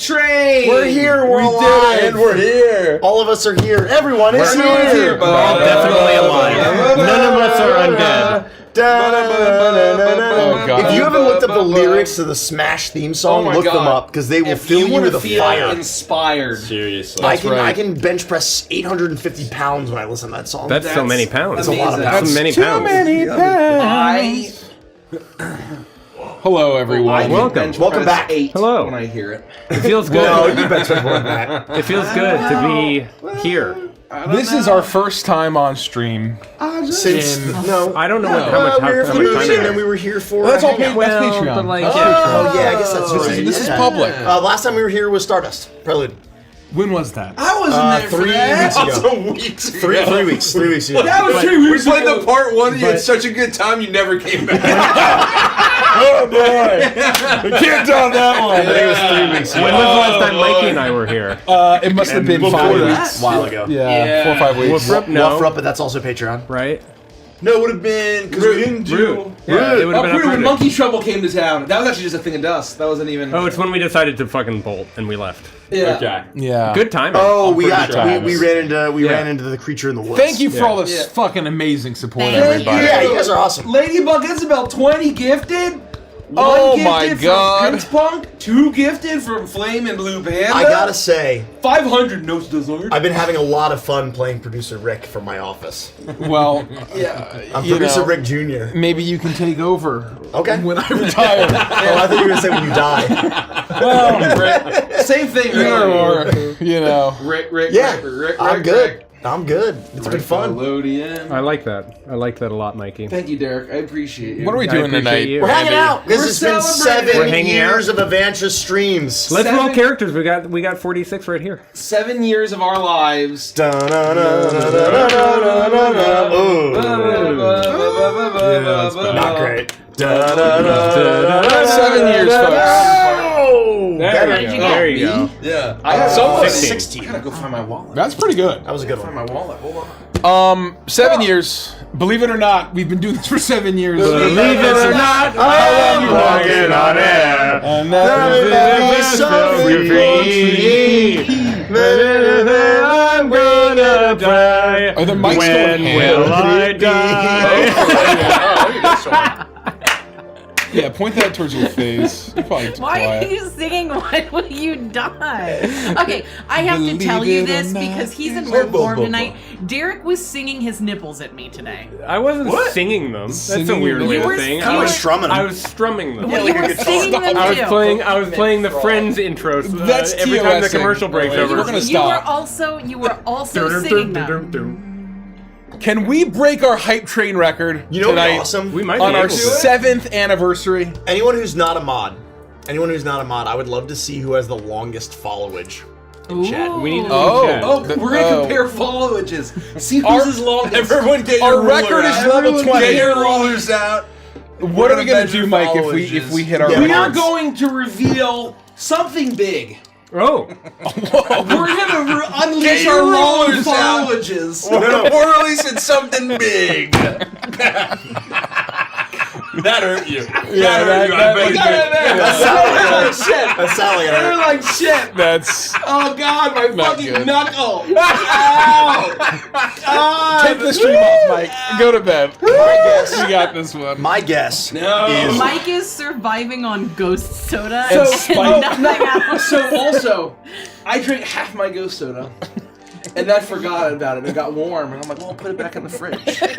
train! We're here, we're alive! We're here! All of us are here. Everyone is here! We're all definitely alive. None of us are undead. Oh, God. If you haven't looked up the lyrics to the Smash theme song, look them up because they will fill you with a fire. Inspired. Seriously. I can bench press 850 pounds when I listen to that song. That's so many pounds. That's a lot of pounds. That's many pounds. Many pounds. Hello, everyone. Welcome back. Hello. When I hear it. It feels good. No, you bench press more than that. It feels good to be here. This is our first time on stream. Since No. I don't know we how were here much for time news, it and then is. we were here for That's all hangout. that's Patreon. But like, Oh yeah, I guess that's right. This is Yeah. public. Last time we were here was Stardust Prelude. When was that? I wasn't there for 3 that. weeks ago. weeks. 3 weeks. 3 weeks ago. That was 3 We weeks played ago. the part 1, you had such a good time, you never came back. Oh boy! We can't tell that one. I think it was 3 weeks ago. when was the last time Mikey and I were here? It must have been Before 5 that? weeks. A while ago. Yeah, 4 or 5 weeks. Woof, no. Rough, but that's also Patreon. Right? No, it would have been, because we didn't do... Yeah, it would have been When uprooted. Monkey Trouble came to town. That was actually just a thing of dust. That wasn't even... Oh, it's when we decided to fucking bolt and we left. yeah. Okay. Yeah. Good timing. Oh, we pretty sure. ran into the creature in the woods. Thank you for all this Yeah. fucking amazing support, Thank everybody. Yeah, you guys are awesome. Ladybug Isabel, 20 gifted. Oh 1 my gifted God. from Prince Punk, 2 gifted from Flame and Blue Panda. I gotta say, 500 notes dessert. I've been having a lot of fun playing producer Rick from my office. Well, I'm You producer know. Rick Jr. maybe you can take over Okay. when I retire. Oh, I thought you were gonna say when you die. Well, Same thing, or, you know. Rick, Yeah, Rick, I'm good. I'm good. It's been fun. Nickelodeon. I like that. I like that a lot, Mikey. Thank you, Derek. I appreciate you. What are we I doing appreciate tonight? you. We're hanging out because We're it's been celebrating. 7 We're hanging years of Avantra streams. Let's roll 7 characters. We got 46 right here. 7 years of our lives. Not great. 7 years, folks. Oh, There better. you go. There you go. Yeah. I got Someone 16. I gotta go find my wallet. That's pretty good. That was a good Find one. my wallet. Hold on. 7 years. Believe it or not, we've been doing this for 7 years. Believe it or not, I'm walking on air. And that is so free. I'm gonna die. Are the mics When going will ham? I die? Oh, look at this one. Yeah, point that towards your face. You're probably too Why are quiet. you singing When Will You Die? Okay, I have to Believe tell you it or this not. because he's in rare form tonight. Derek was singing his nipples at me today. I wasn't singing them. That's a Singing weird them. way You to were sing. singing- I was strumming I them. was strumming them. Well, you were singing them I was too. playing the Friends intros That's every time the TOSing. commercial breaks We're over. gonna You were stop. also singing them. Can we break our hype train record You know what's tonight awesome? We might be on our able to. 7th anniversary? Anyone who's not a mod, I would love to see who has the longest followage in chat. We need to Oh. chat. Oh, we're gonna compare followages. See who's as long. Everyone get Our your ruler record is out. level 20. Get your rulers out. What are we gonna measure do, Mike, if followages. we hit our Yeah, We are records? going to reveal something big. Oh, We're gonna unleash Get our your long rulers out. followages. Or releasing something big. That hurt you. Yeah, That hurt you. I bet you did. That sounded like shit. That sounded like They're it. like shit. That's Oh god, my Not fucking good. knuckle. Ow. take the stream off, Mike. Go to bed. You got this one. My guess No. is Mike is surviving on ghost soda And and Spike. nothing else. So also, I drank half my ghost soda. And I forgot about it. It got warm, and I'm like, well, I'll put it back in the fridge. yeah,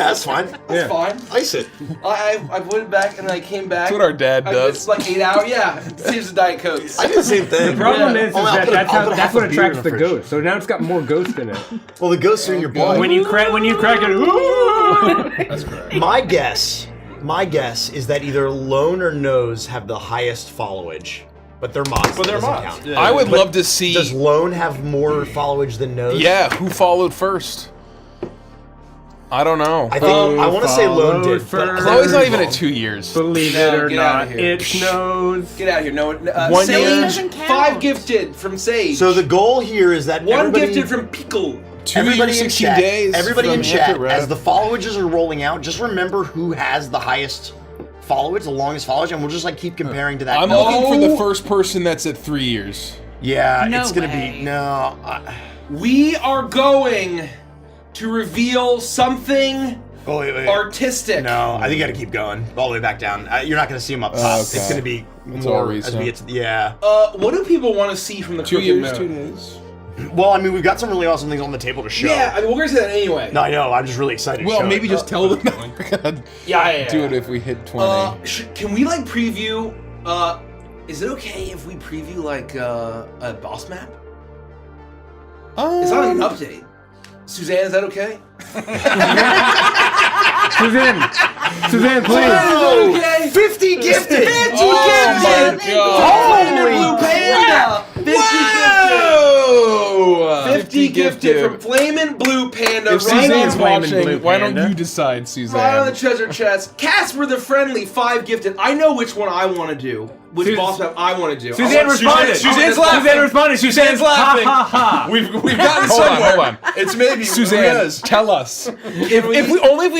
that's fine. It's fine. Ice it. I put it back, and I came back. That's what our dad does. It's like 8 hours. Yeah, it saves the Diet Cokes. I do the same thing. the problem Yeah. is Oh, I'll that put that's I'll put that's half what a beer in attracts the the fridge. ghost. So now it's got more ghost in it. Well, the ghosts are in your blood. When you crack it, ooh! That's correct. My guess is that either Lone or Nose have the highest followage, but they're mods. But they're that doesn't mods. count. Yeah. I would But love to see. Does Lone have more followage than Nose? Yeah, who followed first? I don't know. I think I want to say Lone did. But followed Chloe's not I'm even wrong. at 2 years. Believe No, it or get outta not, here. it snows. Get out of here. No, 1 Sage, year. Doesn't count. 5 gifted from Sage. So the goal here is that 1 everybody, gifted from Pickle. 2 everybody years, in 16 chat, days. everybody in from chat, After as Rap. the follages are rolling out, just remember who has the highest followage, the longest followage, and we'll just like keep comparing to that. I'm looking for the first person that's at 3 years. Yeah, No it's gonna way. be no. We are going to reveal something Oh wait. artistic. No, I think you gotta keep going all the way back down. You're not gonna see them up top. Okay. It's gonna be That's all more as recent. we get to yeah. What do people want to see from the 2 cooking years, mode? 2 days. Well, I mean, we've got some really awesome things on the table to show. Yeah, I mean, we're gonna say that anyway. No, I know. I'm just really excited. to Well, show maybe it. just tell them that we're gonna Yeah. do it if we hit 20. Can we like preview? Is it okay if we preview like a boss map? It's not an update. Suzanne, is that okay? Suzanne, please. Oh, okay. 50 gifted. 50 Oh gifted. my god! Holy Blue Panda. 50 Whoa! 50 gifted from Flamin' Blue Panda. If Right Suzanne's on, Flamin' Blue watching, why don't Panda. you decide, right on the Suzanne? treasure chest. Casper the Friendly, 5 gifted. I know which one I want to do. Which boss map I want to do. Suzanne responded. Suzanne's laughing. Suzanne responded. Suzanne's laughing. Ha ha ha. We've gotten Hold on, somewhere. hold on. It's maybe Suzanne, Maria's. tell us. If we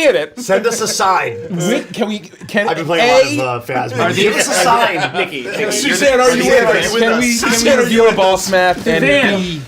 hit it, Send us a sign. can I've been playing a lot of Phasma. Give us a sign, Nikki. Suzanne, are you with us? Can we review a boss map and Suzanne. B,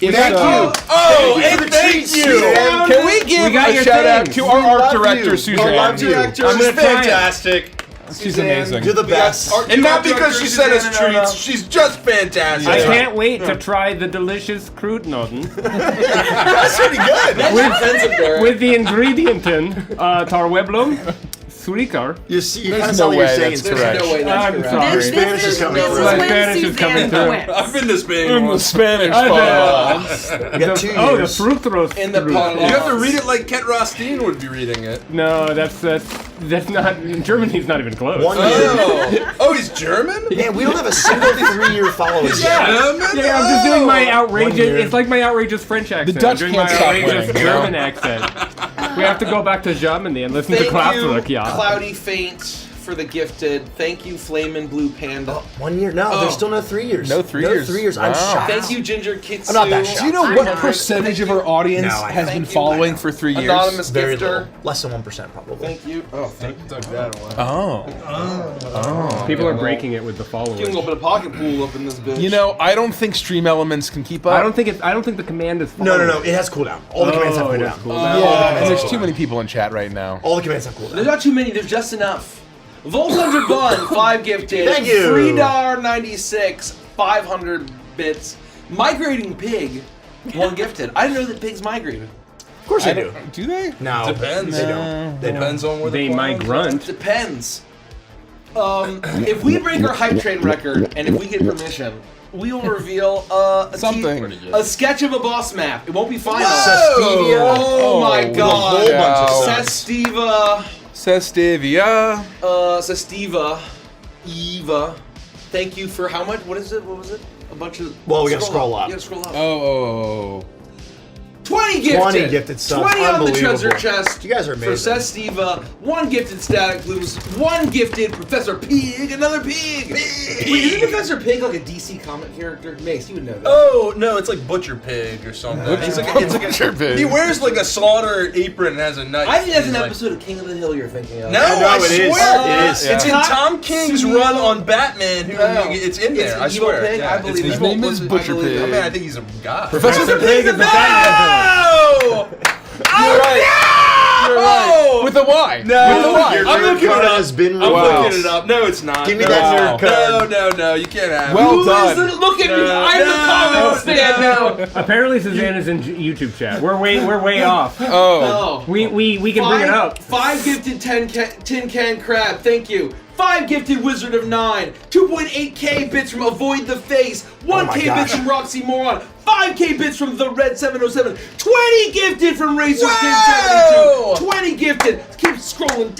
if Thank so, Oh, and thank you. Can we give We got a your shout out things. to our We art love director, you. Suzanne? Our art director. She's gonna try it. fantastic. She's amazing. You're the best. And not because she sent us treats, she's just fantastic. I can't wait to try the delicious Krutnoten That's pretty good. with the ingredient Tarweblum, Surikar. You see, you kind of There's saw no what you're way saying. that's It's correct. No way that's I'm correct. sorry. Your Spanish is coming through. My when Spanish is coming Suzanne through. I've been to Spain In the once. Spanish I file. You got 2 Oh, the years. fruit roast. In the pot. You have to read it like Ket Rothstein would be reading it. No, that's not. Germany's not even close. 1 year. Oh, he's German? Man, we don't have a single 3-year followers yet. German? Yeah, I'm just doing my outrageous. 1 year. It's like my outrageous French accent. Dutch I'm doing can't my stop outrageous winning, you know? German accent. We have to go back to Germany and listen to Thank you, Kraftwerk, yeah. Cloudy Faint, for the gifted. Thank you, Flamin' Blue Panda. 1 year? No, there's still no 3 years. No 3 years. 3 years. I'm Wow. shocked. Thank you, Ginger Kitsu. I'm not that shocked. Do you know I what know. percentage of our audience No, I has thank been you. following for 3 years? Anonymous Very gifter. little. Less than 1% probably. Thank you. Oh, thank you. Took that away. Oh. People are breaking it with the Give a followers. little bit of pocket pool up in this bitch. You know, I don't think Stream Elements can keep up. I don't think the command is. No. It has cooldown. All the commands have Oh, it has cooldown. cooldown. Yeah, and there's too many people in chat right now. All the commands have There's cooldown. not too many. There's just enough. Volt Under Bun, 5 gifted. Thank you. $3.96, 500 bits. Migrating Pig, 1 gifted. I didn't know that pigs migrated. Of course they do. Do they? No. Depends. They don't. They don't. Depends on where They the might grunt. Depends. If we break our hype train record and if we get permission, we will reveal Something. a sketch of a boss map. It won't be final. Sestivia. Oh my Oh, god. whole bunch of wow. Sestiva. Sestivia. Sestiva. Eva. Thank you for how much? What is it? What was it? A bunch of. Well, we gotta scroll up. You gotta scroll up. Oh. 20 gifted! 20 gifted subs. 20 on the treasure Unbelievable. chest. You guys are For amazing. Sestiva, 1 gifted Static Blues, 1 gifted Professor Pig, another pig! Wait, isn't Professor Pig like a DC comic character? Mace, you would know that. Oh no, it's like Butcher Pig or something. It's like Butcher Pig. He wears like a slaughter apron and has a knife. I think that's He's an like- episode of King of the Hill you're thinking of. No, No, I it is. swear It is. It's in Yeah. Tom King's Sunil- run on Batman. Who No. it's in there. I It's Evil swear. Pig? Yeah, I believe it's it. His name is I Butcher believe it. I Pig. mean, I think he's a god. Professor Pig is the No! You're right. You're right. With a Y. No, With a Y. Your I'm nerd looking it card up. has been I'm revoked. looking it up. No, it's not. Give me no. that nerd card. No, you can't have Well it. Who is done. the- Look at me! No, I'm the no, comics fan now! Apparently, Suzanne is in YouTube chat. We're way off. Oh. Oh. We can bring it up. 5 gifted tin can crab, thank you. 5 gifted Wizard of 9, 2.8k bits from Avoid the Face, 1k gosh. bits from Roxy Moron, 5k bits from The Red 707, 20 gifted from Racer Kid Whoa! 72, 20 gifted. Keep scrolling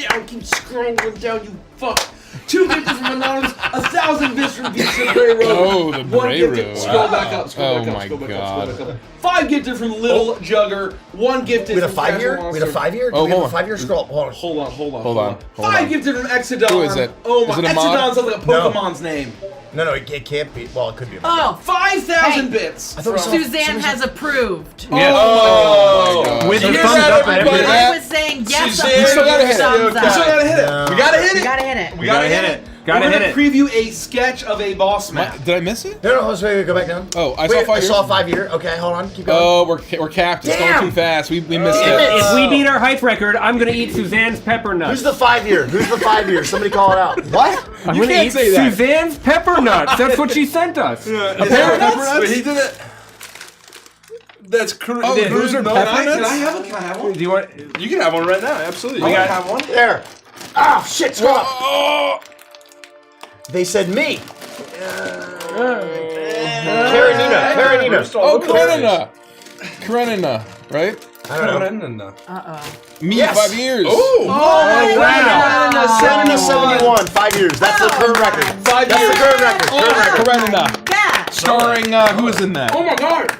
down, you fuck. 2 gifted from Anonymous, 1,000 bits from Beats and Bray Road. Oh, the 1 Bray gifted. Road. Scroll back up, scroll Oh back up, my scroll back God. up, scroll back up. 5 gifted from Little Jugger, 1 gifted We had a from 5-year? Casual We had a Monster. 5-year? Oh, Do we have hold a on. 5-year scroll? Hold on. Hold on. Hold on. 5 gifted from Exodon. Who is it? Oh my, Is it a mod? Exodon sounds like a No. Pokemon's name. No, it can't be. Well, it could be. Oh, 5,000 Hey. bits. I thought we saw- Suzanne has approved. Yeah. Oh, With you the hear thumbs that, up and everybody? everything. I was saying yes. Suzanne, You still gotta hit it. thumbs Okay. You still up. gotta hit it. No. We gotta hit You it. gotta hit it. We gotta hit it. Gotta We're hit gonna it. preview a sketch of a boss map. Did I miss it? No, let's go back down. Oh, I Wait, saw 5 I years. saw 5 year. Okay, hold on. Keep going. Oh, we're capped. It's going Damn. too fast. We missed Damn it. it. If we beat our height record, I'm gonna eat Suzanne's pepper nuts. Who's the 5 year? Who's the 5 year? Somebody call it out. What? I'm You gonna can't eat say that. Suzanne's pepper nuts. That's what she sent us. Wait, he did it. That's cruel. Oh, who's her pepper Can nuts? I have one? Do you want? You can have one right now. Absolutely. We You got- can have one. There. Ah, shit, stop. Oh, They said me. Karenina. oh, Karenina, right? I don't know. Me, Yes. 5 years. Oh. Oh, wow. 70-71, 5 years. That's the current record. 5 That's years. the current record. Current record. Karenina. Yeah. Starring, who is in that? Oh my god.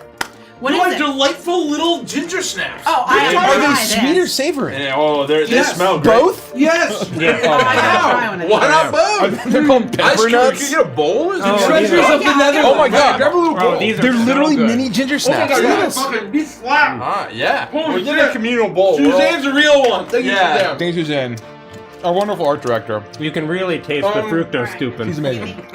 What They're is like it? delightful little ginger snaps. Oh, I Are gotta they try sweet or this. savory? Yeah, they Yes. smell great. Both? Yes. I gotta try one of Why these. not both? They're called Ice pepper cream. nuts. Can you get a bowl? Is it Oh, Treasures these are- of the Netherlands. Oh my god. Grab a little Bro, bowl. these are They're so literally good. mini ginger Oh my snaps. god, Look you at gotta this. fucking be slapped. Ah, yeah. Holy We're getting shit. a communal bowl. Suzanne's a real one. Thank you, Yeah. Suzanne. Thanks, Suzanne. Our wonderful art director. You can really taste the fructose Alright. stupid. He's amazing.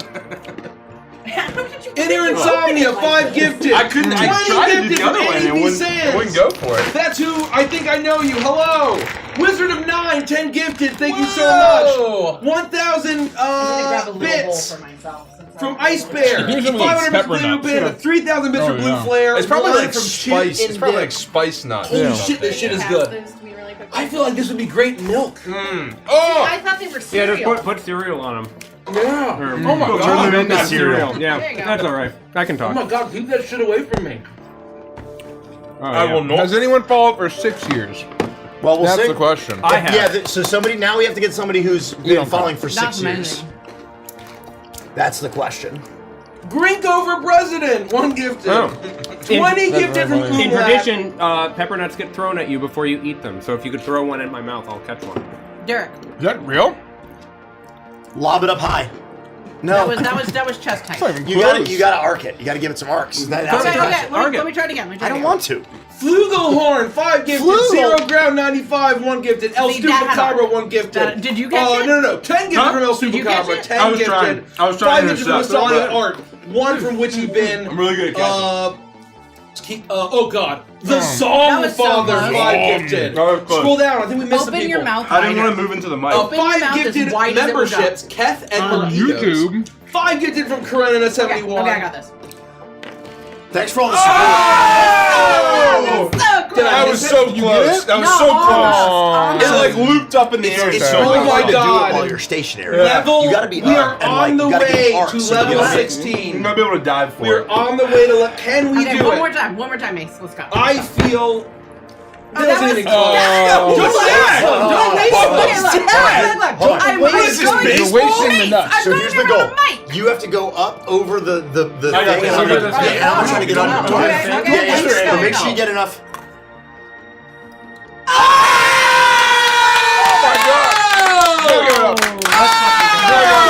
In your insomnia, 5 gifted. I couldn't. I 20 tried to do gifted the other from one. And it A.B. wouldn't, Sands. it wouldn't go for it. That's who I think I know you. Hello. Wizard of 9, 10 gifted. Thank you so Whoa. much. 1,000 grab a little bowl bits for myself. since from I'm- Ice Bear. Here's some of these 500 bits pepper from Blue nuts. Panda. 3,000 bits Oh, from Blue yeah. Flare. It's probably 1 like from spice. Chip It's and probably Dip. like spice nuts. Holy or shit, something. this shit is Pass good. those to me really quickly. I feel like this would be great milk. Oh. I thought they were Yeah, cereal. just put cereal on them. Yeah. Or, Oh my put god. milk Not and cereal. Yeah, There you go. that's all right. I can Oh talk. my god, keep that shit away from me. Oh, I yeah. will not. Has anyone followed for 6 years? Well, we'll That's see. the question. I have. Yeah, so somebody, now we have to get somebody who's been don't following for 6 That's years. amazing. That's the question. Grinko for president. 1 gifted. Oh. 20 gifted from very funny. In Oolab. tradition, pepper nuts get thrown at you before you eat them. So if you could throw one in my mouth, I'll catch one. Derek, Is that real? Lob it up high. No. that was chest height. Not even You close. gotta arc it. You gotta give it some arcs. That's Okay, a- okay. Target. Let me try it again. I don't want to. Flugelhorn, 5 gifted. Flugel. 0 ground 95, 1 gifted. El See, that had a- Stupacabra, 1 gifted. Did you catch it? No. 10 gifted Huh? from El Did you catch Stupacabra. it? 10 I was gifted. trying. I was 5 trying to gifted from intercept it, Assault but- Art. 1 from Witchy Bin. I'm really good at catching. Oh god. The That Song was so Father, close. 5 gifted. That was close. Scroll down. I think we missed the Open people. your mouth. I didn't wider. want to move into the mic. Open your 5 mouth as gifted wide as it will go. memberships. Keth and On Marquitos. YouTube. 5 gifted from Karenina Okay, 71. okay, I got this. Thanks for all the support. Oh! So close. That was so close. That was No, so almost. close. It like looped up in the air. It's so so Oh my hard to do God. it while you're stationary. Level, You gotta be we up are and, on like, the you gotta get way arcs to so you level get it. You're 16. gonna be able to dive for We're it. on the way to can we Okay, do one it? more time, Mace. Let's go. I feel Oh, that was- even Yeah, close. no, Don't look, say it! look, Don't look, waste look, it. look, look, Hold on. I'm What going is this, going baseball? You're wasting the Mace, nuts. I'm So going here's the around goal. the mic. You have to go up over the I got thing. this, and I I'm got gonna- this. yeah, and I'm trying to get under. Okay, Yeah, okay, yeah, okay, yeah. okay. Make sure you get enough.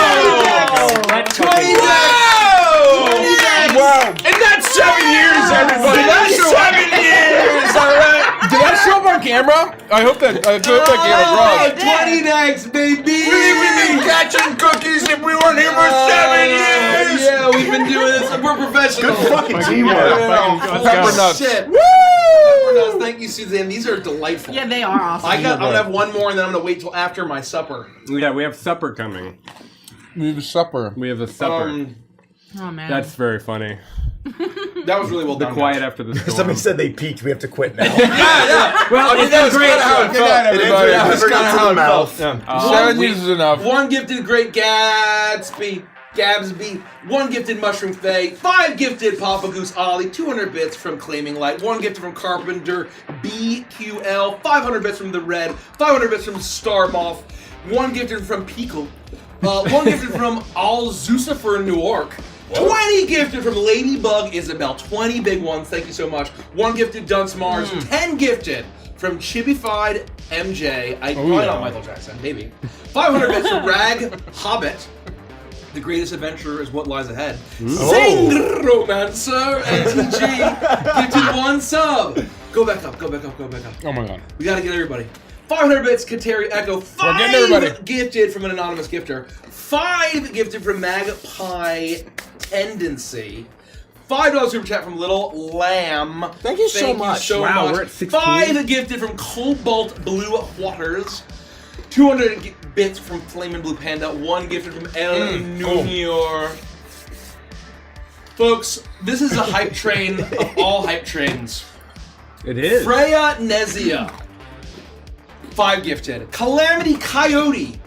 Let's 20 fucking- Wow! And that's 7 years, everybody! That's 7 years! Alright? Did that show up on camera? I hope that camera Oh, draws. 20 next, baby! We've been catching cookies if we weren't here for 7 years! Yeah, we've been doing this. We're professionals. Good fucking teamwork. Holy Pepper nuts. shit. Pepper nuts. Thank you, Suzanne. These are delightful. Yeah, they are awesome. I'm gonna have one more, and then I'm gonna wait till after my supper. Yeah, we have supper coming. We have a supper. We have a supper. Oh man. That's very funny. That was really well The done. quiet after the storm. Somebody said they peaked. We have to quit now. Yeah! Well, I mean, it's that a was great kinda how it Good night, felt. everybody. That was Never got kinda to how the it mouth. felt. Uh, 7 years is enough. One gifted Great Gatsby. 1 gifted Mushroom Faye. 5 gifted Papa Goose Ollie. 200 bits from Claiming Light. 1 gifted from Carpenter BQL. 500 bits from The Red. 500 bits from Star Moth. 1 gifted from Pico. 1 gifted from Al Zucifer Newark. 20 gifted from Ladybug Isabel. 20 big ones. Thank you so much. 1 gifted Dunce Mars. 10 gifted from Chibified MJ. Probably not Michael Jackson. Maybe. 500 bits from Rag Hobbit. The greatest adventure is what lies ahead. Oh. Zing! Romancer NTG gifted 1 sub. Go back up. Oh my god. We gotta get everybody. 500 bits, Kateri Echo. 5 everybody. gifted from an anonymous gifter. 5 gifted from Magpie Tendency. $5 super chat from Little Lamb. Thank you so much. Wow, we're at 16. 5 gifted from Cobalt Blue Waters. 200 bits from Flamin' Blue Panda. 1 gifted from El Junior. Folks, this is a hype train of all hype trains. It is. Freya Nezia. 5 gifted. Calamity Coyote.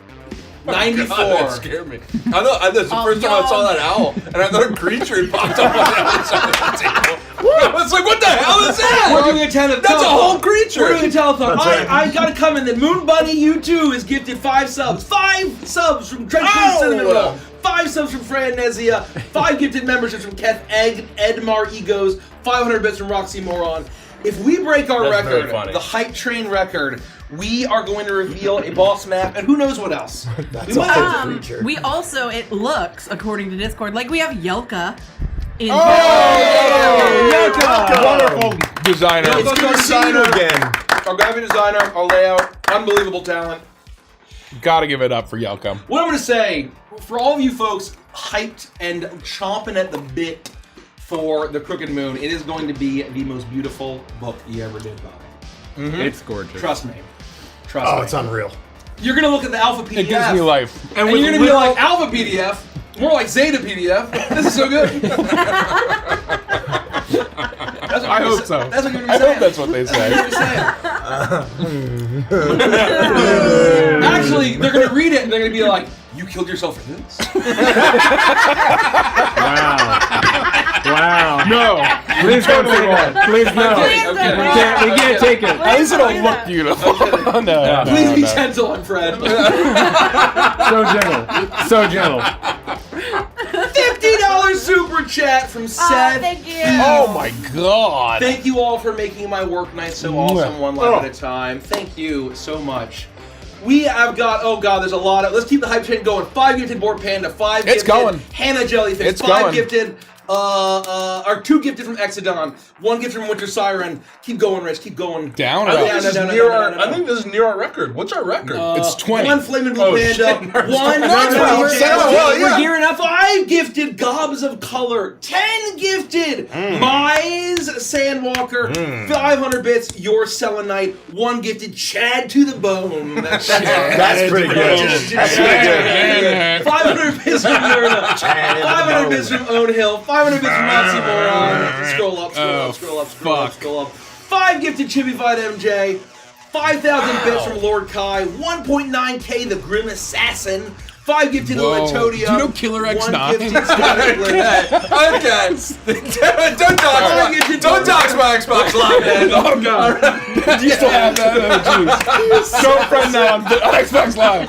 94. That scared me. I know. That's the first time I saw that owl, and I thought a creature had popped up on the other side of the table. I was like, "What the hell is that?" We're doing a telethon. That's a whole creature. We're doing a telethon. That's right. I gotta come in. Then Moon Bunny, you too, is gifted 5 subs. 5 subs from Dreadful Cinnamon Roll. 5 subs from Freya Nezia. 5 gifted memberships from Keth Egg, Edmar Egos. 500 bits from Roxy Moron. If we break our That's very record, funny. the hype train record, we are going to reveal a boss map, and who knows what else. That's We a might whole have- creature. We also, it looks, according to Discord, like we have Yelka in Wonderful designer. It's good to see you again. Our graphic designer, our layout, unbelievable talent. Gotta give it up for Yelka. What I'm going to say, for all of you folks hyped and chomping at the bit for The Crooked Moon, it is going to be the most beautiful book you ever did, Bobby. It's gorgeous. Trust me. Oh, me. it's unreal. You're going to look at the Alpha PDF. It gives me life. And you're going to be like, Alpha PDF? More like Zeta PDF. This is so good. I hope so. That's what you're I saying. hope that's what they say. Actually, they're going to read it and they're going to be like, you killed yourself for this? Wow. No. Please don't say that. Please no. Okay. We can't take it. At least it'll look beautiful. No, Please be no. gentle on Fred. So gentle. So gentle. $50 super chat from Seth. thank you. Oh my god. Thank you all for making my work night so awesome, one life at a time. Thank you so much. We have got, oh god, there's a lot of, let's keep the hype train going. 5 gifted Board Panda, 5 It's gifted going. Hannah Jellyfish, It's 5 going. gifted, or 2 gifted from Exodon, 1 gifted from Winter Siren. Keep going, Rich, keep going. Down No, or no, up? no, This is no, no, near no, our- no, no. I think this is near our record. What's our record? It's 20. 1 Flamin' Blue Oh, Panda, shit. 1 well, yeah. We're gearing up. 5 gifted Gobs of Color, 10 gifted Mize Sandwalker, 500 bits Your Selenite, 1 gifted Chad to the Bone. That's That's pretty good. That's pretty good. 500 bits from Myrna, 500 bits from Own Hill, 500 bits from Nazi Moron. Scroll up, scroll up. 5 gifted Chibified MJ, 5,000 bits from Lord Kai, 1.9k the Grim Assassin, 5 gifted Latodia. Do you know Killer X9? 1 gifted Static Blade. Okay. Don't dox my Xbox Live, man. Oh god. Do you still have that? Oh jeez. Don't friend now on Xbox Live.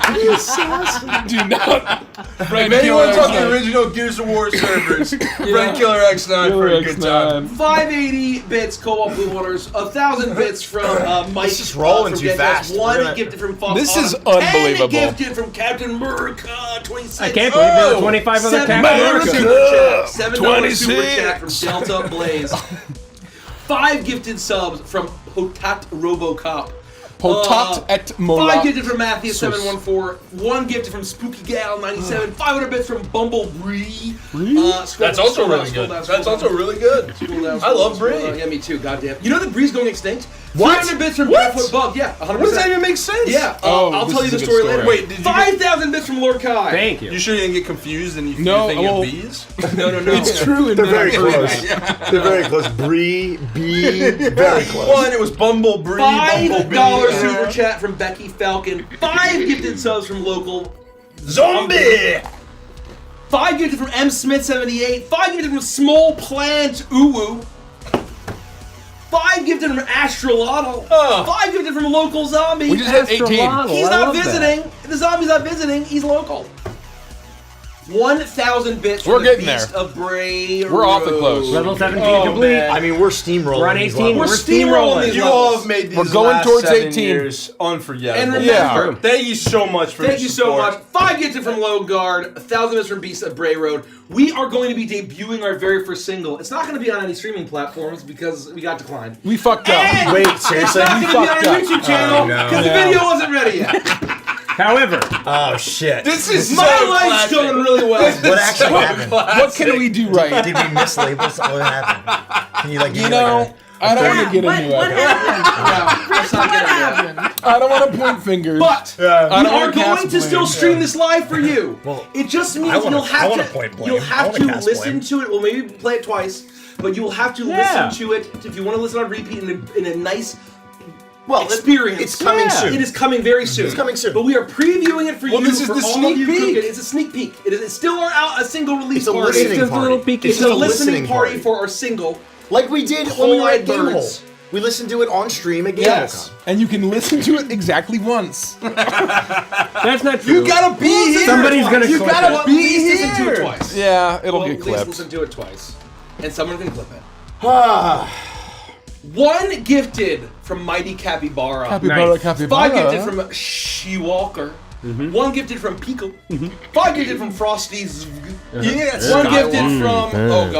Do not. Friend If anyone's Killer on the X9. original Gears of War servers, friend Killer X9 for a good time. 580 bits Co-op Blue Waters, 1,000 bits from Mike. This is rolling from too Get fast. This, We're 1 gonna- gifted from Fox. This is Autumn, 10 unbelievable. gifted from Captain Murka, 26. I can't believe there were 25 other $7 Captain super America. chat. $7 super 26. chat from Delta Blaze. 5 gifted subs from Potat Robocop. Potat et 5 Mola. gifted from Matthew 714. 1 gifted from Spooky Gal 97. 500 bits from Bumblebee. That's also really good. That's also really good. I love Bree. Yeah, me too. Goddamn. You know that Bree's going extinct? What? 300 bits from What? Barefoot Bug. Yeah, 100%. What does that even make sense? Yeah, Oh, I'll this tell you is the a good story story. later. Wait, did you get- 5,000 bits from Lord Kai. Thank you. You sure you didn't get confused and you No, think well- of bees? No. It's true. in They're very that- close. They're very close. Bree, B, very close. One, it was Bumblebee. $5 super chat from Becky Falcon. 5 gifted subs from local. Zombie! 5 gifted from M Smith 78. 5 gifted from Small Plant Uwu. 5 gifted from Astrolotl. 5 gifted from local zombie. We just had 18. He's not visiting. The zombie's not visiting. He's local. 1,000 bits We're from the getting Beast there. of Bray. We're awfully close. Level 17 Oh, complete. man. I mean, we're steamrolling. We're on these 18. levels. We're steamrolling these You levels. all have made these We're going last towards 7 18. years unforgettable. And remember, Yeah. Thank you so much for thank the you so support. much. 5 gifted from Low Guard, 1,000 bits from Beast of Bray Road. We are going to be debuting our very first single. It's not going to be on any streaming platforms because we got declined. We fucked up. And Wait, it's seriously? not We going to be on fucked our up. YouTube channel no. because the video wasn't ready yet. However, Oh shit! This is My so life's classic. going really well. What actually happened? What can we do right? Did we mislabel something? What happened? Can you like? Give You me, like, know, I don't want to get What into happened? Yeah, let's not What get into it. happened? I don't want to point fingers. But I we don't are wanna going cast to still blame. stream this live for you. Well, it just means I wanna- you'll I have wanna to point blame. you'll I have wanna to cast listen blame. to it. Well, maybe play it twice, but you will have to Yeah. listen to it if you want to listen on repeat in a nice experience. It's coming soon. It is coming very soon. It's coming soon. But we are previewing it for Well, you. this is for the all sneak of you peek. crooked. It's a sneak peek. It's still a single release It's a party. listening just a party. little peeky It's just a listening party for our single. like we did when we were at Collide Gamehole. Birds. We listened to it on stream at Gamehole. Yes, and you can listen to it exactly once. that's not true. You gotta be here. Somebody's gonna You clip gotta Well, at be least listen to it here. twice. Yeah, it'll Well, get at least clipped. listen to it twice, and someone can clip it. Ah, One gifted from Mighty Capybara. Capybara, Nice. capybara. 5 gifted from She-Walker. 1 gifted from Pico. 5 gifted from Frosty's. Yes. 1 gifted from oh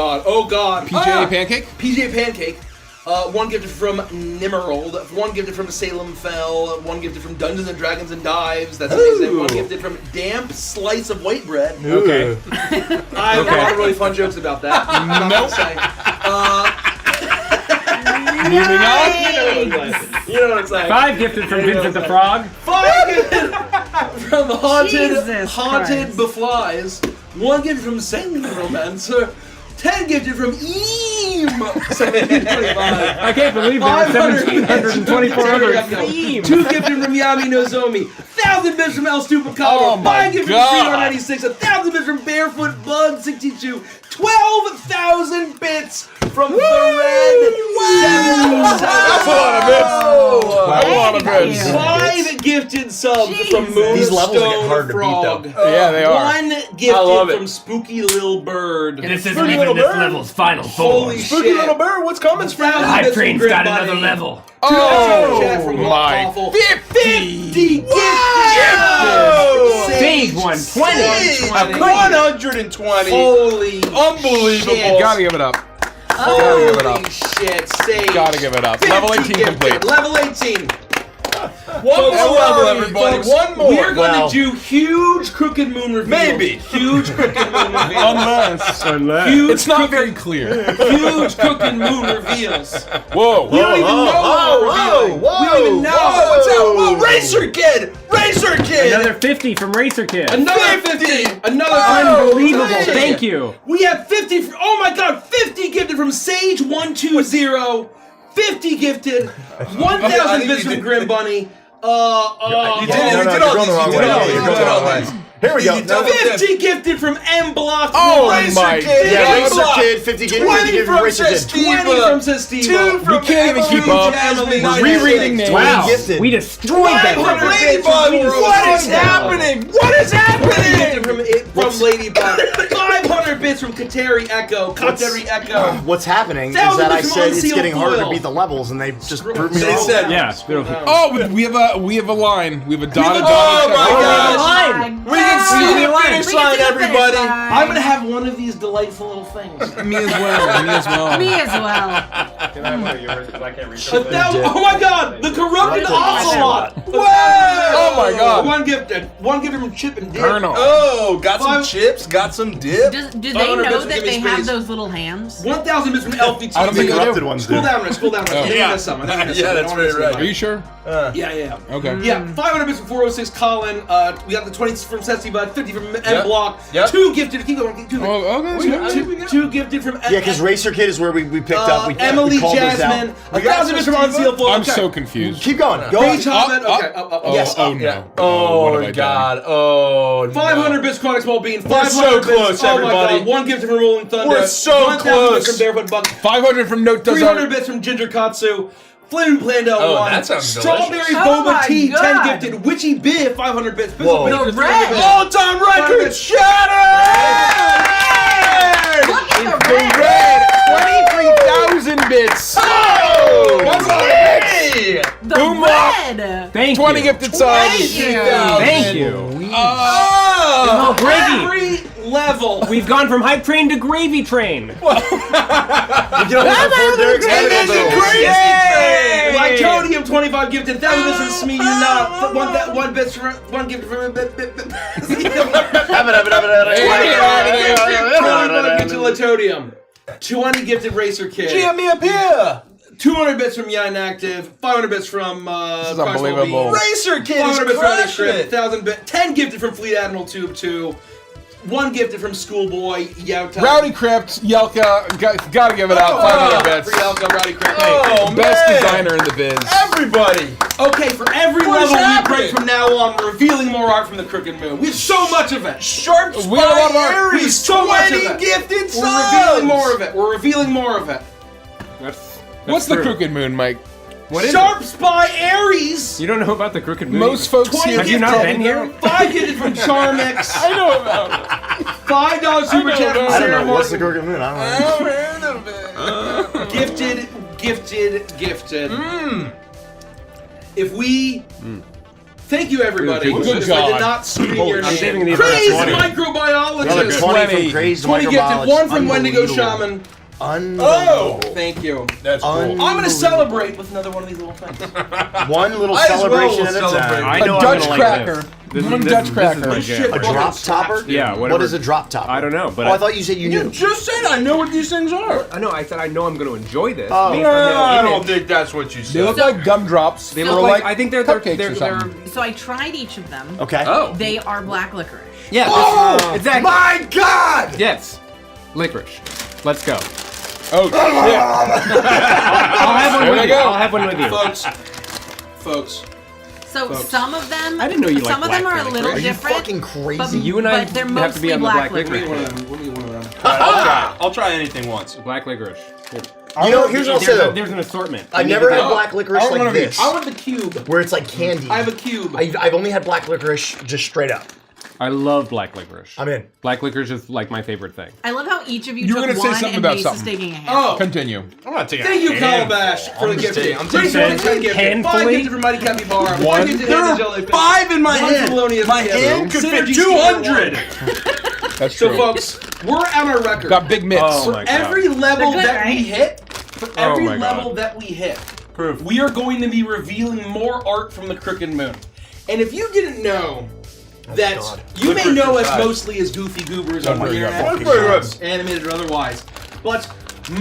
god, PJ Pancake. PJ Pancake. 1 gifted from Nimerold. 1 gifted from Salem Fell. 1 gifted from Dungeons and Dragons and Dives. That's amazing. 1 gifted from Damp Slice of White Bread. Okay. I have a lot of really fun jokes about that. Nope. Moving on. You know what I'm saying. 5 gifted from Vincent the Frog. 5 gifted from Jesus Haunted Christ. Beflies. 1 gifted from Singing Romancer. 10 gifted from Eam. 1725. I can't believe there were 1,724 others. 2 gifted from Yami Nozomi. 1,000 bits from El Stupacabra. Oh my 5 gifted God. from Freedom 96. 1,000 bits from Barefoot Bug 62. 12,000 bits from the Red 77. That's a lot of bits. That's a lot of bits. Thank 5 gifted subs Jesus. from Moonstone These levels are getting hard to beat, Frog. though. Yeah, they are. 1 I love gifted it. from Spooky Little Bird. This isn't Spooky even little this bird. level's final Holy form. Spooky shit. little bird, what's coming? 1,000 Hype bits from Train's Grim got Bunny. another level. Oh Chat from my. Awful. 50 gifted. Whoa! Sage Big one, 20. Hey, 20. 120. Holy Unbelievable. shit. Gotta give it up. Holy give it up. shit, Sage. Gotta give it up. 50 Level 18 gifted. complete. Level 18. One more Folks, level, everybody. folks, One more. We're going Well. to do huge Crooked Moon reveals. Maybe. Huge Crooked Moon reveals. Unless. Huge It's not Crooked- very clear. Huge Crooked Moon reveals. Whoa. We don't even know what we're revealing. We don't even know. Whoa, what's that? Whoa, Racer Kid! Racer Kid! Another 50 from Racer Kid. Another 50. Another Unbelievable. 50. Thank you. We have 50. Oh my God! 50 gifted from Sage120. 50 gifted. 1,000 bits from Grim Bunny. You did No, it. no, You did you're all going these. the wrong You did way. all You're these. You going did the all wrong way. these. Here we go. You No, did- 50 gifted from M Block. Oh Racer my. Kid. yeah, Racer Racer Kid. Kid, 50 gig, 20 50 gig, from Racer Kid. Sestiva. 20 from Sestiva. 2 from We can't even keep Emily up. Jasmine We're 96. rereading names. Wow. gifted. We destroyed that 5 from record. Ladybug. What is happening? What is happening? From Ladybug. 500 bits from Kateri Echo. Kateri Echo. What's happening is 1,000 that I bits from said it's unsealed getting harder to foil. beat the levels, and they just proved me They wrong. said, Yeah, it's beautiful. Oh, we have a line. We have a dotted Oh my line. gosh. Line. We can see the finish line, everybody. I'm gonna have one of these delightful little things. Me as well. Me as well. Me as well. Can I have one of yours? Because I can't reach 1,000. Oh my God! The corrupted ocelot. Whoa! Oh my God. One gifted from Chip and Dip. Colonel. Oh, got some Five- chips, got some dip. Do they 500 know bits that from they Gimme have Space. those little hands? 1,000 bits from Elfie TV. I don't think The I corrupted do. ones Scroll do. down, Rich. Scroll down, Rich. I think Yeah. I missed some. I think I missed Yeah, some. that's I don't wanna very miss right. Are you sure? Yeah. Okay. Yeah, 500 bits from 406 Colin. We got the 20 from Setsy Bud, 50 from M Yep. Block. Yep. 2 gifted. Keep going. Keep going. Oh, okay. Sure. Two gifted from Yeah, because Racer Kid is where we picked up. We Emily we called those out. Jasmine. 1,000 bits from Unsealed Foil. I'm Okay. so confused. Keep going. Go Paige on. Hoffman. Up, Okay, up. up. Oh, Yes, oh up. no. Yeah. what have I Oh done? God. Oh. no. 500 bits Chronic Small Bean. 500 so bits. close, Oh my everybody. God. 1 gifted from Rolling Thunder. We're so 1,000 close. bits from Barefoot Buck. 500 from Note Does 300 Art. bits from Ginger Katsu. Flaming Plando Oh, 1. that sounds Strawberry delicious. Oh Boba my Tea, 10 God. gifted. Witchy Bib, 500 bits. Whoa. Baker, The 300 red. bits. All-time record shattered! Look at the The red. red, 23,000 bits. Oh! That's all Hey! The Boombox. red. Thank 20 you. gifted subs. Thank you. Oh! Oh, gravy. Every level. We've gone from hype train to gravy train. You get all this before Derek's And then gonna the go. crazy train! Lycodium, 25 gifted. 1,000 bits from Smee. You're not. One bit from. One gifted from. 20 gifted Lycodium. 20 gifted Racer Kid. Jam me up here! 200 bits from Young Active. 500 bits from. This is unbelievable. Racer Kid is 500 bits from Andy crushing Script. it! 1,000 bits. 10 gifted from Fleet Admiral Tube 2. 1 gifted from Schoolboy Yauta. Rowdy Crypt, Yelka, gotta give it out. 500 bits. Free Elko, Rowdy Crypt. Oh, Best man. designer in the biz. Everybody! Okay, for every What's level happening? we break from now on, we're revealing more art from the Crooked Moon. We have so much of it. Sharp We got a lot of Spy art. We have Aries, so much of 20 it. gifted subs! We're revealing more of it. We're revealing more of it. That's What's the true. Crooked Moon, Mike? What is Sharp Spy Aries. You don't know about the Crooked Moon? Most folks 20 here Have you not been here? 5 gifted from Charmix. I know about it. $5 super chat from I don't Sarah know. What's the Morgan. Crooked Moon? I don't know. Gifted. If we... Thank you, everybody. Good If I God. did not scream your I'm name. saving these for Crazy 20. Another microbiologist. 20 20. from Crazed 20 gifted. Microbiologist. 1 from Wendigo Unbelievable. Shaman. Unbelievable. Thank you. That's cool. Un- I'm going to celebrate with another one of these little things. One little I as well celebration will at a celebrate. time. I A know Dutch I'm gonna cracker. Like this. One This Dutch is cracker. my Shit, jam. A drop topper? Yeah, whatever. What is a drop topper? I don't know, but Oh, I thought you said you You knew. just said I know what these things are. I know. I said I know I'm going to enjoy this. Oh. based on the I don't image. think that's what you They said. look like gumdrops. They So look like. like I think they're cupcakes they're, or they're, something. So I tried each of them. Okay. Oh. They are black licorice. Yeah. Oh, exactly. my God! Yes. Licorice. Let's go. Oh, shit. I'll have one There with we you. go. I'll have one with you. Folks. So Folks. some of them, I didn't know you liked some of them black are a little Are you different. fucking but, crazy? You and I but they're have to be mostly on the black black licorice. licorice. I'll try anything once. Black licorice. You know, here's what I'll say There's, though. there's an assortment. I've You never need to had go. black licorice I want one like of this, I want the cube. where it's like candy. I have a cube. I've only had black licorice just straight up. I love black licorice. I'm in. Black licorice is like my favorite thing. I love how each of you You were took gonna say one something and about Mace something. is taking a hand. Oh, Continue. I'm not taking thank you, Calabash, for the gift. I'm Grace taking Morgan, 10 gifted. 5 handfully? gifted from Mighty Capybara. 1 One. gifted There Hand are Jellyfish. 5 in my One hand. from Lonius My Kid. hand could fit Synergy 200. That's So, true. folks, we're on our record. Got big mitts. Oh For my God. every level They're good, that we right? hit, for every my level God. that we hit, Proof. we are going to be revealing more art from the Crooked Moon. And if you didn't know that God. you may Licorice know us inside. mostly as goofy goobers on the very good. internet, That's very good. animated or otherwise, but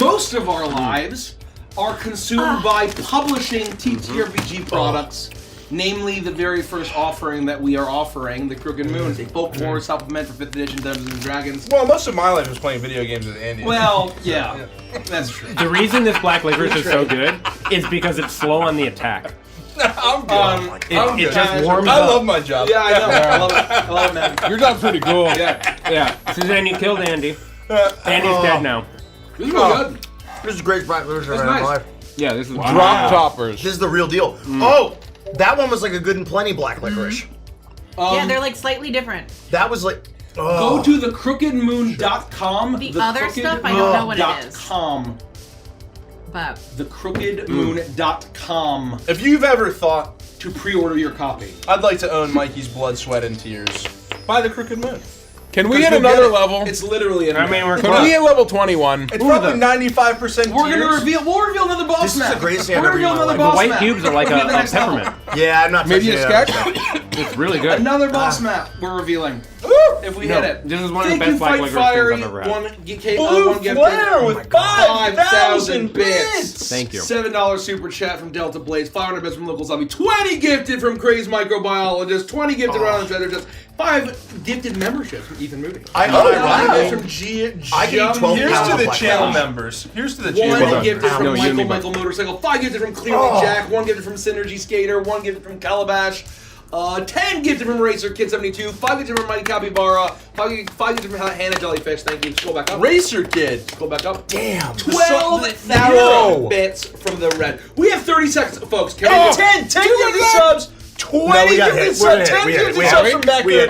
most of our lives are consumed by publishing TTRPG products. Namely, the very first offering that we are offering, the Crooked Moon, a folklore supplement for 5th edition Dungeons and Dragons. Well, most of my life was playing video games with Andy. Well, yeah, that's true. The reason this black licorice is so good is because it's slow on the attack. I'm good. I'm It good. just warms I up. love my job. Yeah, I know. I love it. I love it, man. Your job's pretty cool. Yeah. Suzanne, you killed Andy. Andy's dead now. This is really good. This is the greatest black licorice I've That's ever had in my nice. life. Yeah, this is Drop toppers. This is the real deal. Oh, that one was like a good and plenty black licorice. Yeah, they're like slightly different. That was like. Go Oh. to thecrookedmoon.com. The other stuff, I don't know what it is. .com. But Thecrookedmoon.com If you've ever thought, to pre-order your copy. I'd like to own Mikey's Blood, Sweat, and Tears, buy the Crooked Moon. Can we 'Cause hit you'll another get it. level? It's literally in I mean, we're Can close. we hit level 21? It's probably 95% We're Tears. gonna reveal. We'll reveal another boss This is map. the greatest thing We're I've gonna ever reveal read in another my boss White map. cubes are like We'll reveal the a next level. peppermint. Yeah, I'm not Maybe a touching it. sketch? It's really good. Another boss map we're revealing. If we hit it. This is one of the Thank you, best black Fight licorice Fiery. things I've ever had. One Blue gifted. Flare with 5,000 bits. Thank you. $7 super chat from Delta Blaze, 500 bits from Local Zombie, 20 gifted from Crazed Microbiologist, 20 gifted Ron Strategist, 5 gifted memberships from Ethan Moody. I 5 unironically- from G. I can eat 12 Here's pounds to of the black channel licorice. members. Here's to the One channel members. gifted from No, you and me Michael both. Motorcycle, 5 gifted from Clearly Jack, 1 gifted from Synergy Skater, 1 gifted from Calabash, 10 gifted from Racer Kid 72, 5 gifted from Mighty Capybara, 5 gifted from Hannah Jellyfish. Thank you. Scroll back up. Racer Kid. Scroll back up. Damn. 12,000 bits from the red. We have 30 seconds, folks. Can we 10 gifted subs. 20 gifted subs. 10 gifted subs from back there.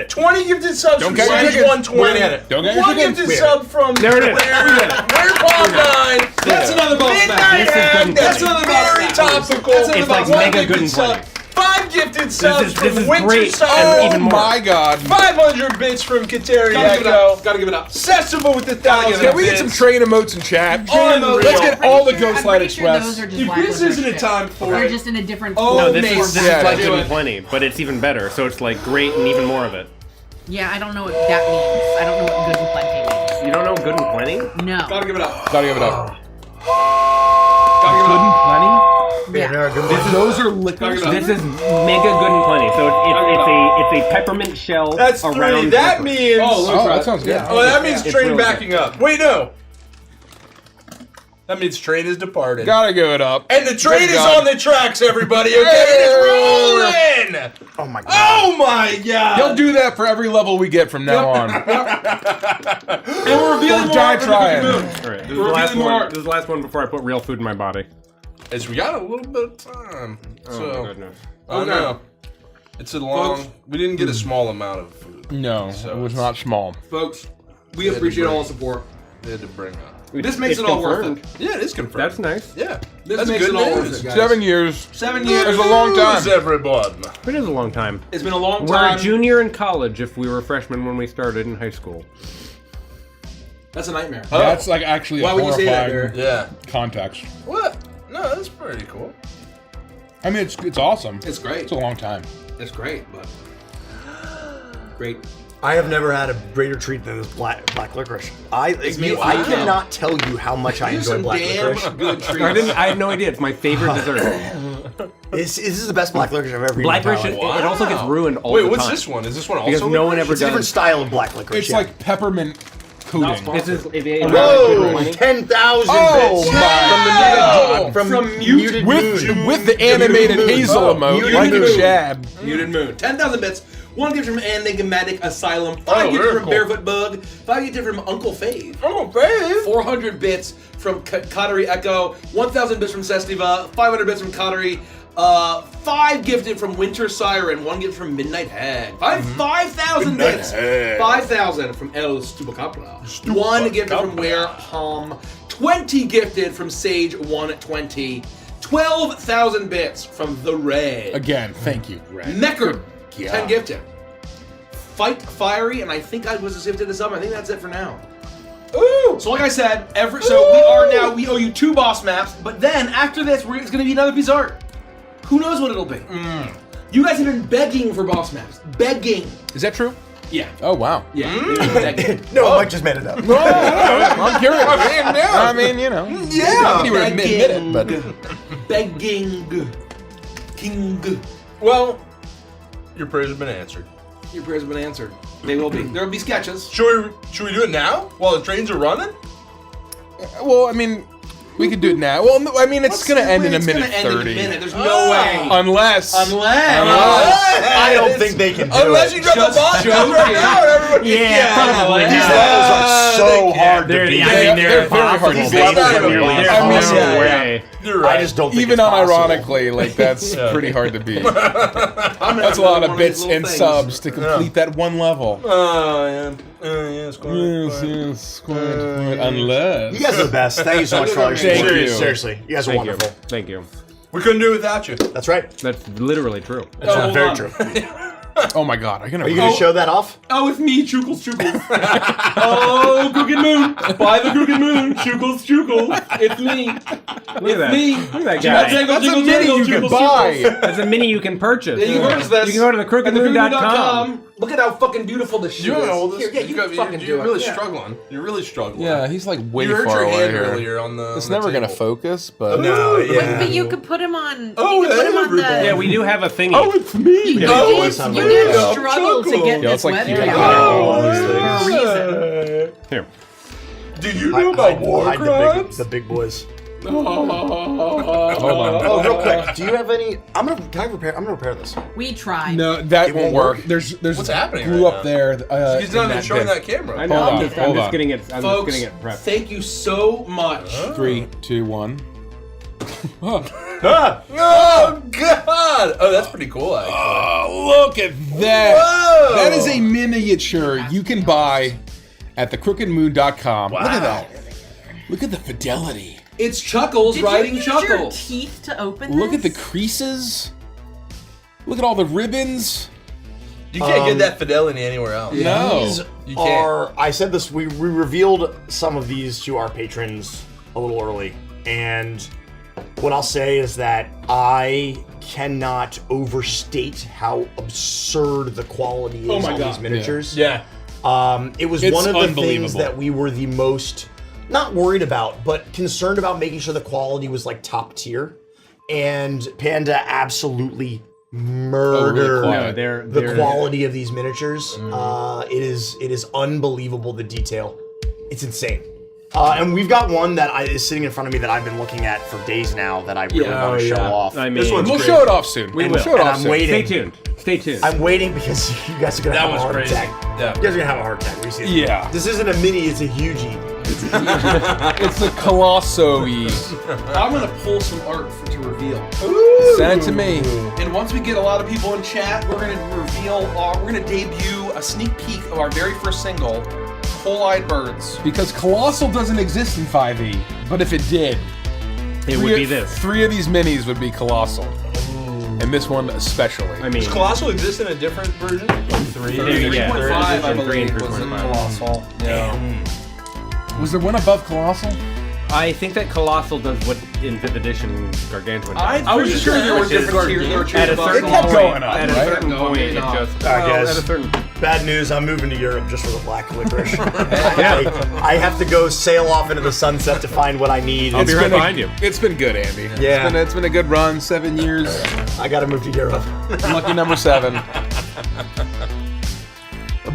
20 gifted subs from Sage 120. Don't get your 1 chicken. gifted sub from There it is. Where Palm 9. That's another boss match. Midnight Egg. That's another boss very match. topical. That's another It's like boss match. mega good and plenty. 5 gifted subs this from is Winter great. Sun. And Oh even more. my god. 500 bits from Kateri Gotta give it Echo. up. Gotta give it up. Sessible with the 1,000 Can we get some bits. train emotes in chat? Unreal. Let's get all the Ghost Light I'm pretty sure Express. those are just If black this licorice isn't a chips. time for They're it. just in a different Oh, form. No, this Mace. is Yeah, like do good it. and plenty, but it's even better. So it's like great and even more of it. Yeah, I don't know what that means. I don't know what good and plenty means. You don't know good and plenty? No. Gotta give it up. Gotta give it up. Gotta give it Good up. and plenty? Yeah, good Those are Gotta liquors. give it up. This is mega good and plenty. So it's a peppermint shell That's around 3. That liquor. means. Oh, let me Oh, try that it. sounds good. Oh, that means It's train really backing up. Wait, no. That means train is departed. Gotta give it up. And the train Good is God. on the tracks, everybody. Okay, it's rolling. Oh my god. Oh my god. He'll do that for every level we get from now on. And we're revealing more Die for the trying. Moon. All right, this is the We're last revealing more. one. This is the last one before I put real food in my body. As we got a little bit of time. Oh So my goodness. I know. It's a long. We didn't get a small amount of food. No, So it was it's- not small. Folks, we appreciate all the support. They had to bring up. This makes It's it all worth confirmed. it. Yeah, it is confirmed. That's nice. yeah. This That's makes good it all news. worth it, guys. 7 years. 7 years. That's a long time. News, everyone. It is a long time. It's been a long We're time. a junior in college if we were freshmen when we started in high school. That's a nightmare. That's like actually Why a would you say that, horrifying Yeah. context. What? No, that's pretty cool. I mean, it's awesome. It's great. It's a long time. It's great, but great. I have never had a greater treat than this black licorice. I me. I cannot tell you how much I Here's enjoy some black damn licorice. good treats. I have no idea. It's my favorite dessert. This is the best black licorice I've ever eaten. Black in my licorice, life. it also gets ruined all Wait, the what's time. this one? Is this one also Because no one ever It's a different does. style of black licorice. It's yeah. like peppermint coating. This is Whoa! 10,000 Oh bits. my From From Muted With the animated hazel emote, Muted like a Moon. Chad. Muted Moon. 10,000 bits. 1 gift from Enigmatic Asylum. 5 Oh, gift very from cool. Barefoot Bug. 5 gift from Uncle Fave. Oh, babe. 400 bits from Kateri Echo. 1,000 bits from Sestiva. 500 bits from Kateri. 5 gifted from Winter Siren. 1 gift from Midnight Hag. 5,000 bits. 5,000 from El Stupacabra. 1 gifted from Where Hum. 20 gifted from Sage 120. 12,000 bits from The Ray. Again, thank you. Necker, God. 10 gifted. Fight Fiery, and I think I was gifted this up. I think that's it for now. Ooh. So like I said, we owe you 2 boss maps, but then after this, it's gonna be another piece of art. Who knows what it'll be? You guys have been begging for boss maps. Begging. Is that true? Yeah. Oh wow. Yeah. they've been begging. No, Mike just made it up. I'm curious. I mean, you know. Yeah. You would admit it, but Begging. King. Well, your prayers have been answered. Your prayers have been answered. They will be. There will be sketches. Should we do it now while the trains are running? well, I mean, we could do it now. Well, no, I mean, it's gonna end in a minute It's gonna 30. end in a minute. There's no way. Unless. I don't think they can do Unless it. you drop the boss joking. right now, and everyone probably These not. levels are so hard to beat. they're very hard to These beat. levels are Nearly really there's hard. no way. You're right. I just don't think Even it's possible. unironically, like that's pretty hard to beat. That's a lot of bits and subs to complete that one level. Oh, yeah. Yes, Yes, quite. Unless. You guys are the best. Thank you so much for all your Thank support. you. Seriously, you guys are Thank you. wonderful. Thank you. We couldn't do it without you. That's right. That's literally true. Oh, Very hold true. on. Oh my god, I'm gonna. Are you going to show that off? Oh, it's me, Chukles. Oh, Crooked Moon. By the Crooked Moon, Chukles. It's me. Look at that. Me. Look at that Jingle, guy. jangle, That's a jingle, mini jangle, you can Chukles, buy. That's a mini you can purchase. Yeah, you can purchase this. You can go to the crookedmoon.com. Look at how fucking beautiful this shoe is. Here, yeah, you you're fucking do you're it. really Yeah. struggling. You're really struggling. Yeah, he's like way You hurt far your away hand here. earlier on the. It's on the never gonna table. focus, but No, yeah. But you could put him on. Oh, you could put him on everybody. Yeah, we do have a thingy. Oh, it's me. You Oh, did, it's you me. did Yeah. struggle to get Yeah, this it's like webcam you- Oh, these for a things. reason. Here. Do you know about war Hide crimes? the big boys. Hold on. Oh, real quick. Do you have any? I'm gonna repair this. We tried. No, that It won't won't work. There's What's happening glue right up now? there. He's not in even showing bin. that camera. I know. Hold I'm on, just hold getting it. I'm Folks, just getting it prepped. thank you so much. 3, 2, 1. Oh God! Oh, that's pretty cool. Actually. Oh, look at that! Whoa! That is a miniature you can buy at thecrookedmoon.com. Look at that. Look at the fidelity. It's Chuckles Did riding you use Chuckles. your teeth to open Look at this? the creases. Look at all the ribbons. You can't get that fidelity anywhere else. No. These You can't. are. I said this. We revealed some of these to our patrons a little early, and what I'll say is that I cannot overstate how absurd the quality is my on God. these miniatures. Yeah. It was It's one of the things unbelievable. that we were the most not worried about, but concerned about making sure the quality was like top tier. And Panda absolutely murdered quiet. No, the they're quality of these miniatures. It is unbelievable, the detail. It's insane. And we've got one that is sitting in front of me that I've been looking at for days now that I really want to show off. I mean, This one's We'll great. show it off soon. We We'll will. show it And off I'm soon. waiting. Stay tuned. Stay tuned. I'm waiting because you guys are gonna That have a one's heart crazy. attack. Yeah. You guys are gonna have a heart attack when you see this. Yeah. This isn't a mini, it's a hugie. It's the Colosso-y. I'm gonna pull some art to reveal. Send it to me. And once we get a lot of people in chat, we're gonna reveal. We're gonna debut a sneak peek of our very first single, "Whole-Eyed Birds." Because Colossal doesn't exist in 5e, but if it did, It would be this. 3 of these minis would be Colossal. And this one especially. I mean, Does Colossal exist in a different version? Like 3? Yeah. 3.5, I Edition 3 and believe, was in 3.5. Colossal. Yeah. Was there one above Colossal? I think that Colossal does what in 5th edition Gargantuan does. I was sure there were Which is different tiers. There were tiers At a above certain It kept Colossal. going up, At a right? certain point, it just guys. at a certain. Bad news, I'm moving to Europe just for the black licorice. I have to go sail off into the sunset to find what I need. I'll be right been a- behind you. It's been good, Andy. Yeah. It's been a good run, 7 years. I gotta move to Europe. Lucky number 7.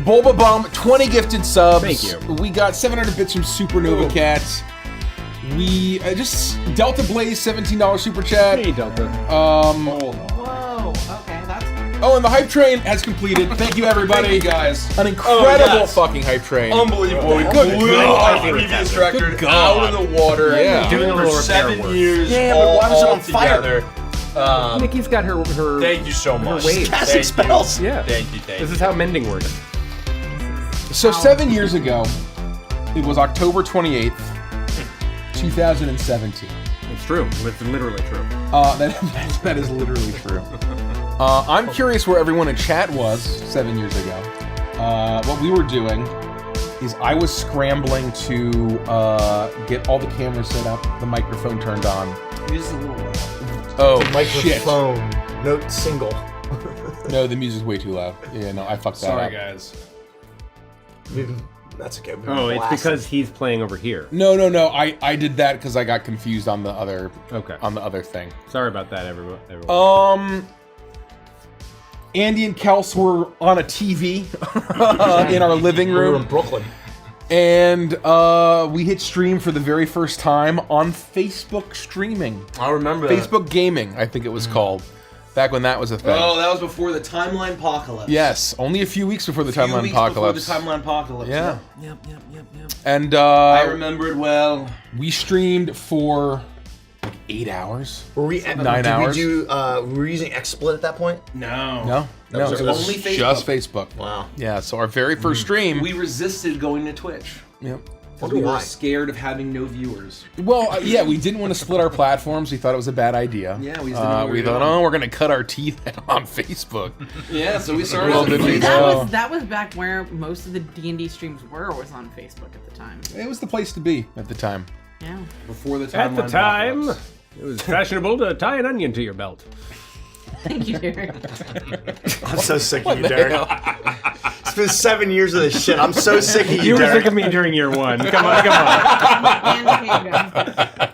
Bulba Bomb, 20 gifted subs. Thank you. We got 700 bits from Supernova Cat. We just Delta Blaze, $17 super chat. Hey, Delta. Whoa. Okay, that's. Oh, and the hype train has completed. Thank you, everybody. Thank you, guys. An incredible yes. fucking hype train. Unbelievable. We Good blew God. our previous director Good God. out of the water. Yeah. Doing a For little repair 7 work. years. Yeah, but all, why was it all on fire? together. Nikki's got her. Thank you so much. waves. Casting spells. Yeah. Thank you. This is how mending works. So 7 years ago, it was October 28th, 2017. It's true. It's literally true. That is literally true. I'm curious where everyone in chat was 7 years ago. What we were doing is I was scrambling to get all the cameras set up, the microphone turned on. Just a little loud. Oh, shit. Microphone. Note single. No, the music's way too loud. Yeah, no, I fucked that up. Sorry, guys. That's okay. Oh, it's because he's playing over here. No. I did that because I got confused on the other thing. Sorry about that, everyone. Andy and Kels were on a TV in our living we were in room, Brooklyn. and we hit stream for the very first time on Facebook streaming. I remember that. Facebook gaming, I think it was called, back when that was a thing. Oh, that was before the timeline apocalypse. Yes, only a few weeks before the A few timeline weeks apocalypse. Before the timeline apocalypse. Yeah. Yep. And I remember it well. we streamed for like 8 hours. Were we 9 hours? we were using XSplit at that point? No, was it was only Facebook. just Facebook. Wow. Yeah, so our very first stream. We resisted going to Twitch. Yep. Because we were scared of having no viewers. Well, yeah, we didn't want to split our platforms. We thought it was a bad idea. Yeah, we just didn't know where we we thought, were going. we're gonna cut our teeth on Facebook. Yeah, so we started. Well, on did we Facebook. go? That was back where most of the D&D streams was on Facebook at the time. It was the place to be at the time. Yeah. Before the timeline At the time, apocalypse. it was fashionable to tie an onion to your belt. Thank you, Derek. I'm so sick of you, Derek. It's been 7 years of this shit. I'm so sick of you, You were Derek. sick of me during year 1. Come on. And Kanga.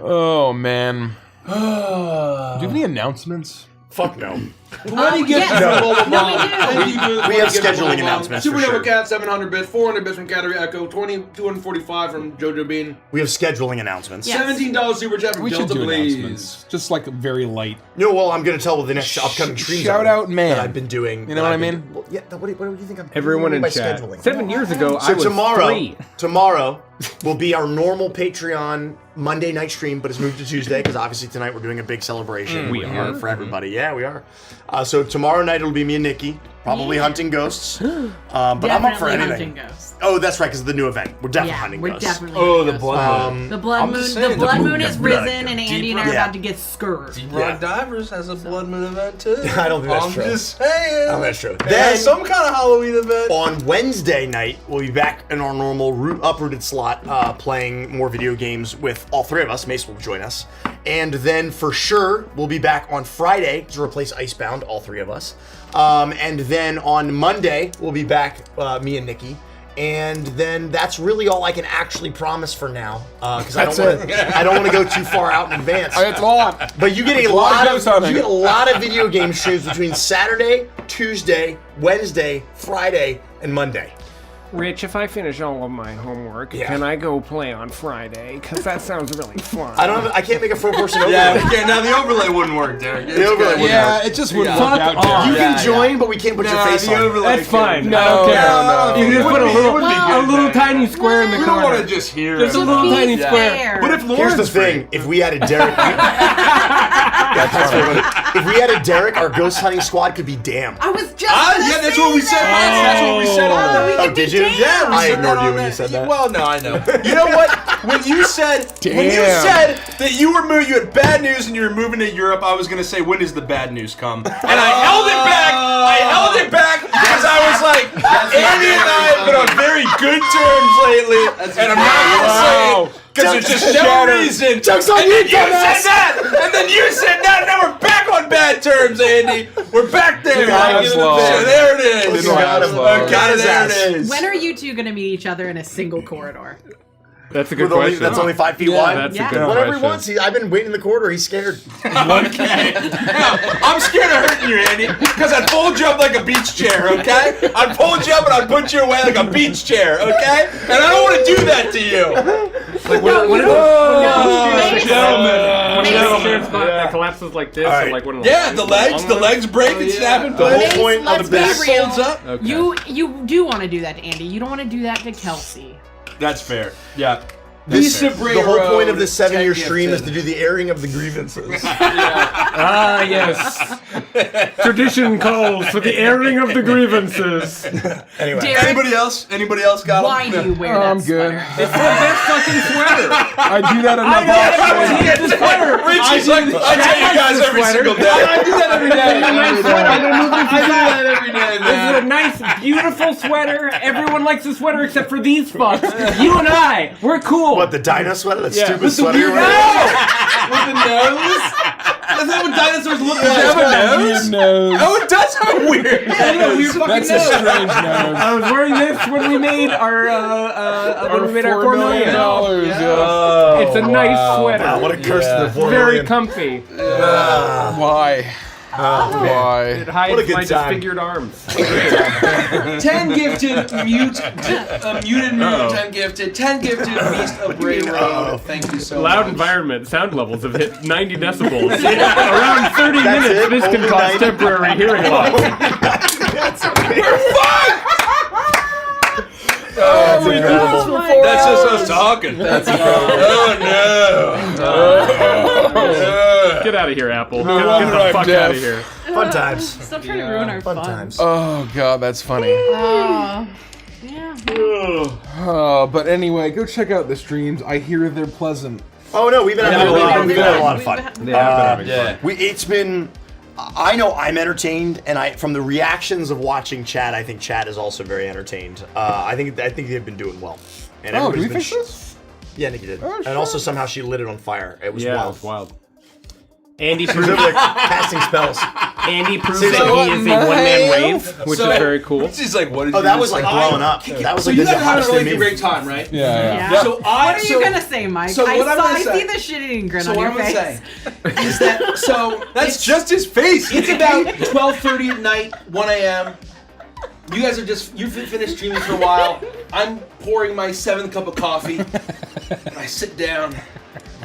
Oh man. Do you have any announcements? Fuck no. 20 gifts from yes. Mobile No, we Bomb. do. Thank you for the We 20 have gifts from scheduling Mobile Bomb. announcements for Supernova sure. Cat, 700 bits. 400 bits from Cattery Echo. 245 from JoJo Bean. We have scheduling announcements. Yeah. $17 super chat from We should Delta do Blaze. announcements. Just like very light. No, well, I'm gonna tell with the next upcoming streams Shout out, man. that I've been doing. You know what I mean? Well, yeah. What do you think I'm? Everyone what do in you mean by chat. scheduling? 7 years ago, I So was tomorrow, 3. tomorrow will be our normal Patreon Monday night stream, but it's moved to Tuesday because obviously tonight we're doing a big celebration. We are. for everybody. Yeah, we are. So tomorrow night it'll be me and Nikki, probably hunting ghosts. But I'm up for Definitely anything. hunting ghosts. Oh, that's right, because of the new event. We're definitely Yeah, hunting we're ghosts. definitely Oh, hunting the ghosts. blood moon. The blood I'm moon. just The saying, blood the moon moon is got risen, blood. and Andy and I are Yeah. about to get scourged. Deep Yeah. Rock Divers has a blood moon event too. I don't think that's I'm true. just saying. Oh, that's true. It Then has some kind of Halloween event. on Wednesday night, we'll be back in our normal uprooted slot, playing more video games with all three of us. Mace will join us. And then for sure, we'll be back on Friday to replace Icebound, all three of us. And then on Monday, we'll be back, me and Nikki. And then that's really all I can actually promise for now, because I don't want to go too far out in advance. It's a lot. But you get a lot lot of of hunting. you get a lot of video game streams between Saturday, Tuesday, Wednesday, Friday, and Monday. Rich, if I finish all of my homework, Yeah. can I go play on Friday? Because that sounds really fun. I can't make a 4-person overlay. Yeah, okay, now the overlay wouldn't work, Derek. The overlay wouldn't Yeah, work. it just wouldn't Yeah. work Fuck out. off. You Derek. can Yeah, join, but we can't put your face the on. overlay That's fine. No, I don't care. no. You can just put a Well, little tiny square in the We don't corner. want to just hear Just a it. little Be tiny fair. square. But if Here's Lauren's the thing: if we added Derek, if we added Derek, our ghost hunting squad could be damned. I was just. gonna yeah, that's say what we said. That's what we said. Oh, we Oh, could be did you? damned. Yeah, we I said ignored that you on when you that. said that. Well, no, I know. You know what? When you said that you had bad news and you were moving to Europe, I was gonna say, when does the bad news come? And I held it back. I held it back because I was like, Andy and I have been on very good terms lately, and I'm not gonna say it because there's just no reason. Joke's on And you, then you said dumbass. that, and then you said that, and now we're back on bad terms, Andy. We're back there. Got us, Lord. So there it is. Didn't got us, Lord. Got it, there His it is. When are you two gonna meet each other in a single corridor? That's a good With only, question. that's only 5 feet Yeah, wide. That's Yeah. a good Whatever he question. wants. I've been waiting in the corridor. He's scared. Okay. I'm scared of hurting you, Andy, because I'd fold you up like a beach chair, okay? I'd fold you up and I'd put you away like a beach chair, okay? And I don't want to do that to you. Like when No, the Gentlemen. chairs that collapses like this, Alright. or like one of Yeah, the legs break and snap in The whole place. point of Let's the be back real. folds up. Okay. You do want to do that to Andy. You don't want to do that to Kelsey. That's fair. Yeah. Lisa The Bray whole point Road, of this 7-year 10 stream is gifted. to do the airing of the grievances. Ah, yes. Tradition calls for the airing of the grievances. Anyway. Derek, Anybody else? Anybody else got why do you wear that I'm good. sweater? It's the best fucking sweater. I do that enough. It's the sweater. Richie's like, I tell you guys every single day. I do that every day. It's a nice sweater. I don't know if I do that every day, This is a man. nice, beautiful sweater. Everyone likes the sweater except for these fucks. You and I, we're cool. What, the dino sweater? That Yeah. stupid With the sweater? weird- you're wearing? With the nose? That's not what dinosaurs look Does it have like. a nose? Weird nose. Oh, it does have a weird nose. That's a strange nose. I was wearing this when we made our $4 million. Yeah. It's a nice sweater. Wow, what a curse to the 4 Very million. comfy. Why? Why? It hides What a good my time. disfigured arms. 10 gifted muted moon, 10 gifted, 10 gifted Beast of Bray Road. Thank you so Loud much. environment sound levels have hit 90 decibels. Around 30 minutes, it? this can Over cause 90? temporary hearing loss. That's incredible. That's just us talking. That's Oh no. Get out of here, Apple. No Get wonder the I'm fuck deaf. out of here. Fun times. Stop trying to ruin our Fun fun. times. Oh god, that's funny. Yeah. But anyway, go check out the streams. I hear they're pleasant. Oh no, we've been having we've a lot of fun. Yeah. It's been. I know I'm entertained, and from the reactions of watching chat, I think chat is also very entertained. I think they've been doing well. And Oh, did we everybody's fix been this? Yeah, Nikki did. Oh, And sure. also somehow she lit it on fire. It was Yeah, wild. it's wild. Andy She was over there casting spells. Andy proves So that he is a one-man rave, which So- is very cool. She's like, what did Oh, you that just was like say? blowing up. That was So like you the guys had a hottest really thing. great time, right? Yeah. So What are you gonna say, Mike? So what I'm gonna I say- see the shit-eating grin So on what your I'm gonna face. say is that That's just his face. it's about 12:30 at night, 1 a.m. You guys are you've finished streaming for a while. I'm pouring my 7th cup of coffee, and I sit down,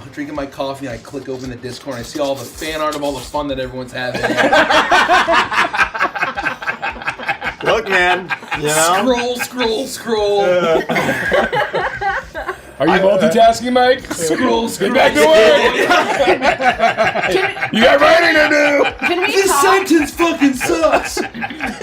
I'm drinking my coffee, and I click open the Discord, and I see all the fan art of all the fun that everyone's having. Look, man, you know? Scroll. Are you multitasking, Mike? Scroll. Get back to work. You got writing to do. Can we This talk? sentence fucking sucks.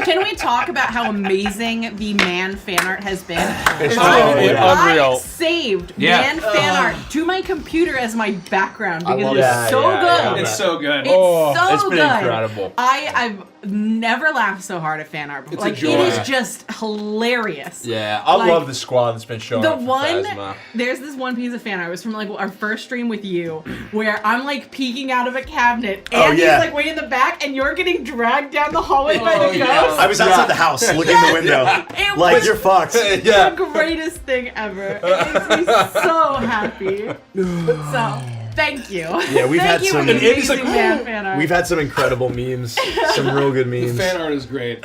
Can we talk about how amazing the man fan art has been? It's I unreal. saved Yeah. man fan art to my computer as my background because love it's that. so Yeah, good. yeah. It's so good. It's so it's been good. incredible. I've never laughed so hard at fan art before. It's a Like joy. it is just hilarious. Yeah, I Like, love the squad that's been showing The up for one, Phasma. there's this one piece of fan art. It was from like our first stream with you, where I'm like peeking out of a cabinet, and Oh, yeah. he's like way in the back, and you're getting dragged down the hallway by the yeah. ghost. I was outside the house looking in the window. It Like, was you're fucked. Yeah. the greatest thing ever. It makes me so happy. So, thank you. Yeah, we've thank had you some- for the And Andy's amazing like, man fan art. We've had some incredible memes. Some real good memes. Fan art is great.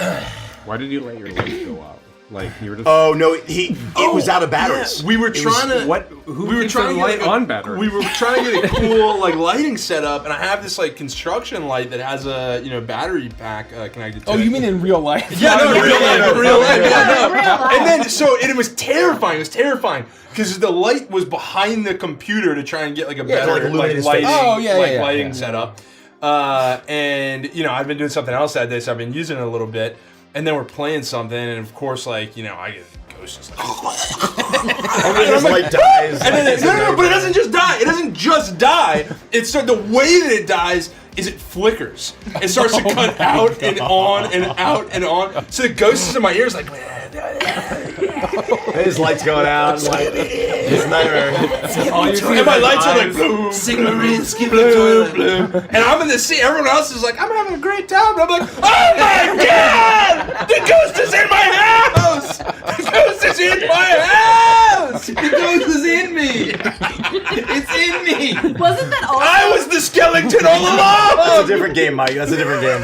Why did you let your light go out? Like you were just. Oh, no, it was out of batteries. We were trying to. What? Who We were keeps trying a to light get, like, on battery? We were trying to get a cool like lighting set up, and I have this like construction light that has a battery pack connected to it. Oh, you mean in real life? Yeah, no, in real life. Yeah, no. Real life. And then it was terrifying. It was terrifying because the light was behind the computer to try and get like a to, better like, illuminate his lighting, face. Oh, yeah, yeah, yeah. lighting Yeah. setup. And I've been doing something else that day, so I've been using it a little bit. And then we're playing something, and of course, I get ghosts just like. And then his light dies. And then no, but it doesn't just die. It doesn't just die. It's the way that it dies is it flickers. It starts to cut out and on and out and on. So the ghost is in my ears like. His light's going out. Like, it's a nightmare. All you see And my is lights are like eyes. boom, Sigma Rin, skip the bloom, toilet. bloom. And I'm in the sea. Everyone else is like, I'm having a great time. And I'm like, oh my god! The ghost is in my house! The ghost is in my house! The ghost is in me. It's in me. Wasn't that also? I was the skeleton all That's a along! different game, Mike. That's a different game.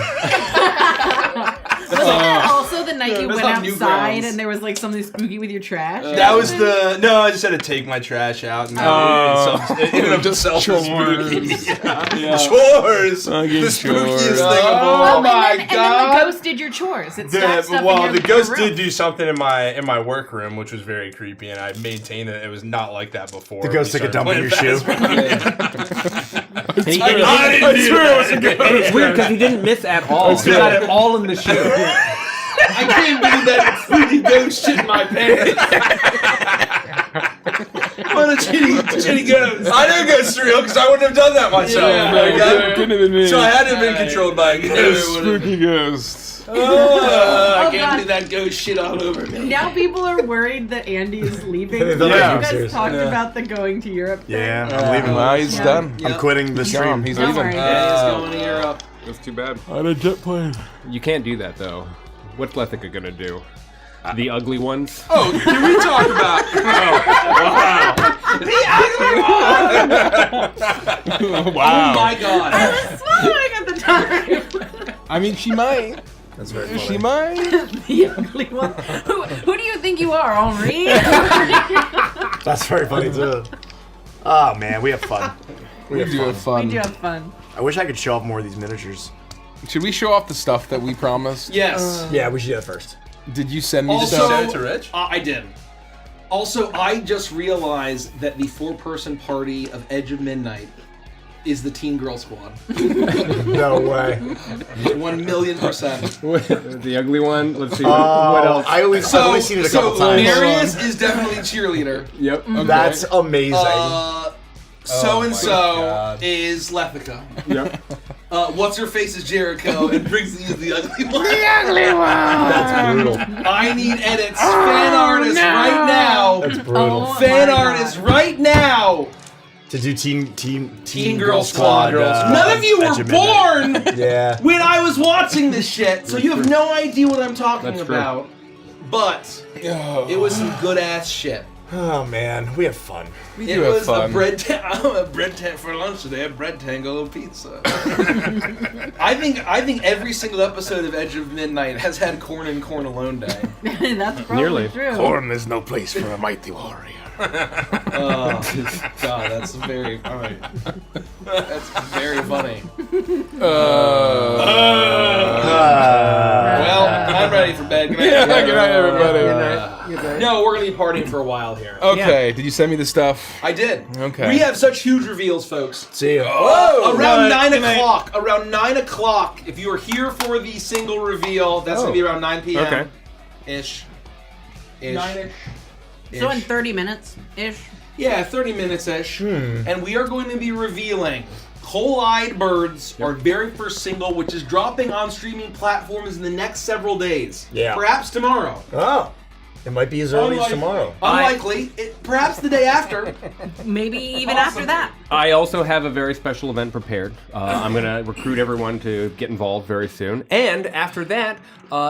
Wasn't that also the night you That's went on outside Newgrounds. and there was like something spooky with your trash? That was no, I just had to take my trash out and it ended up just chores. spooky. Yeah. Chores! Fucking The spookiest chores. thing of Oh all. my and then the God. ghost did your chores. It stacked stuff in Well, your the ghost room. did do something in my workroom, which was very creepy, and I maintained that it was not like that before. The ghost we took a started dump in your playing shoe. Phasma. And he- I didn't do it. It's weird because he didn't miss at all. He got it all in the shoe. I can't believe that spooky ghost shit in my pants. What a shitty ghost. I know ghosts are real because I wouldn't have done that myself. Yeah, Okay? yeah. Couldn't have been me. So I had to have been controlled by a ghost. Spooky ghosts. I Oh, can't God. believe that ghost shit all over me. Now people are worried that Andy is leaving. They're You like, guys seriously. talked about the going to Europe thing. Yeah, I'm leaving. Nah, he's Yeah. done. I'm quitting the stream. He's Don't leaving. worry. Yeah, he's going to Europe. That's too bad. On a jet plane. You can't do that though. What's Lethica gonna do? The ugly ones? Oh, can we talk about? Oh Wow. my god. I was smiling at the time. I mean, she might. That's very She funny. might. The ugly one. Who do you think you are, Henri? That's very funny too. Oh man, we have fun. We do have We fun. do have fun. I wish I could show off more of these miniatures. Should we show off the stuff that we promised? Yes. Yeah, we should do that first. Did you send me the Also- stuff? Send it to Rich? I did. Also, I just realized that the 4-person party of Edge of Midnight is the Teen Girl Squad. No way. 1,000,000%. The ugly one? Let's see. What else? I've only seen it a couple so times. Marius is definitely cheerleader. Yep. That's amazing. So and my so God. is Lethica. Yep. What's her face is Jericho, and Briggsy is the ugly one. That's brutal. I need edits. Fan artists right now. That's brutal. Oh Fan my artists God. right now. To do Teen Girl Squad. None of you were born when I was watching this shit, so you have no idea what I'm talking about. But it was some good ass shit. Oh man, we have fun. It was a bread tent for lunch today. A bread tango pizza. I think every single episode of Edge of Midnight has had corn and corn alone day. That's probably true. Corn is no place for a mighty warrior. Oh God, that's very funny. That's very funny. Well, I'm ready for bed. Good night, Good night, everybody. Good night. No, we're gonna be partying for a while here. Okay, did you send me the stuff? I did. Okay. We have such huge reveals, folks. See you. Whoa! Around 9 o'clock. Around 9 o'clock. If you are here for the single reveal, that's gonna be around 9 p.m. Okay. Ish. 9-ish. So in 30 minutes-ish? Yeah, 30 minutes-ish. And we are going to be revealing Coal-Eyed Birds, our very first single, which is dropping on streaming platforms in the next several days. Yeah. Perhaps tomorrow. Oh. It might be as early as tomorrow. Unlikely. Perhaps the day after. Maybe even after that. I also have a very special event prepared. I'm going to recruit everyone to get involved very soon. And after that,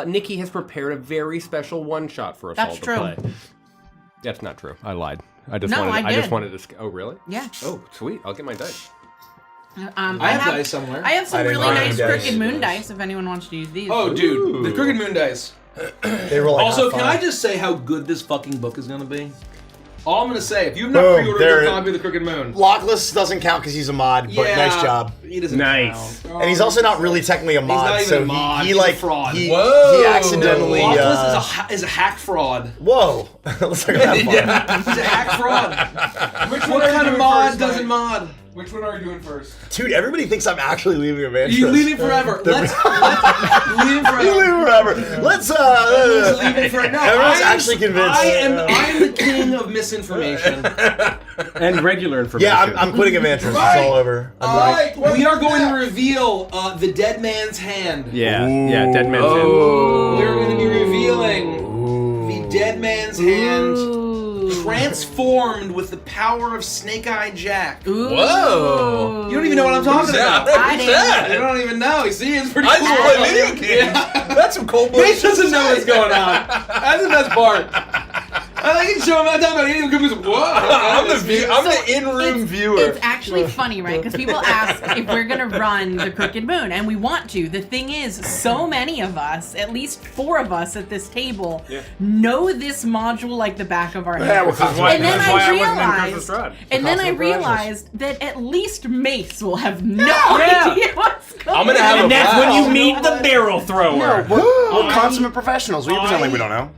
Nikki has prepared a very special one-shot for us all to play. That's not true. I lied. I just wanted to. Oh, really? Yeah. Oh, sweet. I'll get my dice. I have dice somewhere. I have some really nice dice. Crooked Moon dice if anyone wants to use these. Oh, dude. The Crooked Moon dice. They were like Also, can I just say how good this fucking book is going to be? All I'm going to say, if you've not Boom, pre-ordered there- a copy of the Crooked Moon. Lockless doesn't count because he's a mod, but nice job. He doesn't Nice. count. And he's also not really technically a mod, not even so a mod, he he's a like fraud. he Whoa. accidentally. Lockless is a hack fraud. Whoa! Let's talk about fun. He's a hack fraud. What kind of mod doesn't mod? Which one are we doing first? Dude, everybody thinks I'm actually leaving Evangelist. You leave him forever. Let's leave him forever. You leave him forever. Let's leave him forever. No, Everyone's I am actually convinced. I am the king of misinformation. And regular information. Yeah, I'm quitting Evangelist. Right. It's all over. We are going to reveal the Dead Man's Hand. Yeah, Dead Man's Hand. We're going to be revealing the Dead Man's Hand transformed with the power of Snake-Eyed Jack. Ooh. Whoa. You don't even know what I'm talking about. I Who's didn't. that? You don't even know. You see, it's pretty I cool. just play video games. That's some cold blooded Nate doesn't know what's going on. That's the best part. I can show him that time, but he didn't give me some. Whoa! I'm the in-room viewer. It's actually funny, right? Because people ask if we're gonna run the Crooked Moon, and we want to. The thing is, so many of us, at least 4 of us at this table, know this module like the back of our hand. Yeah, we're And then That's why I I wasn't in Christmas realized, Rod. and then I Cosmic realized that at least Mace will have no idea what's going on. I'm gonna have a And that's when you blast. meet the barrel thrower. We're consummate professionals. We pretend like we don't know.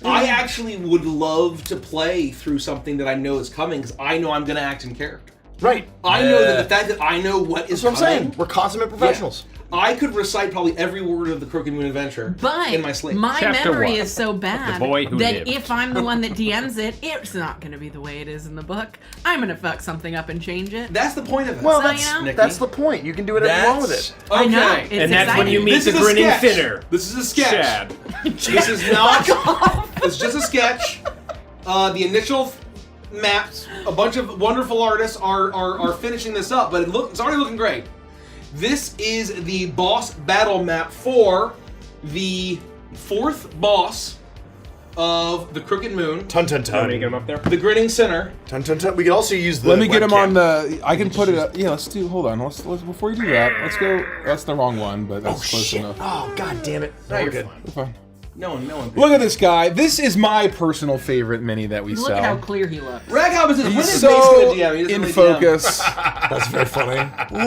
I actually would love to play through something that I know is coming because I know I'm going to act in character. Right. I know that the fact that I know what is That's what I'm coming. saying. We're consummate professionals. I could recite probably every word of the Crooked Moon Adventure But in my sleep. my Chapter memory one. is so bad The boy who that lived. if I'm the one that DMs it, it's not going to be the way it is in the book. I'm going to fuck something up and change it. That's the point of it. Well, So, that's you know? Nikki. that's the point. You can do whatever you want with it. Okay. I know. It's And that's when you exciting. meet This the is a grinning sketch. sinner. This is a sketch. Chad. This is not. It's just a sketch. The initial maps. A bunch of wonderful artists are finishing this up, but it's already looking great. This is the boss battle map for the 4th boss of the Crooked Moon, Ton ton Let me get him ton. up there. the Grinning Sinner. Ton ton ton. We could also use the. Let me get him webcam. on the. I can put it up. Yeah, let's do. Hold on. Let's before you do that. Let's go. That's the wrong one, but that's close Shit. enough. Oh god damn it. No, We're you're good. fine. We're fine. No one. Look at this guy. This is my personal favorite mini that we Look at how sell. clear he looks. Raghob is when He's is Mace so gonna DM? He doesn't in really DM. focus. That's very funny.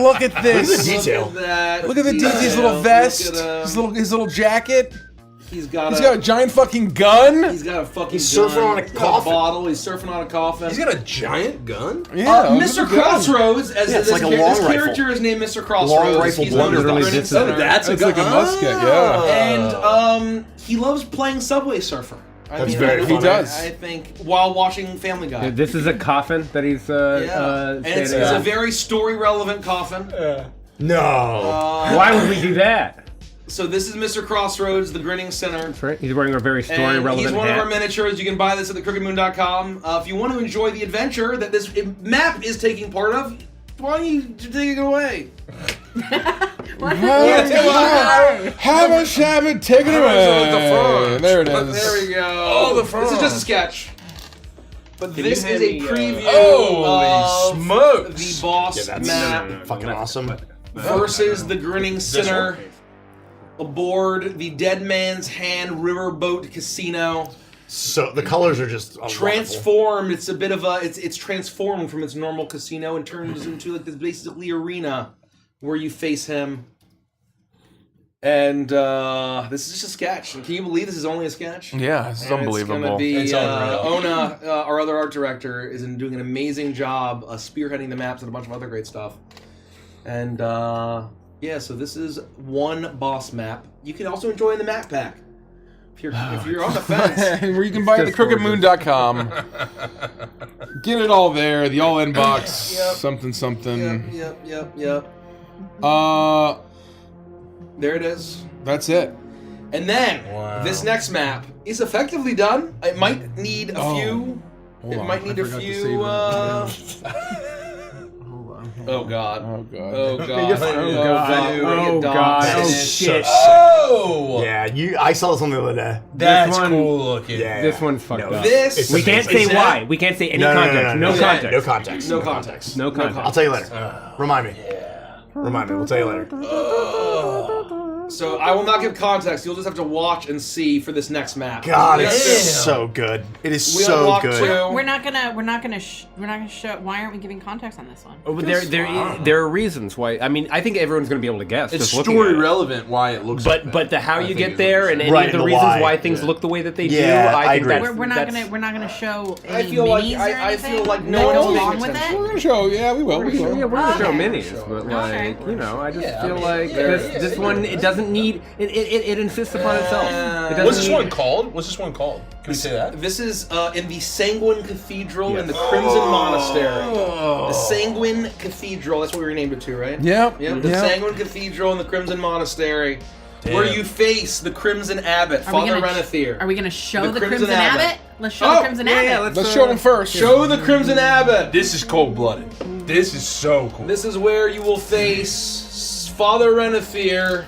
Look at Look at this. the detail. Look at that. Look at the detail. his little vest. Look at, His little jacket. He's got He's got a giant fucking gun. He's got a fucking He's surfing gun. on a He's got coffin. bottle. He's surfing on a coffin. He's got a giant gun? Yeah, look Mr. at the gun. Crossroads, as Yeah, it's this, like a long this rifle. character is named Mr. Crossroads. Long rifle He's blender. one of the Literally Grinning this is- Sinner. That's It's like a musket, yeah. And he loves playing Subway Surfer. That's very I funny. He does. I think while watching Family Guy. This is a coffin that he's And it's standing a on. very story relevant coffin. No. Why would we do that? So this is Mr. Crossroads, the Grinning Sinner. That's right. He's wearing a very And story-relevant he's one hat. of our miniatures. You can buy this at thecrookedmoon.com. If you want to enjoy the adventure that this map is taking part of, why don't you take it away? Have a shabby, take it away. There it is. There we go. Oh, the front. This is just a sketch. But Can this you is hand a me, preview Holy of smokes. the boss That's map fucking awesome. versus the Grinning Sinner aboard the Dead Man's Hand Riverboat Casino. So the colors are just Transformed. It's a bit of a. It's transformed from its normal casino and turns into like this basically arena where you face him. And this is just a sketch. Can you believe this is only a sketch? Yeah, this is And unbelievable. It's gonna be It's unreal. Ona, our other art director, is doing an amazing job spearheading the maps and a bunch of other great stuff. And yeah, so this is one boss map. You can also enjoy in the map pack if you're on the fence. Where you can buy it at thecrookedmoon.com. Get it all there. The all-in box. Yep. Something. Yep. There it is. That's it. And then this next map is effectively done. It might need a few. Hold It on, might I need a forgot to few. save it. Oh god. Oh god. Oh god. Oh god. We're gonna Oh get god. dogs. Oh shit. Oh! Yeah, I saw this on the other day. That's one- cool looking. Yeah. This one's fucked up. This It's We can't say amazing. why. We can't say any No, context. No context. No context. no context. No context. I'll tell you later. Remind me. Remind me. We'll tell you later. So I will not give context. You'll just have to watch and see for this next map. God, We it's have- so good. It is we so unlocked good. two. We're not gonna show. Why aren't we giving context on this one? Oh, but there are reasons why. I mean, I think everyone's going to be able to guess. It's just looking story at it. relevant why it looks like But that. the how I you think get is there what and it any Right, of the and the reasons why. why things Yeah. look the way that they Yeah, do, I I think agree. that's, We're not gonna show I any feel like- minis I- or I anything feel like that no go one's along paying with attention. it. We're gonna show. Yeah, we will. We will. Yeah, we're gonna show Okay. minis, but like Okay. you know, I just Yeah, feel I mean, like yeah, this one it doesn't need it insists upon itself. It doesn't What's this need- one called? What's this one called? Can we say that? This is in the Sanguine Cathedral in the Crimson Monastery. The Sanguine Cathedral. That's what we renamed it to, right? Yep. Yep. The Sanguine Cathedral in the Crimson Monastery, where you face the Crimson Abbot, Are we Father gonna- Renethier. Are we gonna show The the Crimson Crimson Abbot. Abbot? Let's show Oh, the Crimson Abbot. Let's show them first. Show the Crimson Abbot. This is cold-blooded. This is so cool. This is where you will face Father Renethier,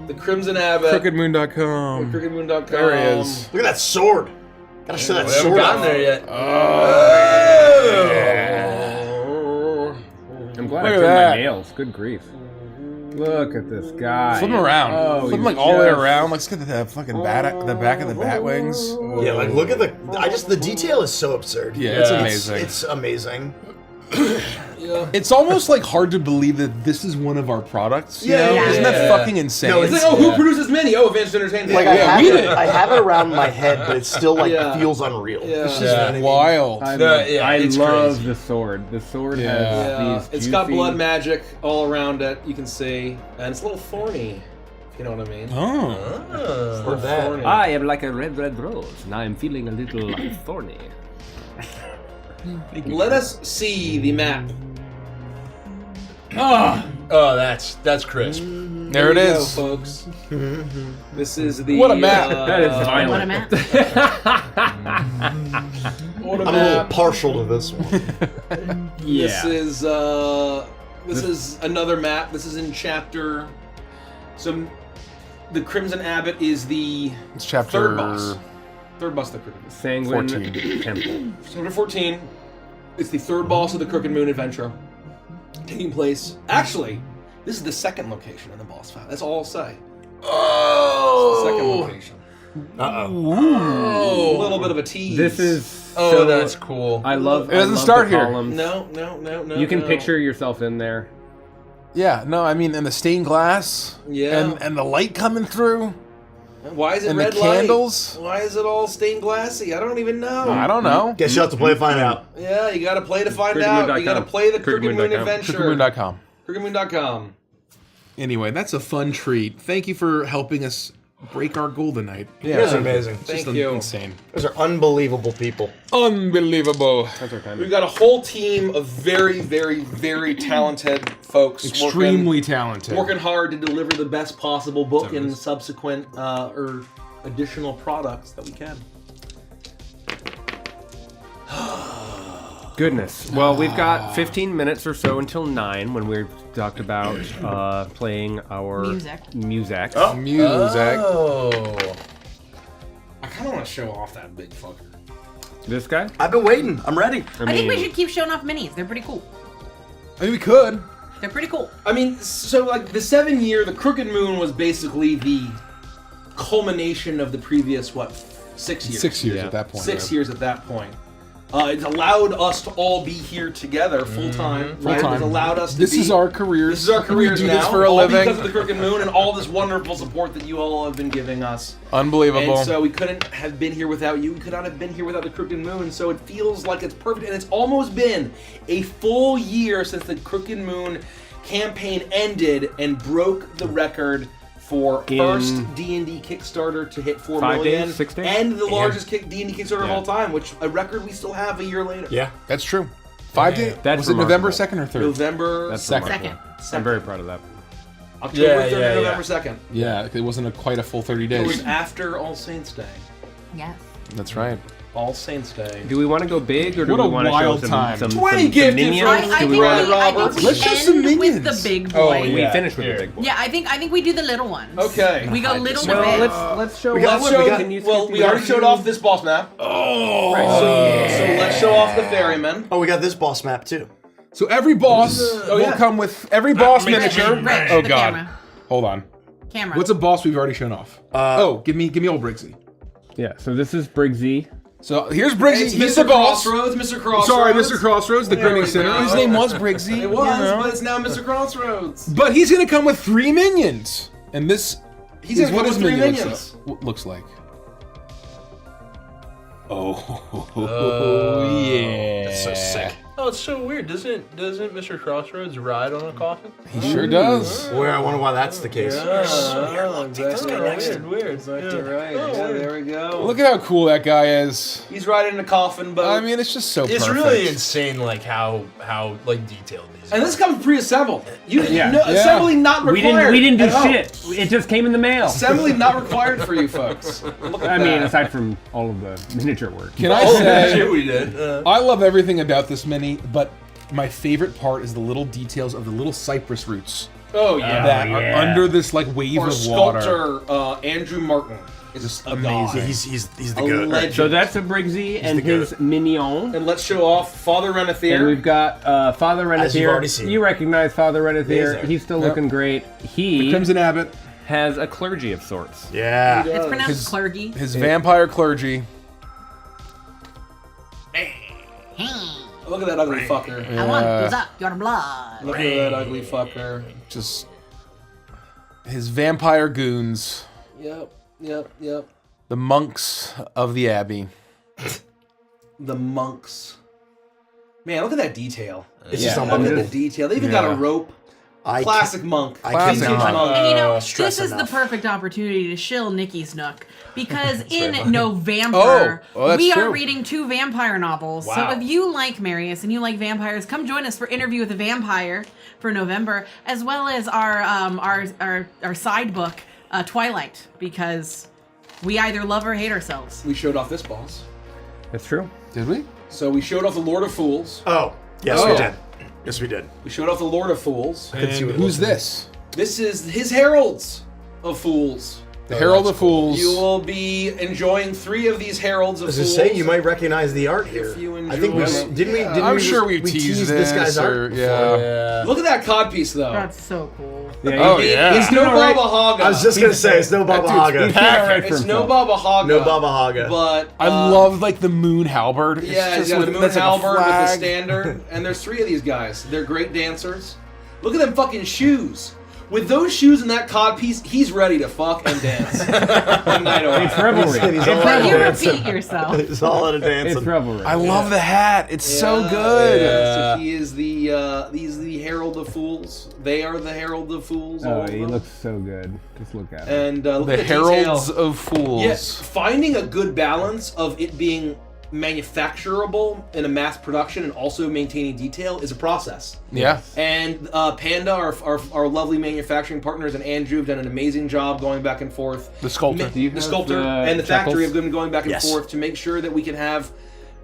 the Crimson Abbot. Crookedmoon.com. Crookedmoon.com. There he is. Look at that sword. Gotta show that We haven't sword gotten off. there yet. I'm glad Look I at trimmed that. my nails. Good grief. Look at this guy. Flip him around. Oh, Flip him he's like all the way just- around. Let's get the fucking bat, the back of the bat wings. Yeah, like look at the detail is so absurd. Yeah, it's Yeah. amazing. It's amazing. It's almost like hard to believe that this is one of our products. You know? Yeah. Isn't that Yeah. fucking insane? No, It's like, oh, who produces Mini? Oh, Advanced Entertainment. Like Yeah, we did. I have it around my head, but it still like Yeah. feels unreal. Yeah. It's just Yeah. wild. I Yeah, it's love crazy. the sword. The sword Yeah. has Yeah, these. it's got juicy- blood magic all around it. You can see, and it's a little thorny. If you know what I mean. Oh. Or that. Thorny. I am like a red rose. Now I'm feeling a little thorny. Let us see the map. Oh, that's crisp. There it you go, is. folks. This is the. What a map. That is What a violent. map. What a I'm a little map. partial to this one. This is this is another map. This is in chapter. So, the Crimson Abbot is the It's chapter. third boss. Third boss of the Crooked Moon. Sanguine 14. Temple. Chapter 14. It's the third boss of the Crooked Moon adventure. Taking place. Actually, this is the second location in the boss fight. That's all I'll say. Oh. The second location. Oh. A little bit of a tease. This is. Oh, so, that's cool. I love. It doesn't I love start the here. columns. No. You can no. picture yourself in there. Yeah, no, I mean, and the stained glass. Yeah. And the light coming through. Why is it And the red light? candles? Why is it all stained glassy? I don't even know. I don't know. Guess you have to play to find out. Yeah, you gotta play to find Crooked out. You gotta Moon.com. play the Crooked Moon Crooked adventure. Crookedmoon.com. CrookedMoon.com. Anyway, that's a fun treat. Thank you for helping us break our goal tonight. You guys are amazing. Thank Just you. Insane. Those are unbelievable people. Unbelievable. That's our time. We've got a whole team of very, very, very talented folks. Extremely talented. Working hard to deliver the best possible book and subsequent or additional products that we can. Goodness. Well, we've got 15 minutes or so until 9 when we've talked about playing our Music. music. Music. I kind of want to show off that big fucker. This guy? I've been waiting. I'm ready. I think we should keep showing off minis. They're pretty cool. I mean, we could. They're pretty cool. I mean, so like the 7 year, the Crooked Moon was basically the culmination of the previous, 6 years? 6 years Yeah. at that point. 6 years at that point. It allowed us to all be here together full time. Right? Full-time. It allowed us to This be, is our careers. This is our careers We do now. this for a all living. because of the Crooked Moon and all this wonderful support that you all have been giving us. Unbelievable. And so we couldn't have been here without you. We could not have been here without the Crooked Moon. So it feels like it's perfect. And it's almost been a full year since the Crooked Moon campaign ended and broke the record for first D&D Kickstarter to hit 4 5 million, days, 6 days? and the largest D&D Kickstarter of Yeah. all time, which a record we still have a year later. Yeah. That's true. 5 days. That's Was it November remarkable. 2nd or 3rd? November That's Second. remarkable. Second. I'm very proud of that. October 3rd Yeah, and November 2nd. Yeah, it wasn't quite a full 30 It was days. after All Saints Day. Yes. That's right. All Saints Day. Do we want to go big or do What we a want to show wild some, time. some 20 some gifted minions? from I Do think we we, want to I think Roberts? we Let's show end some with minions. the big boy. We finished with the big boy. Yeah, I think we do the little ones. Okay. We go little to Well, big. let's show. got- Let's we show. got- We already showed off this boss map. Oh. So let's show off the ferryman. Oh, we got this boss map too. So every boss will yeah. come with every boss Rich, miniature. Rich, Oh the God. camera. Hold on. Camera. What's a boss we've already shown off? Give me old Briggsy. Yeah, so this is Briggsy. So here's Briggsy. It's He's Mr. the boss. Crossroads, Mr. Crossroads. Sorry, Mr. Crossroads, the There grinning we sinner. go. His name was Briggsy. It was, you know. but it's now Mr. Crossroads. But he's gonna come with 3 minions, and this He's is gonna what come his with 3 minion minions. looks like. Oh, yeah. That's so sick. Oh, it's so weird. Doesn't Mr. Crossroads ride on a coffin? He sure does. Where I wonder why that's the case. Weird. Right. Yeah, there we go. Look at how cool that guy is. He's riding in a coffin boat. I mean, it's just so It's perfect. really insane, like how like detailed these. and this comes pre-assembled. Yeah. Assembly not required. We didn't do at home. shit. It just came in the mail. Assembly not required for you folks. Look at I mean, that. aside from all of the miniature work. Can I shit say, we did. I love everything about this mini, but my favorite part is the little details of the little cypress roots Oh yeah. that are under this like wave Our of water. sculptor Andrew Martin is just amazing. He's the a goat. legend. So that's a Briggsy and the his minion. And let's show off Father And Renethir. we've got Father Renethir. As you've already seen. You recognize Father Renethir. there. He's still looking great. He Crimson Abbot, has a clergy of sorts. Yeah. It's pronounced clergy. his vampire clergy. Look at that ugly fucker. I want to up your blood. Look at that ugly fucker. Just his vampire goons, Yep. the monks of the abbey. The monks. Man, look at that detail. It's just Look at unbelievable. the detail. They even got a rope. I Classic monk. I Classic cannot monk. And you know, stress this is enough. the perfect opportunity to shill Nikki's Nook because in November Oh, that's we are true. reading 2 vampire novels. So Wow. if you like Marius and you like vampires, come join us for Interview with a Vampire for November, as well as our side book Twilight, because we either love or hate ourselves. We showed off this boss. That's true. Did we? So we showed off the Lord of Fools. Oh, yes, Oh. we did. Yes, we did. We showed off the Lord of Fools. I could see what it Who's was. this? This is his heralds of fools. The Herald of Fools. You will be enjoying 3 of these heralds of As I fools. say, you might recognize the art here. you I think we enjoy- didn't we. Didn't I'm we, sure we teased this guy's this, art. or- before? yeah. Look at that codpiece though. That's so cool. Oh yeah. It's no doing all right. Baba Haga. I was just gonna say it's no Baba Haga. He's doing all right for It's no himself. Baba Haga. No Baba Haga. But I love like the moon halberd. It's Yeah, he's just got with- the moon that's like a halberd with the flag. standard, and there's 3 of these guys. They're great dancers. Look at them fucking shoes. with those shoes and that cod piece, he's ready to fuck and dance. And night away. It's revelry. You repeat yourself. It's all out of dancing. It's revelry. I love the hat. It's so good. So he is he's the Herald of Fools. They are the Herald of Fools. all Oh, of he them. looks so good. Just look at him. And look The at Heralds detail. of Fools. Yes, finding a good balance of it being manufacturable in a mass production and also maintaining detail is a process. Yeah. And Panda, our lovely manufacturing partners, and Andrew have done an amazing job going back and forth. The sculptor. Do you The have sculptor the and the factory have Chuckles? been going back and Yes. forth to make sure that we can have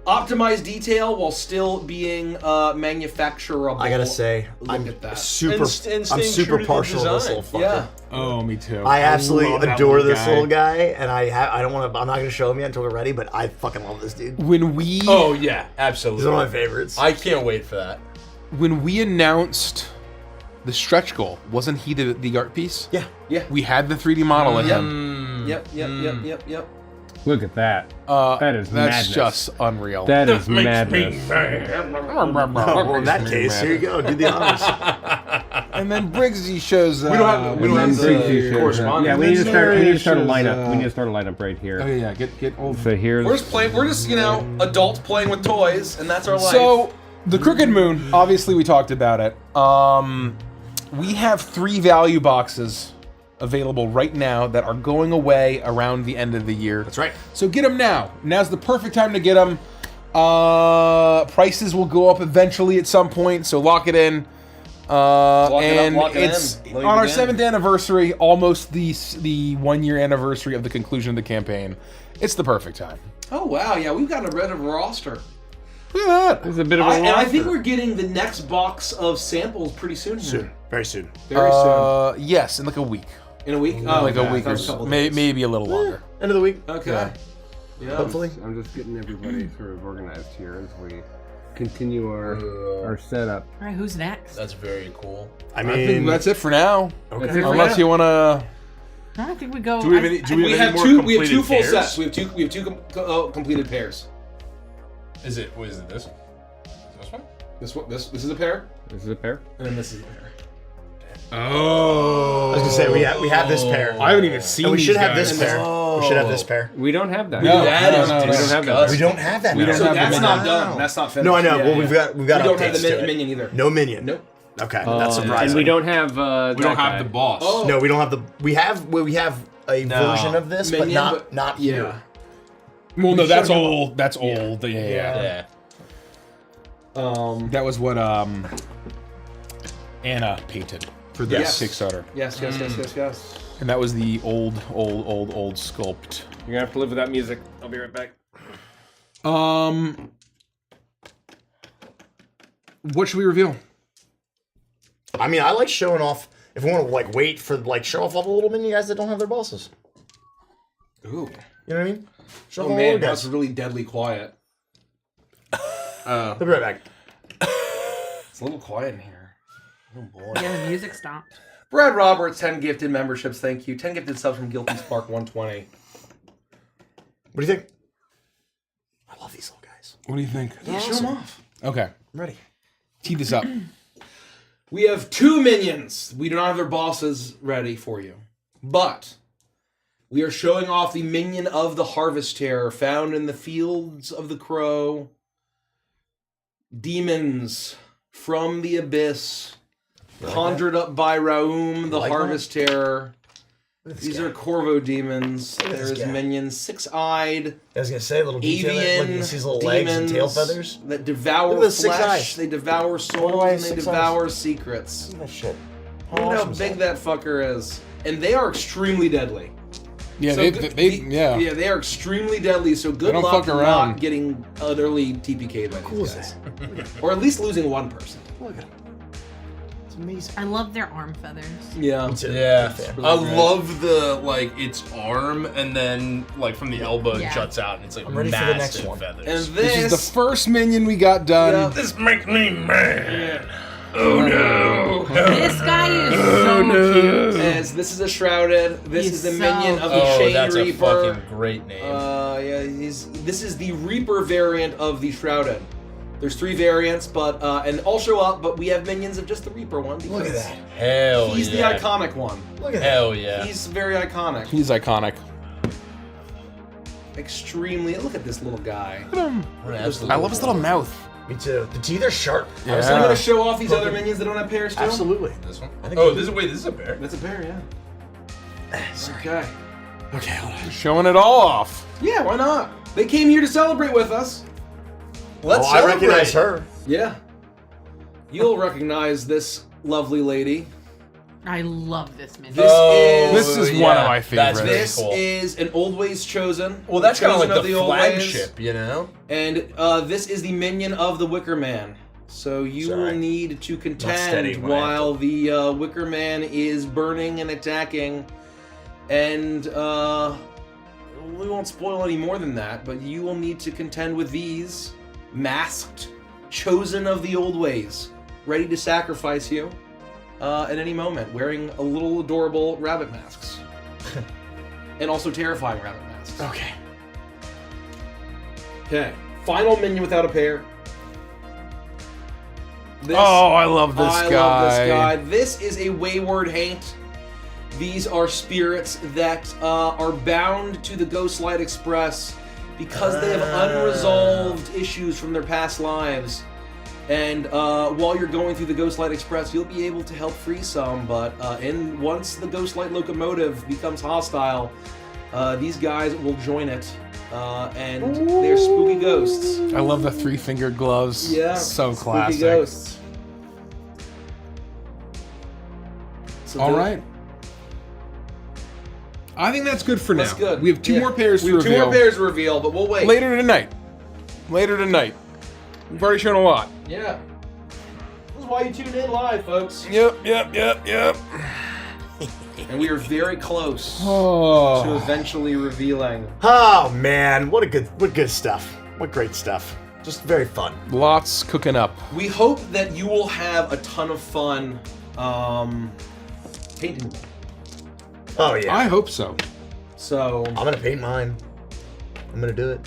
optimized detail while still being manufacturable. I gotta say, Look I'm at that. super, And I'm staying super true to the partial to this design. little fucker. Yeah. Oh, me too. I absolutely love that adore little this guy. little guy, and I don't want to. I'm not gonna show him yet until we're ready. But I fucking love this dude. When we Oh yeah, He's absolutely. one of my favorites. I can't wait for that. when we announced the stretch goal, wasn't he the art piece? Yeah. Yeah. We had the 3D model of Yep. him. Yep. Look at that. That is That's madness. just unreal. That is madness. Well, in that case, here you go. Do the honors. And then Briggsy shows up. We don't have Briggsy shows up. correspondence. Yeah, we need to start. We need to start a Shows lineup. up. We need to start a lineup right here. Oh yeah, get old. So here's. We're just playing. We're just adults playing with toys, and that's our life. So, the Crooked Moon, obviously we talked about it. We have 3 value boxes available right now that are going away around the end of the year. That's right. So get them now. Now's the perfect time to get them. Prices will go up eventually at some point, so lock it in. And lock it in. it's Let me on our begin. 7th anniversary, almost the 1 year anniversary of the conclusion of the campaign. It's the perfect time. oh wow, yeah, we've got a red of roster. Look at that. There's a bit of a And I think roster. we're getting the next box of samples pretty soon. Here. Soon, very soon. Very soon. Yes, in like a week. In a week. Oh, Like okay. a week That or was a so. couple days. Maybe a little longer. End of the week. Okay. Yeah. Hopefully. I'm just getting everybody sort of organized here as we continue our setup. All right, who's next? That's very cool. I I think mean, that's it for now. okay. That's it for Unless now. you want to. I think we go. Do we have any? Do we We have have any more two. We have two completed full pairs? sets. We have two completed pairs. Is it? What is it? This one? This one. This is a pair, This is a pair. and then this is a pair. Oh. I was gonna say we have this pair. I haven't even seen. And we these should have guys. this pair. We should have this pair. We don't have that. No. That is no, no. We don't have that. disgusting. We don't have that. We now. don't So have the that's minion. not done. That's not finished. No, I know. Yeah, well, yeah. we've got We don't have updates the to it. minion either. No minion. Nope. Okay, that's surprising. And we don't have. We don't that have guy. the boss. Oh. No, we don't have the. We have a version of this, but Minion, not here. Well, no, that's showed him- old. That's old. Yeah. Yeah. That was what Anna painted for the Yes. Kickstarter, Yes. Yes. and that was the old sculpt. You're gonna have to live with that music. I'll be right back. What should we reveal? I mean, I like showing off. If we want to like wait for like show off all the little mini guys that don't have their bosses. Ooh. You know what I mean? Show Oh off all the man, little that's guys. really deadly quiet. They'll be right back. It's a little quiet in here. Oh boy. Yeah, the music stopped. Brad Roberts, 10 gifted memberships. Thank you. 10 gifted subs from Guilty Spark 120. What do you think? I love these little guys. What do you think? Yeah, show them off. Okay, I'm ready. tee this up. We have 2 minions. We do not have their bosses ready for you. But we are showing off the minion of the Harvest Terror found in the Fields of the Crow. Demons from the Abyss. Conjured up by Raum, the like Harvest Terror. Look at this These guy. are Corvo demons. Look at this There's guy. minions, 6-eyed, I was gonna say a little detail. There. Look, avian you see his little demons legs and tail feathers. that devour Look at those 6 flesh. eyes. They devour What souls do I have and they 6 devour secrets. Look at that shit. Look at how awesome is big that? that fucker is. And they are extremely deadly. Yeah, So yeah. Yeah, they are extremely deadly, so good don't luck fuck around. not getting utterly TPK'd by Cool these is guys. that? Or at least losing one person. Look at him. It's amazing. I love their arm feathers. Yeah. Yeah. Really I great. love the like its arm and then like from the elbow Yeah. it juts out and it's like I'm ready for the next massive one. feathers. And This is this the first minion we got done. Yeah. This makes me mad. Oh no. This guy is so cute. this is a Shrouded. This He's is the so minion of the Oh, Chain that's a Reaper. fucking great name. Yeah, this is the Reaper variant of the Shrouded. There's 3 variants, but and all show up, but we have minions of just the Reaper one. Look at that. Hell He's the iconic one. Look at that. Hell yeah. He's very iconic. He's iconic. Extremely. Look at this little guy. I love his little mouth. Me too. The teeth are sharp. Yeah. So I'm gonna show off these other minions that don't have pairs too. Absolutely. This one? I think Oh, he- this is a bear. That's a pair, yeah. Okay. Okay, hold on. Showing it all off. Yeah, why not? They came here to celebrate with us. Let's I recognize her. Yeah. You'll recognize this lovely lady. I love this minion. This is one of my That's favorites. very This cool. is an Old Ways Chosen. Well, that's kind of Chosen like the Old Ways. flagship, you know? And this is the minion of the Wicker Man. So you will Sorry. need to steady contend when I while the Wicker Man is burning and attacking. And we won't spoil any more than that, but you will need to contend with these masked, chosen of the old ways, ready to sacrifice you at any moment, wearing a little adorable rabbit masks. And also terrifying rabbit masks. Okay. Okay, final minion without a pair. This, Oh, I love this I guy. love this guy. This is a wayward haint. These are spirits that are bound to the Ghostlight Express because they have unresolved issues from their past lives. And while you're going through the Ghostlight Express, you'll be able to help free some. But once the Ghostlight locomotive becomes hostile, these guys will join it. And they're spooky ghosts. I love the 3-fingered gloves. Yeah, So spooky classic. ghosts. So All the- right. I think that's good for That's now. good. We have 2 Yeah. more pairs We to have reveal. 2 more pairs to reveal, but we'll wait. Later tonight. Later tonight. We've already shown a lot. Yeah. This is why you tune in live, folks. Yep. And we are very close to Oh. eventually revealing. Oh man, what good stuff. What great stuff. Just very fun. Lots cooking up. We hope that you will have a ton of fun painting. Oh yeah. I hope so. So I'm gonna paint mine. I'm gonna do it.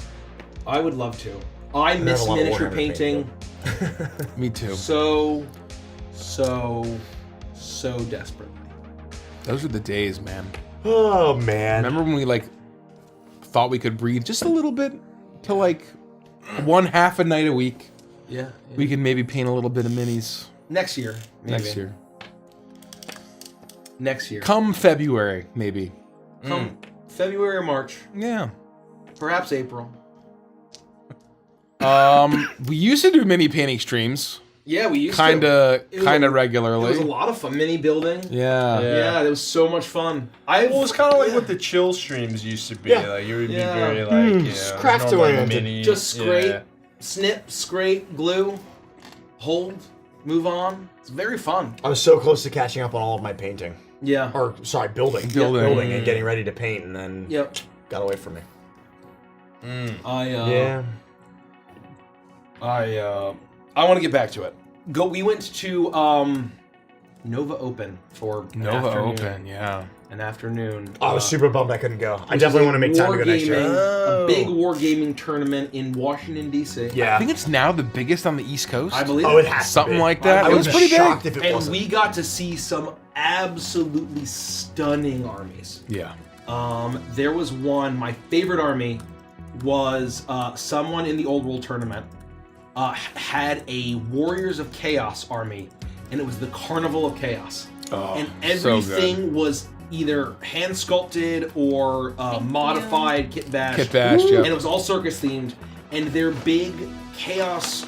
I would love to. I have miss a lot of miniature Warhammer painting Me too. so desperately. Those are the days, man. Oh man. Remember when we thought we could breathe just a little bit to one half a night a week? Yeah. We could maybe paint a little bit of minis Next year. Maybe. next year. Next year. Come February, maybe. Come February or March. Yeah. Perhaps April. We used to do mini painting streams, Yeah, we used to. kinda It was a- It was a regularly. lot of fun. Mini building. Yeah. Yeah, it was so much fun. Well, it was kind of like what the chill streams used to be. Yeah. Like, you would Yeah. be very, like, you know, craft it's normally oriented. mini. Just scrape, Yeah. snip, scrape, glue, hold, move on. It's very fun. I was so close to catching up on all of my painting. Yeah. Or sorry, building. Building. Building and getting ready to paint, and then Yep. got away from me. I want to get back to it. We went to Nova Open for an Nova afternoon. Open, yeah. An afternoon. I was super bummed I couldn't go. I definitely want to make time to go next year. A big wargaming tournament in Washington D.C. I Yeah. think it's now the biggest on the East Coast. I believe Oh, it has to Something be. like that. I It was was pretty shocked big. if it And wasn't. we got to see some absolutely stunning armies. Yeah. There was one, my favorite army was someone in the Old World Tournament had a Warriors of Chaos army, and it was the Carnival of Chaos. Oh, And so everything was either hand sculpted or modified kit bashed. Kit bashed, yeah. And it was all circus themed. And their big Chaos.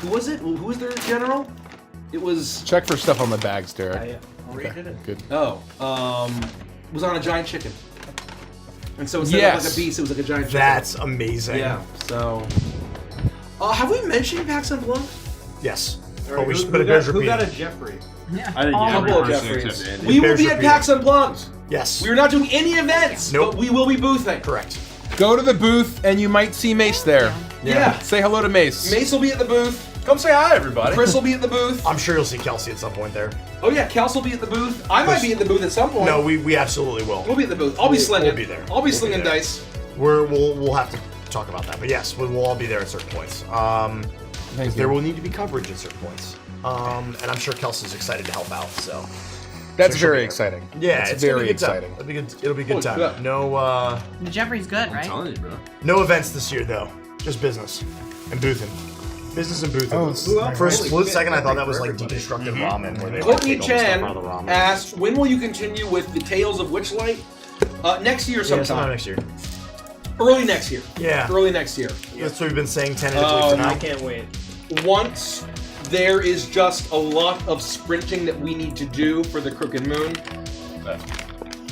Who was it? Who was their general? It was. Check for stuff on the bags, Derek. Good. Oh, was on a giant chicken. And so instead of Yes. like a beast, it was like a giant chicken. That's amazing. Yeah, so. Have we mentioned Pax and Blood? Yes. But it bears repeating. Jeffrey? Yeah. I think All every Couple of person Jeffreys. except Andy. We will bears be at repeating. PAX Unplugged. Yes. We are not doing any events, Nope. but we will be boothing. Correct. Go to the booth and you might see Mace there. Yeah. Say hello to Mace. Mace will be at the booth. Come say hi, everybody. Chris will be at the booth. I'm sure you'll see Kelsey at some point there. Oh yeah, Kels will be at the booth. I might be at the booth at some point. No, we absolutely will. We'll be at the booth. I'll be slinging. We'll be there. I'll be We'll be slinging there. dice. We'll have to talk about that. But yes, we'll all be there at certain points. Thank There you. will need to be coverage at certain points. And I'm sure Kelsey's excited to help out, so. That's So she'll be very there. exciting. Yeah, That's it's gonna very be a good time. exciting. It'll be good. It'll be a good time. shit. No, Jeffrey's good, right? telling you, bro. no events this year though. Just business and boothing. Business and boothing. Oh, it's For a split second, I thought that was like deconstructed ramen, where they like, Courtney take all the stuff Chan out of the ramen. asked, when will you continue with the Tales of Witchlight? Next year Yeah, sometime. sometime next year. Early next year. Yeah. Early next year. That's what we've been saying tentatively for Um, now. I can't wait. Once there is just a lot of sprinting that we need to do for the Crooked Moon.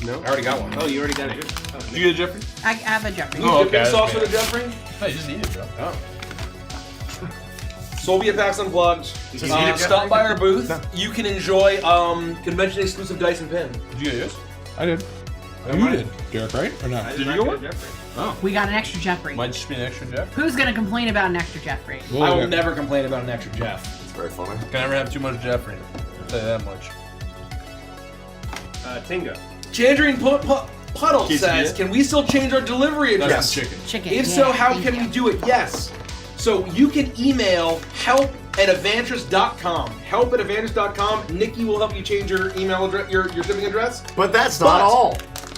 No, I already got one. Oh, you already got it. Did you get a Jeffrey? I have a Jeffrey. You need okay, dipping that's sauce bad. for the Jeffrey? No, you just need it, bro. Oh. Soviet Packs Unplugged. you need it, Stop by our booth. You can enjoy convention exclusive dice and pin. Did you get yours? I did. You did, Derek, right? Or not? I Did not you get go a Jeffrey. We got an extra Jeffrey. Might just be an extra Jeffrey. Who's gonna complain about an extra Jeffrey? Well, I will yeah. never complain about an extra Jeff. It's very funny. Can never have too much Jeffrey. I'll tell you that much. Tinga. Chandrine Puddle Quesadilla? says, can we still change our delivery address? That's chicken. Chicken. If yeah, so, how thank can you. we do it? Yes. So you can email help@avantris.com. Help@avantris.com. Nikki will help you change your email address, your shipping address. But that's not But- all.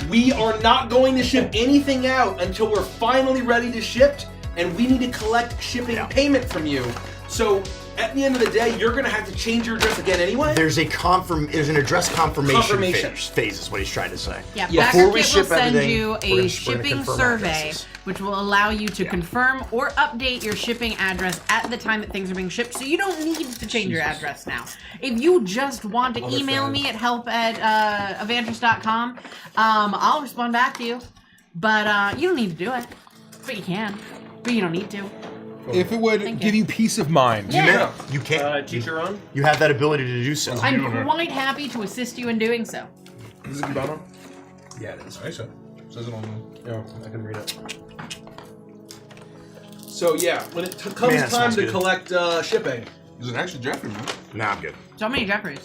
We are not going to ship anything out until we're finally ready to ship, and we need to collect shipping payment from you. So at the end of the day, you're going to have to change your address again anyway. There's an address confirmation Confirmation. phase is what he's trying to say. Yeah, Yeah. Backer Before we Kit will ship send everything, you we're a gonna shipping confirm survey, addresses. which will allow you to confirm or update your shipping address at the time that things are being shipped. So you don't need to change your address now. If you just want to email me at help@avantris.com, I'll respond back to you. But you don't need to do it. But you can. But you don't need to. If it would Thank give you. you peace of mind. Yeah. You can't. Chicharon? You have that ability to do so. I'm quite happy to assist you in doing so. Is it Cubano? Yeah, it is. I so. Says it on No, I can read it. So yeah, when it comes Man, time that smells to good. collect shipping, There's an extra Jeffrey, man. Nah, I'm good. So many Jeffreys.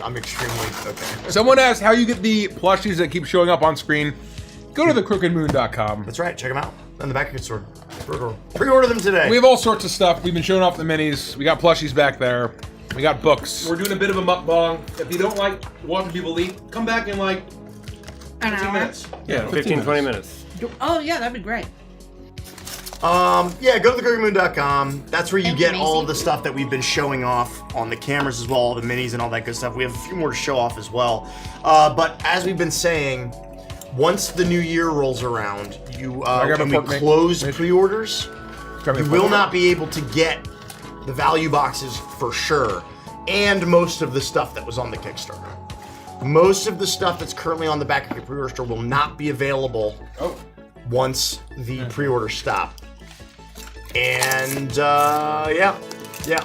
I'm extremely okay. Someone asked how you get the plushies that keep showing up on screen. Go to thecrookedmoon.com. That's right. Check them out on the back of your store. Pre-order them today. We have all sorts of stuff. We've been showing off the minis. We got plushies back there. We got books. we're doing a bit of a mukbang. If you don't like watching people eat, come back in like An 15 hour. minutes. Yeah, 15, 20 minutes. Oh yeah, that'd be great. Yeah, go to thecrookedmoon.com. That's where you Thank you, get all Macy. of the stuff that we've been showing off on the cameras as well, all the minis and all that good stuff. We have a few more to show off as well. But as we've been saying, once the new year rolls around, grab a when we fork, Nick? close Mitch? pre-orders, Grab me a you will fork. not be able to get the value boxes for sure, and most of the stuff that was on the Kickstarter. Most of the stuff that's currently on the back of your pre-order store will not be available once the pre-orders stop. And yeah.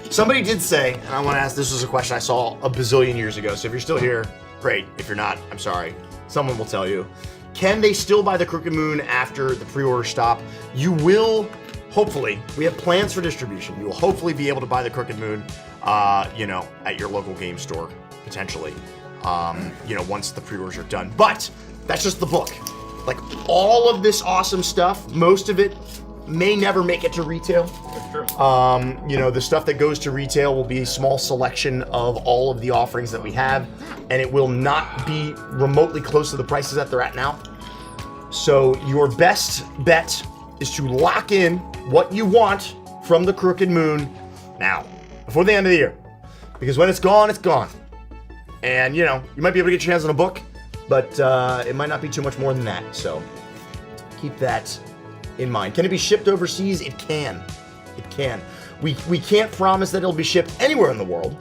Somebody did say, and I want to ask, this was a question I saw a bazillion years ago, so if you're still here, great. If you're not, I'm sorry. Someone will tell you. Can they still buy the Crooked Moon after the pre-order stop? You will, hopefully, we have plans for distribution. You will hopefully be able to buy the Crooked Moon, at your local game store, potentially, once the pre-orders are done. But that's just the book. Like, all of this awesome stuff, most of it may never make it to retail. The stuff that goes to retail will be a small selection of all of the offerings that we have, and it will not be remotely close to the prices that they're at now. So your best bet is to lock in what you want from the Crooked Moon now, before the end of the year. Because when it's gone, it's gone. And, you might be able to get your hands on a book, but it might not be too much more than that. So keep that in mind. Can it be shipped overseas? It can. It can. We can't promise that it'll be shipped anywhere in the world.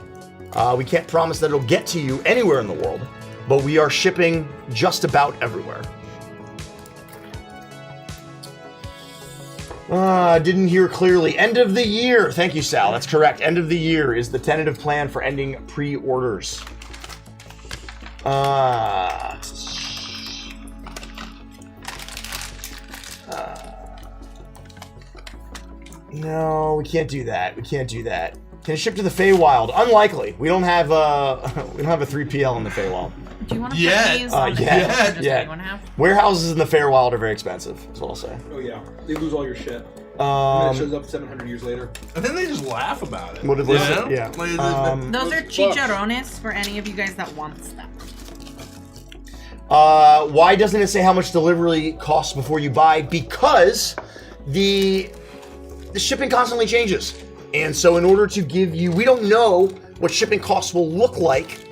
We can't promise that it'll get to you anywhere in the world, but we are shipping just about everywhere. Didn't hear clearly. End of the year. Thank you, Sal. That's correct. End of the year is the tentative plan for ending pre-orders. No, we can't do that. We can't do that. Can it ship to the Feywild? Unlikely. We don't have a 3PL in the Feywild. Do you want to Yeah. put these on the Yeah. table or just Yeah. anyone have? Warehouses in the Feywild are very expensive, is what I'll say. Oh yeah, they lose all your shit. And it shows up 700 years later. I think they just laugh about it. What did they say? Yeah. Those are chicharrones for any of you guys that want them. Why doesn't it say how much delivery costs before you buy? Because the shipping constantly changes. And so in order to give you, we don't know what shipping costs will look like.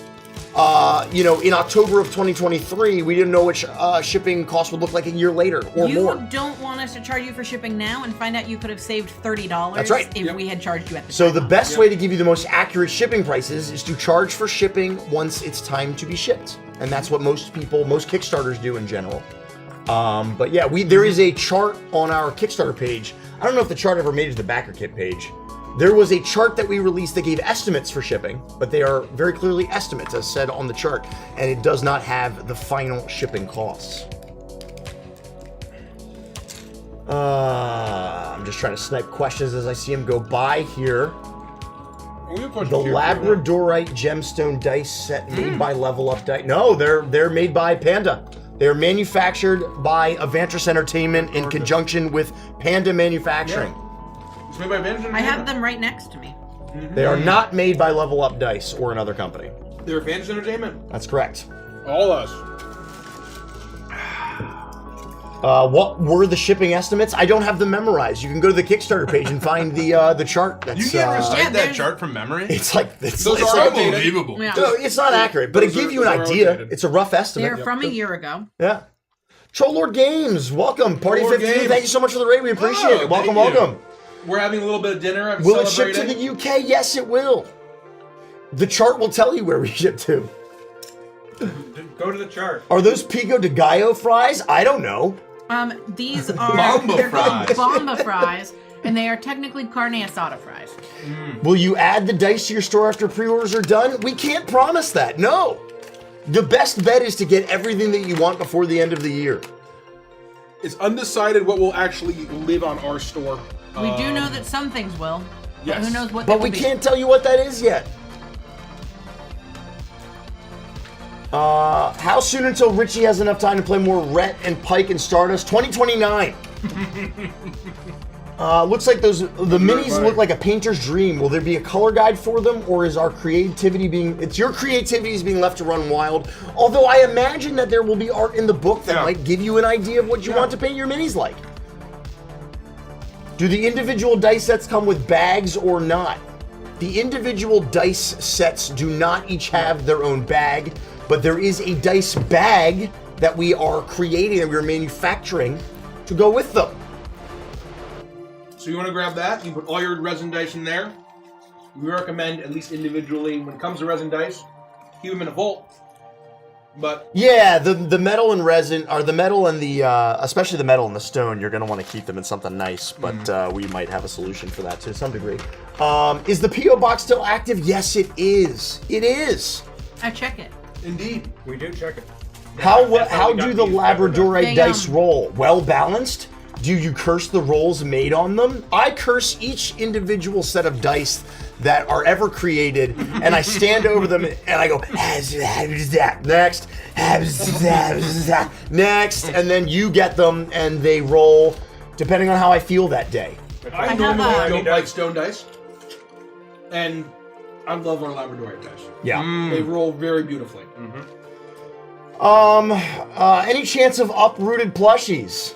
In October of 2023, we didn't know which shipping costs would look like a year later or more. You don't want us to charge you for shipping now and find out you could have saved $30 That's right. if we had charged you at the time. So the best way to give you the most accurate shipping prices is to charge for shipping once it's time to be shipped. And that's what most Kickstarters do in general. But yeah, there is a chart on our Kickstarter page. I don't know if the chart ever made it to the backer kit page. There was a chart that we released that gave estimates for shipping, but they are very clearly estimates, as said on the chart, and it does not have the final shipping costs. I'm just trying to snipe questions as I see them go by here. The Labradorite gemstone dice set made by Level Up Dice. No, they're made by Panda. They're manufactured by Avantress Entertainment in conjunction with Panda Manufacturing. Yeah. It's made by Avantress I have them right next to me. They are not made by Level Up Dice or another company. They're Avantress Entertainment. That's correct. All us. What were the shipping estimates? I don't have them memorized. You can go to the Kickstarter page and find the chart. That's, You can't recite Yeah, that chart from memory? It's like it's Those like are Unbelievable. Yeah. no, it's not accurate, but it those gives you an are idea. outdated. It's a rough estimate. They're from a year ago. Yeah. Troll Lord Games, welcome. Party Troll Lord 15, Games. thank you so much for the raid. We appreciate Oh, it. Welcome, thank you. welcome. We're having a little bit of dinner. I'm Will it ship to celebrating. the UK? Yes, it will. The chart will tell you where we ship to. Go to the chart. Are those Pico de Gallo fries? I don't know. These are Bomba they're called fries. Bomba fries, and they are technically carne asada fries. Will you add the dice to your store after pre-orders are done? We can't promise that. No. The best bet is to get everything that you want before the end of the year. It's undecided what will actually live on our store. We do know that some things will. Yes. But who knows what they But will we be. can't tell you what that is yet. How soon until Richie has enough time to play more Rhett and Pike and Stardust? 2029. Looks like the minis look like a painter's dream. Will there be a color guide for them, or is our creativity your creativity is being left to run wild? Although I imagine that there will be art in the book that might give you an idea of what you want to paint your minis like. Do the individual dice sets come with bags or not? The individual dice sets do not each have their own bag, but there is a dice bag that we are creating and we're manufacturing to go with them. So you want to grab that? You put all your resin dice in there. We recommend, at least individually, when it comes to resin dice, keep them in a vault. But Yeah, the metal and resin, or the metal and the, especially the metal and the stone, you're going to want to keep them in something nice, but we might have a solution for that to some degree. Is the P.O. Box still active? Yes, it is. It is. I check it. indeed, We do check it. How That's how we do got the these covered up. Labradorite They, dice roll? Well balanced? Do you curse the rolls made on them? I curse each individual set of dice that are ever created, and I stand over them and I go, next, next, and then you get them and they roll depending on how I feel that day. I have normally a- don't like stone dice, and I love our Labradorite dice. Yeah. They roll very beautifully. Any chance of uprooted plushies?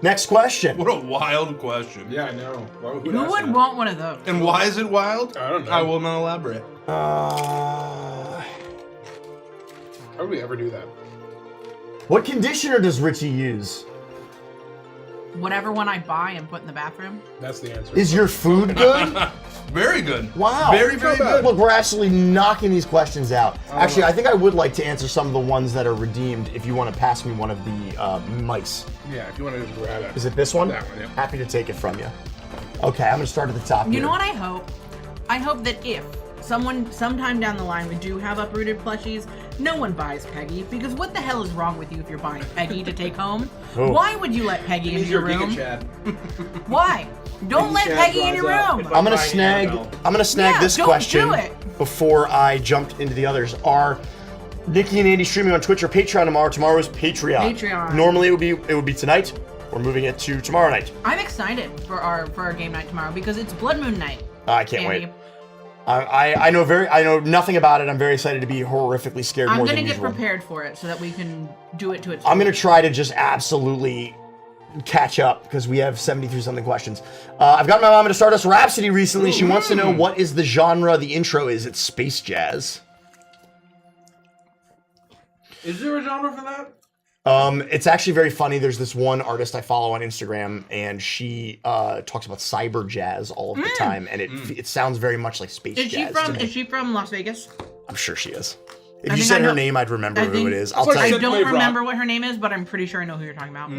Next question. What a wild question. Yeah, I know. Why would Who would want one of those? And why is it wild? I don't know. I will not elaborate. How would we ever do that? What conditioner does Richie use? Whatever one I buy and put in the bathroom. That's the answer. Is your food good? Very good. Wow. Very, very good. Look, we're actually knocking these questions out. Actually, I think I would like to answer some of the ones that are redeemed if you want to pass me one of the mice. Yeah, if you want to just grab it. Is it this one? That one, yeah. Happy to take it from you. Okay, I'm going to start at the top You here. know what I hope? I hope that if sometime down the line we do have uprooted plushies, no one buys Peggy, because what the hell is wrong with you if you're buying Peggy to take home? Oh. Why would you let Peggy into He's your your room? Giga Chad. Why? Don't let Chad Peggy in your dries out. room. I'm gonna Buying snag. Annabelle. I'm gonna snag Yeah, this don't question do it. before I jump into the others. Are Nikki and Andy streaming on Twitch or Patreon tomorrow? Tomorrow is Patreon. Patreon. Normally it would be tonight. We're moving it to tomorrow night. I'm excited for our game night tomorrow because it's Blood Moon night. I can't Andy. wait. I know nothing about it. I'm very excited to be horrifically scared more than usual. I'm gonna get prepared for it so that we can do it to its. I'm gonna try to just absolutely catch up because we have 73 something questions. I've got my mom into Stardust Rhapsody recently. She wants to know what is the genre the intro is. It's space jazz. Is there a genre for that? It's actually very funny. There's this one artist I follow on Instagram, and she talks about cyber jazz all of the time, and it sounds very much like space jazz. Is she from Las Vegas? I'm sure she is. If you said her name, I'd remember who it is. I'll tell I you. don't remember what her name is, but I'm pretty sure I know who you're talking about.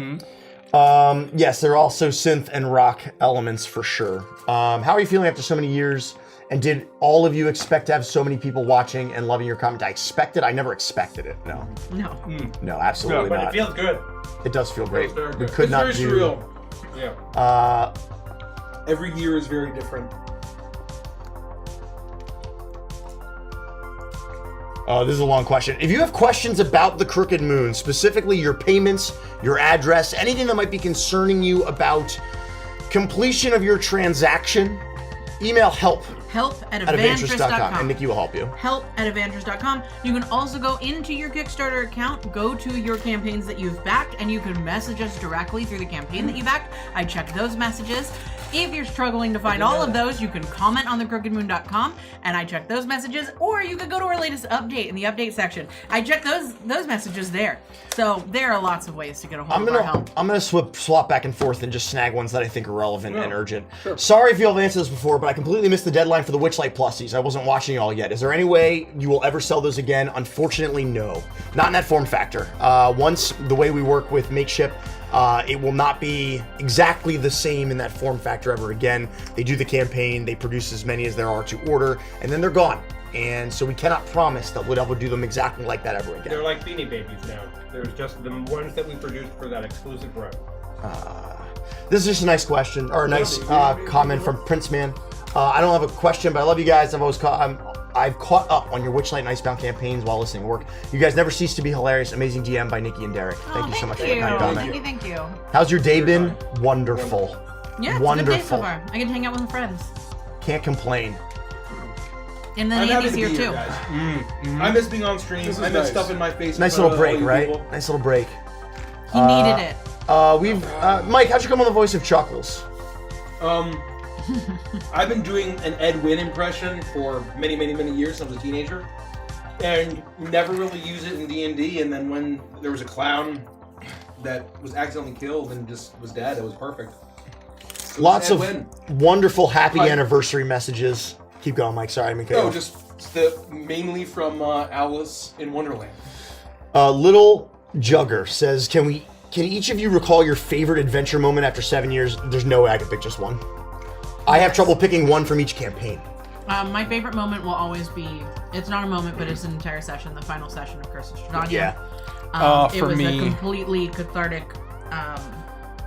Yes, there are also synth and rock elements for sure. How are you feeling after so many years? And did all of you expect to have so many people watching and loving your content? I expected. I never expected it. No. No, absolutely But not. it feels good. It does feel great. very We good. could It's not very do. surreal. Yeah. Every year is very different. This is a long question. If you have questions about the Crooked Moon, specifically your payments, your address, anything that might be concerning you about completion of your transaction, email help@evantress.com, and Nikki will help you. Help@evantress.com. You can also go into your Kickstarter account, go to your campaigns that you've backed, and you can message us directly through the campaign that you backed. I check those messages. If you're struggling to find all of those, you can comment on thecrookedmoon.com, and I check those messages. Or you could go to our latest update in the update section. I check those messages there. So there are lots of ways to get a hold of our help. I'm gonna swap back and forth and just snag ones that I think are relevant and urgent. Sure. Sorry if you all have answered this before, but I completely missed the deadline for the Witchlight plusies. I wasn't watching all yet. Is there any way you will ever sell those again? Unfortunately, no. Not in that form factor. Once the way we work with Makeship, it will not be exactly the same in that form factor ever again. They do the campaign, they produce as many as there are to order, and then they're gone. And so we cannot promise that we'll ever do them exactly like that ever again. They're like Beanie Babies now. There's just the ones that we produced for that exclusive run. This is just a nice question, or a nice comment from Prince Man. I don't have a question, but I love you guys. I've caught up on your Witchlight and Icebound campaigns while listening to work. You guys never cease to be hilarious. Amazing DM by Nikki and Derek. Thank you so much for your kind comment. Thank you. How's your day been? Wonderful. Yeah, it's a good day so far. I get to hang out with my friends. Can't complain. And then Andy's here too. Guys. I miss being on stream. I miss stuff in my face. Nice little break, right? Nice little break. He needed it. Mike, how'd you come on the voice of Chuckles? I've been doing an Ed Wynn impression for many, many, many years since I was a teenager, and never really used it in D&D. And then when there was a clown that was accidentally killed and just was dead, it was perfect. Lots of wonderful happy anniversary messages. Keep going, Mike. Sorry, I didn't cut you off. just mainly from Alice in Wonderland. Little Jugger says, can each of you recall your favorite adventure moment after 7 years? There's no way I could pick just one. I have trouble picking one from each campaign. My favorite moment will always be, it's not a moment, but it's an entire session, the final session of Curse of Strahdanya. Yeah. It was a completely cathartic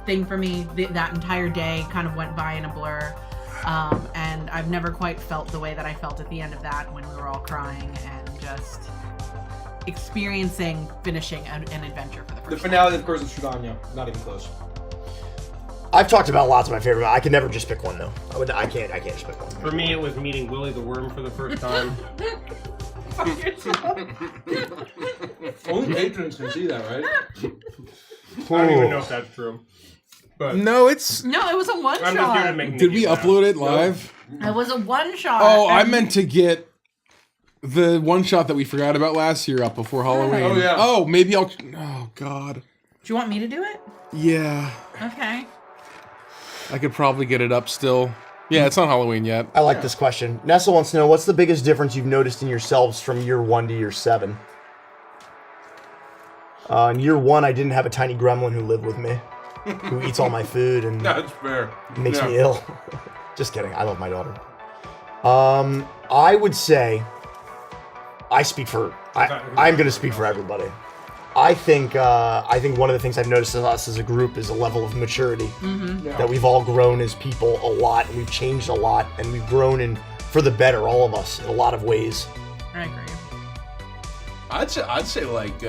thing for me. That entire day kind of went by in a blur. And I've never quite felt the way that I felt at the end of that when we were all crying and just finishing an adventure for the first The finale of Curse of Strahdanya, not even close. I've talked about lots of my favorite. I can never just pick one though. I can't just pick one. For me, it was meeting Willie the Worm for the first time. Only patrons can see that, right? I don't even know if that's true. But No, it's. No, it was a one I'm just here to shot. make Did Nikki we laugh. upload it live? It was a one shot. Oh, I meant to get the one shot that we forgot about last year up before Halloween. Oh, yeah. Oh, maybe I'll. Oh, God. Do you want me to do it? Yeah. Okay. I could probably get it up still. Yeah, it's not Halloween yet. I like this question. Nessa wants to know, what's the biggest difference you've noticed in yourselves from year 1 to year 7? In year 1, I didn't have a tiny gremlin who lived with me, who eats all my food and That's fair. makes me ill. Just kidding. I love my daughter. I would say, I'm going to speak for everybody. I think one of the things I've noticed in us as a group is a level of maturity. That we've all grown as people a lot, and we've changed a lot, and we've grown for the better, all of us, in a lot of ways. I agree. I'd say like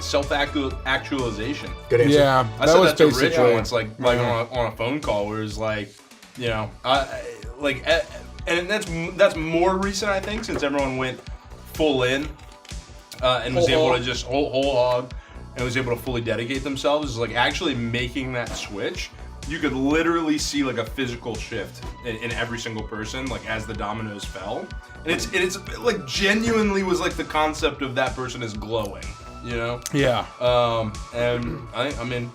self-actualization. Good answer. Yeah, I that said was that to Rich basically. once, like on a phone call, where it's like, you know, and that's more recent, I think, since everyone went full in and was able to just whole hog and was able to fully dedicate themselves. Is like actually making that switch. You could literally see like a physical shift in every single person, like as the dominoes fell, and it's like genuinely was like the concept of that person is glowing. You know. Yeah. And I think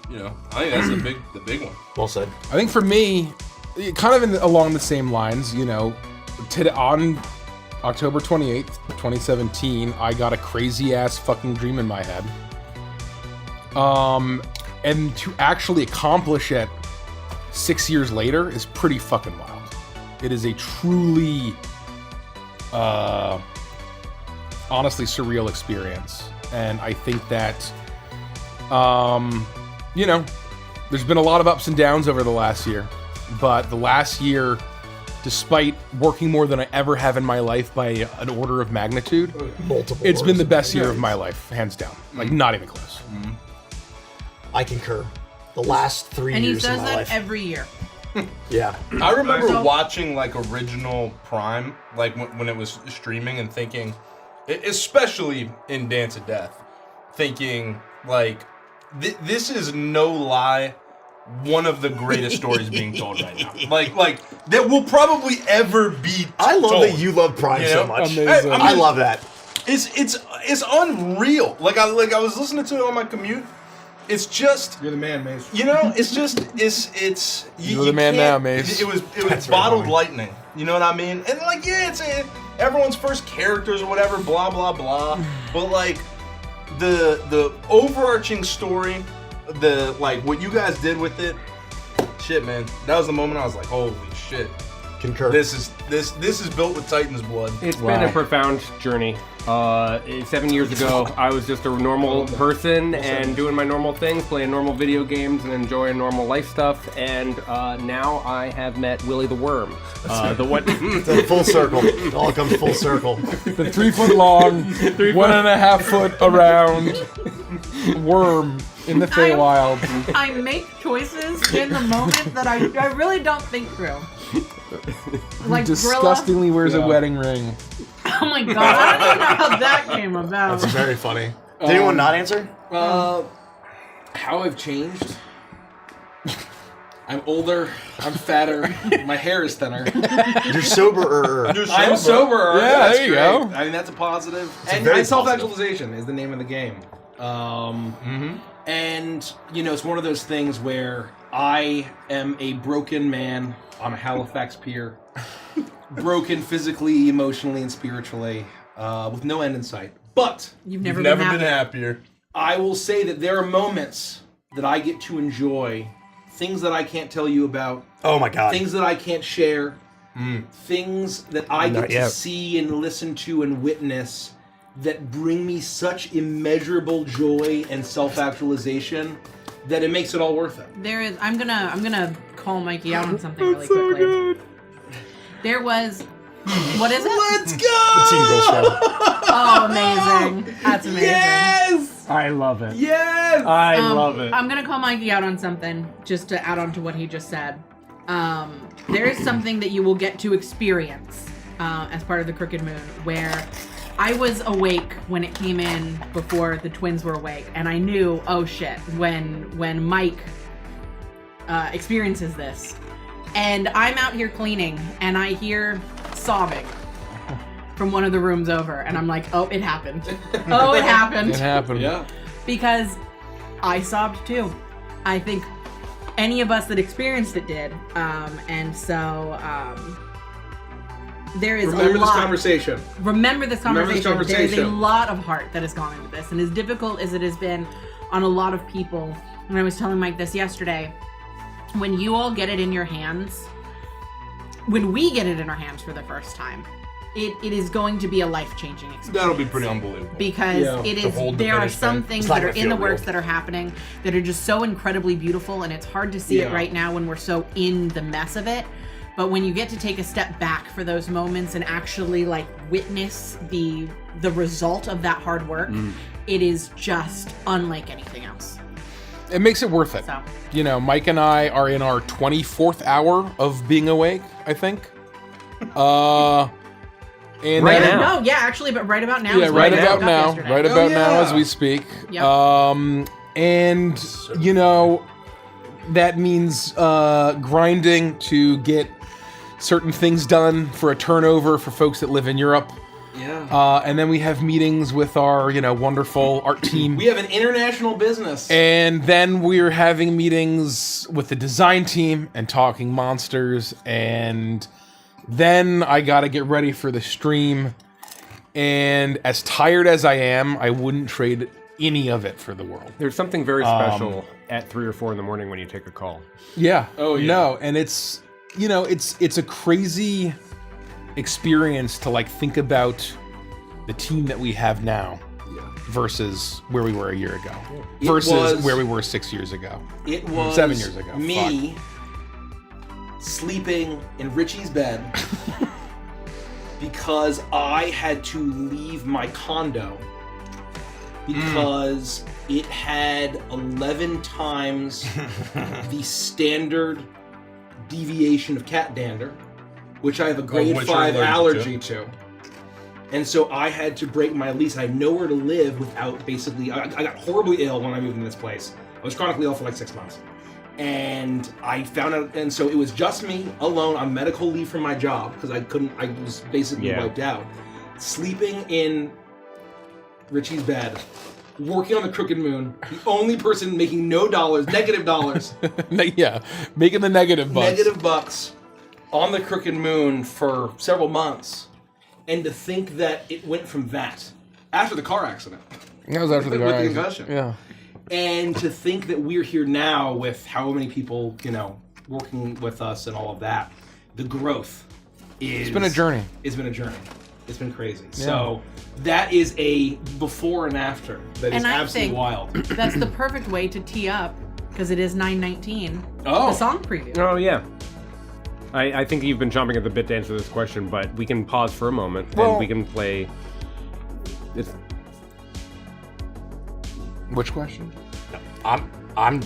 that's the big one. Well said. I think for me, kind of along the same lines, you know, on October 28th, 2017, I got a crazy ass fucking dream in my head. And to actually accomplish it 6 years later is pretty fucking wild. It is a truly, honestly surreal experience. And I think that, you know, there's been a lot of ups and downs over the last year. But the last year, despite working more than I ever have in my life by an order of magnitude, it's been the best year of my life, hands down. Like, not even close. I concur. The last 3 And he years of says my that life. every year. Yeah. I remember So- watching like original Prime, like when it was streaming, and thinking, especially in Dance of Death, thinking like, this is no lie, one of the greatest stories being told right now. Like that will probably ever be. I love told. that you love Prime so know? much. Amazing. I love that. It's unreal. Like I was listening to it on my commute. It's just, You're the man, Mace. you know, it's just it's You're the man can't- now, Mace. It was That's very bottled funny. lightning. You know what I mean? And like, yeah, it's everyone's first characters or whatever, blah blah blah. But like the overarching story, the like what you guys did with it, shit, man. That was the moment I was like, holy shit. Concur. This is built with Titan's blood. It's been a profound journey. 7 years ago, I was just a normal person and doing my normal things, playing normal video games and enjoying normal life stuff. And now I have met Willie the Worm. The what? It's full circle. It all comes full circle. The 3 foot long, 1.5 foot around worm in the Feywild. I make choices in the moment that I really don't think through. Like Disgustingly wears a wedding ring. Gorilla. Oh my god, I don't even know how that came about. That's very funny. Did anyone not answer? How I've changed. I'm older. I'm fatter. My hair is thinner. You're soberer. I'm sober. Yeah, That's there you great. go. I mean, that's a positive. a And very self-actualization is the name of the game. And, you know, it's one of those things where I am a broken man on a Halifax pier. Broken physically, emotionally, and spiritually, with no end in sight. But You've Never never, been been happy. happier. I will say that there are moments that I get to enjoy, things that I can't tell you about, Oh my god. things that I can't share, things that I Not get to yet. see and listen to and witness that bring me such immeasurable joy and self-actualization that it makes it all worth it. There is. I'm gonna call Mikey out on something really quickly. There was. What is it? Let's go! The Teen Girl Show. Oh, amazing! That's amazing. Yes! I love it. Yes! I love it. I'm gonna call Mikey out on something just to add on to what he just said. There is something that you will get to experience as part of the Crooked Moon, where I was awake when it came in before the twins were awake, and I knew, oh shit, when Mike experiences this, and I'm out here cleaning, and I hear sobbing from one of the rooms over, and I'm like, oh, it happened. Oh, it happened. It happened. Yeah. Because I sobbed too. I think any of us that experienced it did. And so there is Remember a this lot. conversation. Remember this Remember conversation. this There is a conversation. lot of heart that has gone into this. And as difficult as it has been on a lot of people, and I was telling Mike this yesterday, when you all get it in your hands, when we get it in our hands for the first time, it is going to be a life-changing experience. That'll be pretty unbelievable. Because Yeah. it To is, hold the there are finish some line. things It's not that are gonna in the feel works real. that are happening that are just so incredibly beautiful, and it's hard to see it Yeah. right now when we're so in the mess of it. But when you get to take a step back for those moments and actually like witness the result of that hard work, it is just unlike anything else. It makes it worth it. So. You know, Mike and I are in our 24th hour of being awake, I think. And Right then- now. No, yeah, actually, but right about now. Yeah, is when right I about woke up now. yesterday. Right about now as we speak. Yep. And you know, that means grinding to get certain things done for a turnover for folks that live in Europe. Yeah. And then we have meetings with our, wonderful art team. We have an international business. And then we're having meetings with the design team and talking monsters. And then I gotta get ready for the stream. And as tired as I am, I wouldn't trade any of it for the world. There's something very special at 3 or 4 in the morning when you take a call. Yeah. Oh, yeah. No, and it's it's a crazy experience to like think about the team that we have now versus where we were a year ago versus where we were 6 years ago. It was 7 years ago. me sleeping in Richie's bed because I had to leave my condo because it had 11 times the standard deviation of cat dander, which I have a grade which you're 5 allergic allergy to. And so I had to break my lease. I had nowhere to live without basically. I got horribly ill when I moved in this place. I was chronically ill for like 6 months. And I found out, and so it was just me alone on medical leave from my job because I was basically wiped out. Sleeping in Richie's bed, working on the Crooked Moon, the only person making no dollars, negative dollars. Yeah, making the negative bucks. Negative bucks on the Crooked Moon for several months. And to think that it went from that, after the car accident. That was after the With the accident. concussion. Yeah. And to think that we're here now with how many people, working with us and all of that, the growth is... It's been a journey. It's been a journey. It's been crazy. Yeah. So that is a before and after that is absolutely wild. That's the perfect way to tee up, because it is 9:19. Oh. The song preview. Oh, yeah. I think you've been chomping at the bit to answer this question, but we can pause for a moment and we can play... Which question? I'm.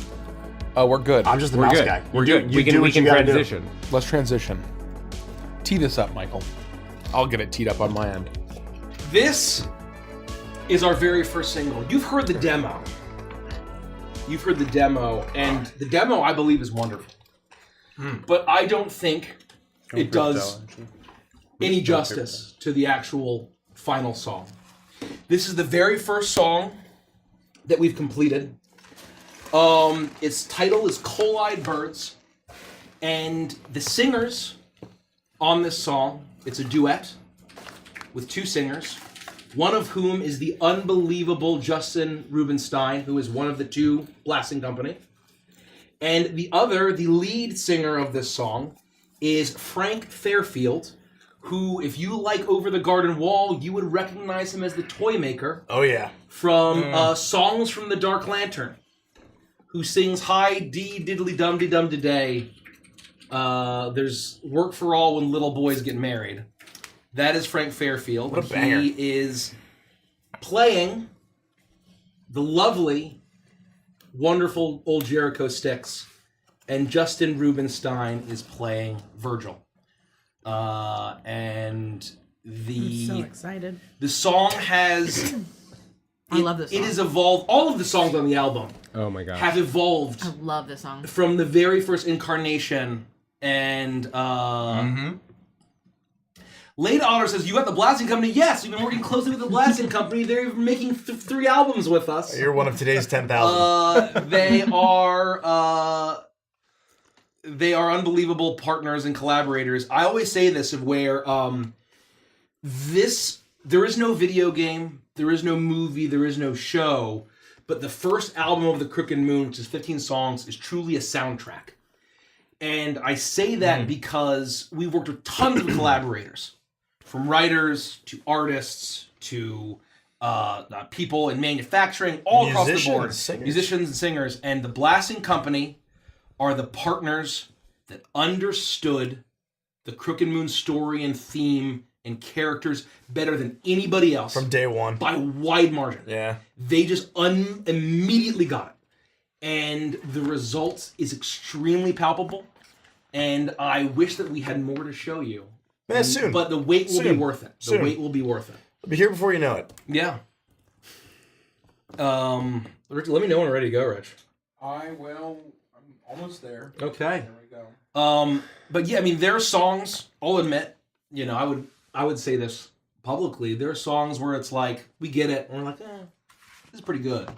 Oh, we're good. I'm just the We're mouse good. guy. We're You good. do We can what you gotta do. transition. Let's transition. Tee this up, Michael. I'll get it teed up on my end. This is our very first single. You've heard the demo. And the demo, I believe, is wonderful. But I don't think it does any justice to the actual final song. This is the very first song that we've completed. Its title is Coal-Eyed Birds, and the singers on this song, it's a duet with 2 singers, one of whom is the unbelievable Justin Rubinstein, who is one of the 2 Blasting Company. And the other, the lead singer of this song, is Frank Fairfield, who, if you like Over the Garden Wall, you would recognize him as the toy maker Oh yeah. from Songs from the Dark Lantern, who sings Hi Dee Diddly Dum Dee Dum Today. There's Work for All When Little Boys Get Married. That is Frank Fairfield. What a banger. He is playing the lovely, wonderful old Jericho sticks, and Justin Rubinstein is playing Virgil. And I'm so excited. the song has... I love this song. It has evolved. All of the songs on the album Oh my gosh. have evolved I love this song. from the very first incarnation. And Late Otter says, you got the Blasting Company? Yes, we've been working closely with the Blasting Company. They're making 3 albums with us. You're one of today's 10,000. They are unbelievable partners and collaborators. I always say this of where there is no video game, there is no movie, there is no show, but the first album of the Crooked Moon, which is 15 songs, is truly a soundtrack. And I say that because we've worked with tons of collaborators, from writers to artists to people in manufacturing, all across the board. Musicians and singers. And the Blasting Company are the partners that understood the Crooked Moon story and theme and characters better than anybody else. From day one. By a wide margin. Yeah. They just immediately got it. And the results is extremely palpable. And I wish that we had more to show you. Man, soon. But the wait will be worth it. The wait will be worth it. I'll be here before you know it. Yeah. Rich, let me know when we're ready to go, Rich. I'm almost there. Okay. There we go. But yeah, I mean, there are songs, I'll admit, you know, I would say this publicly, there are songs where it's like, we get it, and we're like, this is pretty good.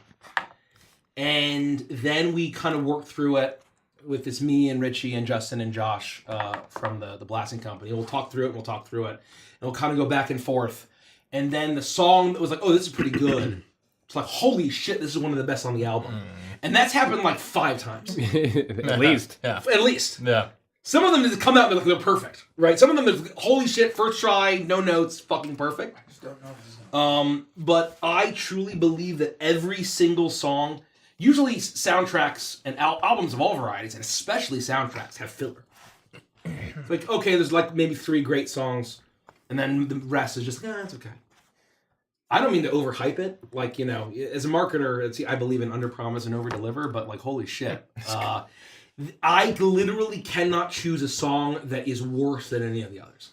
And then we kind of work through it with this, me and Richie and Justin and Josh from the Blasting Company. We'll talk through it, and we'll kind of go back and forth. And then the song that was like, oh, this is pretty good. It's like, holy shit, this is one of the best on the album. And that's happened like 5 times. At least. Yeah. At least. Yeah. Some of them just come out and they're perfect, right? Some of them, are, holy shit, first try, no notes, fucking perfect. I just don't know. But I truly believe that every single song, usually soundtracks and albums of all varieties, and especially soundtracks, have filler. Like, okay, there's like maybe 3 great songs, and then the rest is just, it's okay. I don't mean to overhype it. Like, you know, as a marketer, I believe in underpromise and overdeliver, but like, holy shit. I literally cannot choose a song that is worse than any of the others.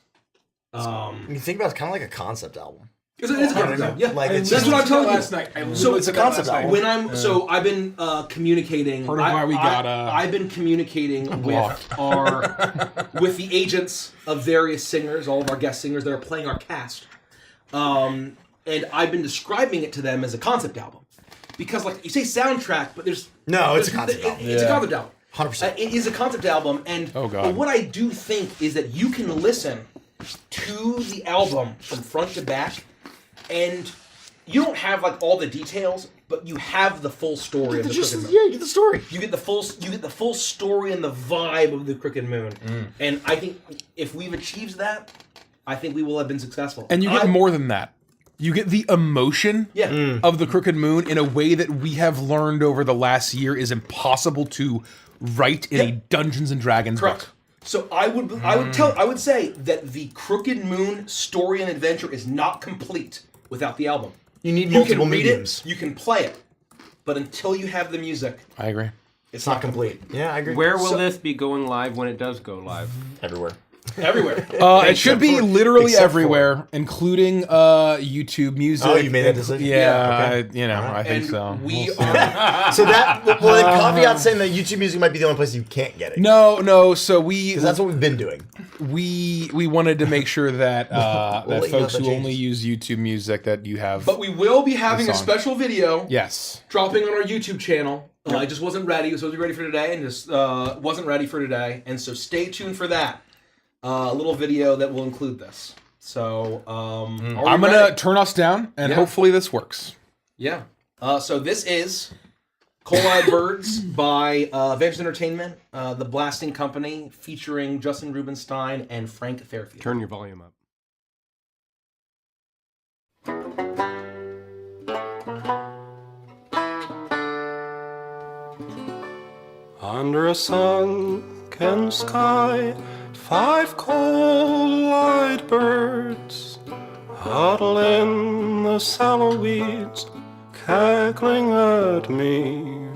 You think about it, it's kind of like a concept album. It's a concept album, yeah. Like, That's what I'm telling you. Last night. So it's a concept album. When I've been communicating. Part of why we got I've been communicating with the agents of various singers, all of our guest singers that are playing our cast, and I've been describing it to them as a concept album, because like you say soundtrack, but it's a concept album. It's a concept album. 100%. It is a concept album, and but what I do think is that you can listen to the album from front to back, and you don't have like all the details, but you have the full story of the Crooked Moon. Yeah, you get the story. You get the full story and the vibe of the Crooked Moon. And I think if we've achieved that, I think we will have been successful. And you get more than that. You get the emotion of the Crooked Moon in a way that we have learned over the last year is impossible to write in a Dungeons and Dragons book. So I would say that the Crooked Moon story and adventure is not complete without the album. You need multiple mediums. You can play it, but until you have the music, I agree. It's not complete. Yeah, I agree. Where will this be going live when it does go live? Everywhere. Everywhere. It should be literally everywhere, including YouTube Music. Oh, you made that decision? Yeah, I think so. We are. So that, the caveat saying that YouTube Music might be the only place you can't get it. No. So because that's what we've been doing. We wanted to make sure that that folks who only use YouTube Music that you have. But we will be having a special video. Yes. Dropping on our YouTube channel. I just wasn't ready. I was supposed to be ready for today, and just wasn't ready for today. And so stay tuned for that. A little video that will include this. So, I'm going to turn us down, and hopefully this works. Yeah. So this is Coal-Eyed Birds by Advanced Entertainment, the Blasting Company, featuring Justin Rubinstein and Frank Fairfield. Turn your volume up. Under a sunken sky, 5 coal-eyed birds huddle in the sallow weeds, cackling at me.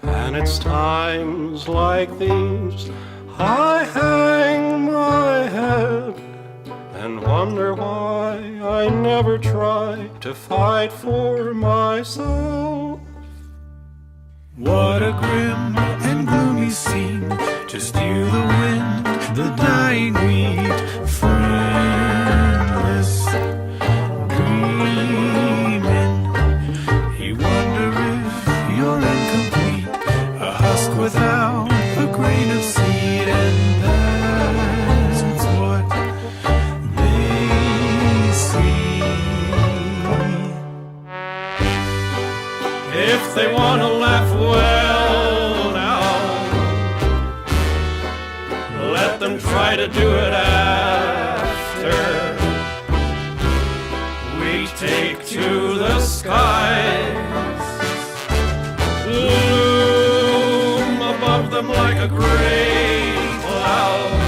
And it's times like these I hang my head and wonder why I never try to fight for myself. What a grim and gloomy scene to steal the wind, the dying wheat, friendless, dreaming. You wonder if you're incomplete, a husk without a grain of seed, and that's what they see. If they want to laugh, well now, let them try to do it after we take to the skies, loom above them like a gray cloud,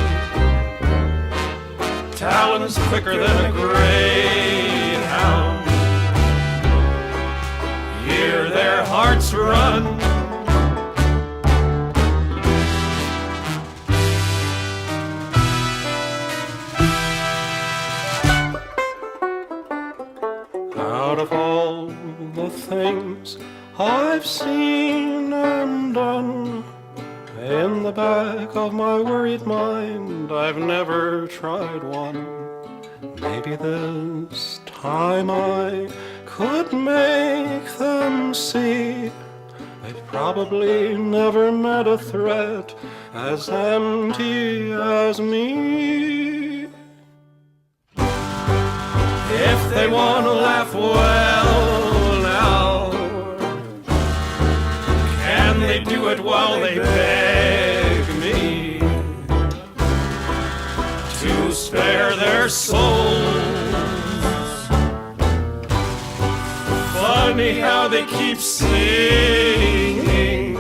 runs quicker than a greyhound. Hear their hearts run. Out of all the things I've seen and done, in the back of my worried mind, I've never tried one. Maybe this time I could make them see they've probably never met a threat as empty as me. If they want to laugh, well now, can they do it while they beg me to spare their souls? Funny how they keep singing,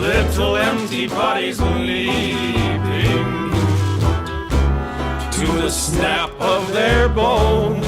little empty bodies leaping to the snap of their bones.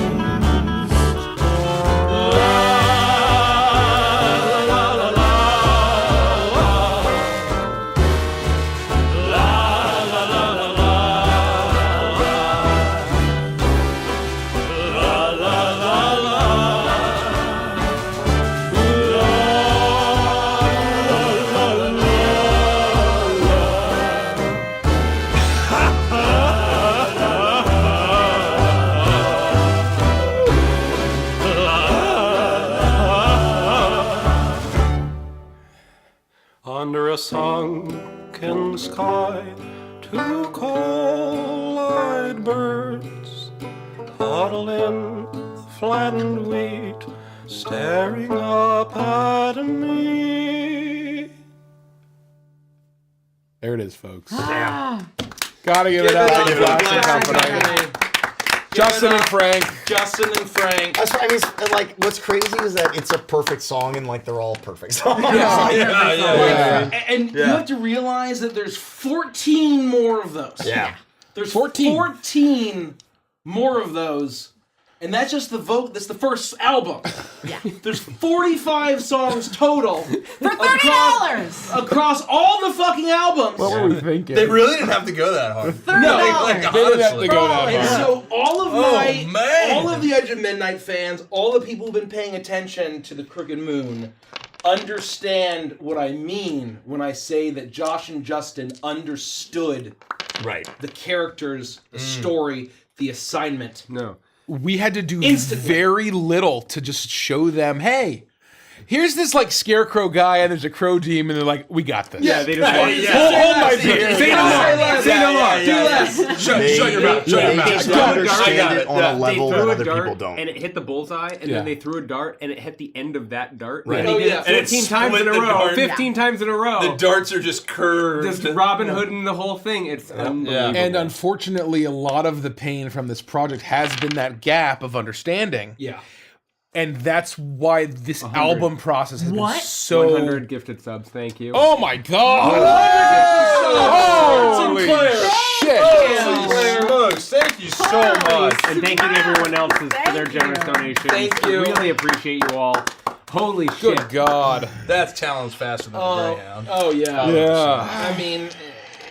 Under a sunken sky, two coal-eyed birds huddle in the flattened wheat, staring up at me. There it is, folks. Gotta give it up to the Blasting Company. Justin and Frank. Justin and Frank. That's what I mean. Like, what's crazy is that it's a perfect song, and like they're all perfect songs. And you have to realize that there's 14 more of those. Yeah. There's 14 more of those, and that's just the vote. That's the first album. Yeah. There's 45 songs total For $30! across all the fucking albums. What were we thinking? They really didn't have to go that hard. $30. Like, They didn't have to go that And hard. so all of man. all of the Edge of Midnight fans, all the people who've been paying attention to the Crooked Moon, understand what I mean when I say that Josh and Justin understood the characters, the story, the assignment. No. We had to do Instantly. very little to just show them, hey, here's this like scarecrow guy and there's a crow team, and they're like, we got this. Yeah, they just Hold my beer. Say no more. Say no more. Do less. Shut your mouth. Shut your mouth. They just I got understand it on a They level threw that a other dart people don't. and it hit the bullseye, and then they threw a dart and it hit the end of that dart. Right. And they Oh, did yeah. it And it 14 times in a split the row, dart. 15 times in a row. The darts are just curved. Just Robin Hood and the whole thing. It's unbelievable. And unfortunately, a lot of the pain from this project has been that gap of understanding. Yeah. And that's why this album process has been so... 100 gifted subs, thank you. Oh my god! Holy shit! Sinclair Hooks, thank you so much. And thanking everyone else for their generous donations. Thank you. Really appreciate you all. Holy shit. Good god. That talent's faster than a Greyhound. Oh yeah. Yeah. I mean,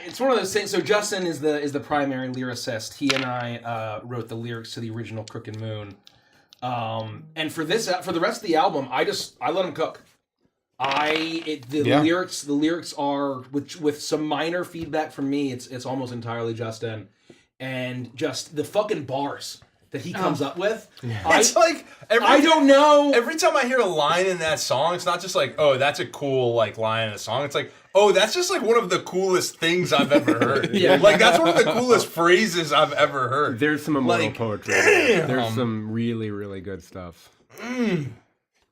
it's one of those things. So Justin is the primary lyricist. He and I wrote the lyrics to the original Crooked Moon. And for the rest of the album, I let him cook. The lyrics are with some minor feedback from me. It's almost entirely Justin, and just the fucking bars that he comes up with. It's like I don't know. Every time I hear a line in that song, it's not just like, oh, that's a cool like line in a song. It's like, oh, that's just like one of the coolest things I've ever heard. Like that's one of the coolest phrases I've ever heard. There's some immortal Like, poetry. There's some really, really good stuff.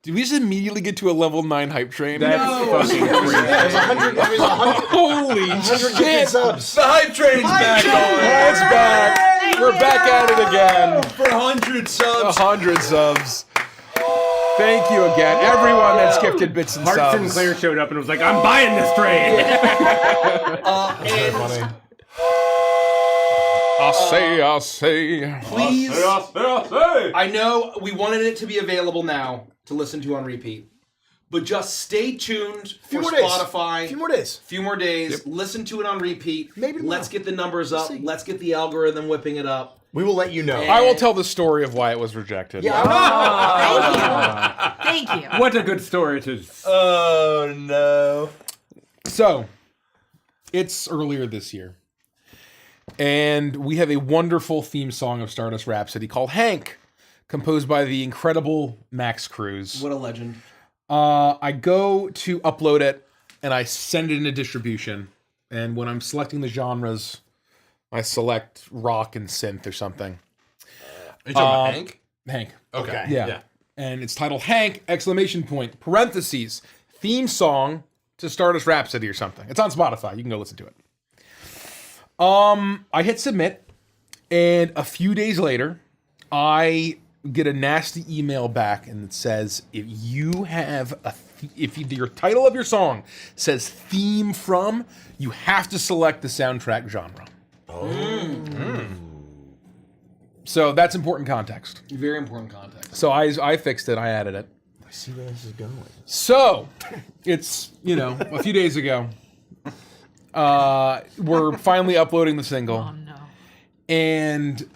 Did we just immediately get to a level 9 hype train? That's fucking crazy. There's 100. Holy 100 shit! subs. The hype train's back on. It's back. We're back at it again. For 100 subs. 100 subs. Thank you again, everyone that's gifted bits and Hart subs. Sinclair showed up and was like, I'm buying this train. Funny. I'll say. Please. Say. I know we wanted it to be available now to listen to on repeat, but just stay tuned for Spotify. A few more days. Few more days. Listen to it on repeat. Maybe tomorrow. Let's get the numbers up. Let's get the algorithm whipping it up. We will let you know. I will tell the story of why it was rejected. Thank you. Thank you. What a good story to. Oh no. So, it's earlier this year. And we have a wonderful theme song of Stardust Rhapsody called Hank, composed by the incredible Max Cruz. What a legend. I go to upload it, and I send it into distribution. And when I'm selecting the genres, I select rock and synth or something. Are you talking about Hank? Hank. Okay. Yeah. And it's titled Hank, parentheses, theme song to Stardust Rhapsody or something. It's on Spotify. You can go listen to it. I hit submit, and a few days later, I get a nasty email back, and it says, if you have if your title of your song says theme from, you have to select the soundtrack genre. So that's important context. Very important context. So I fixed it. I added it. I see where this is going. So it's, a few days ago. We're finally uploading the single. Oh no. And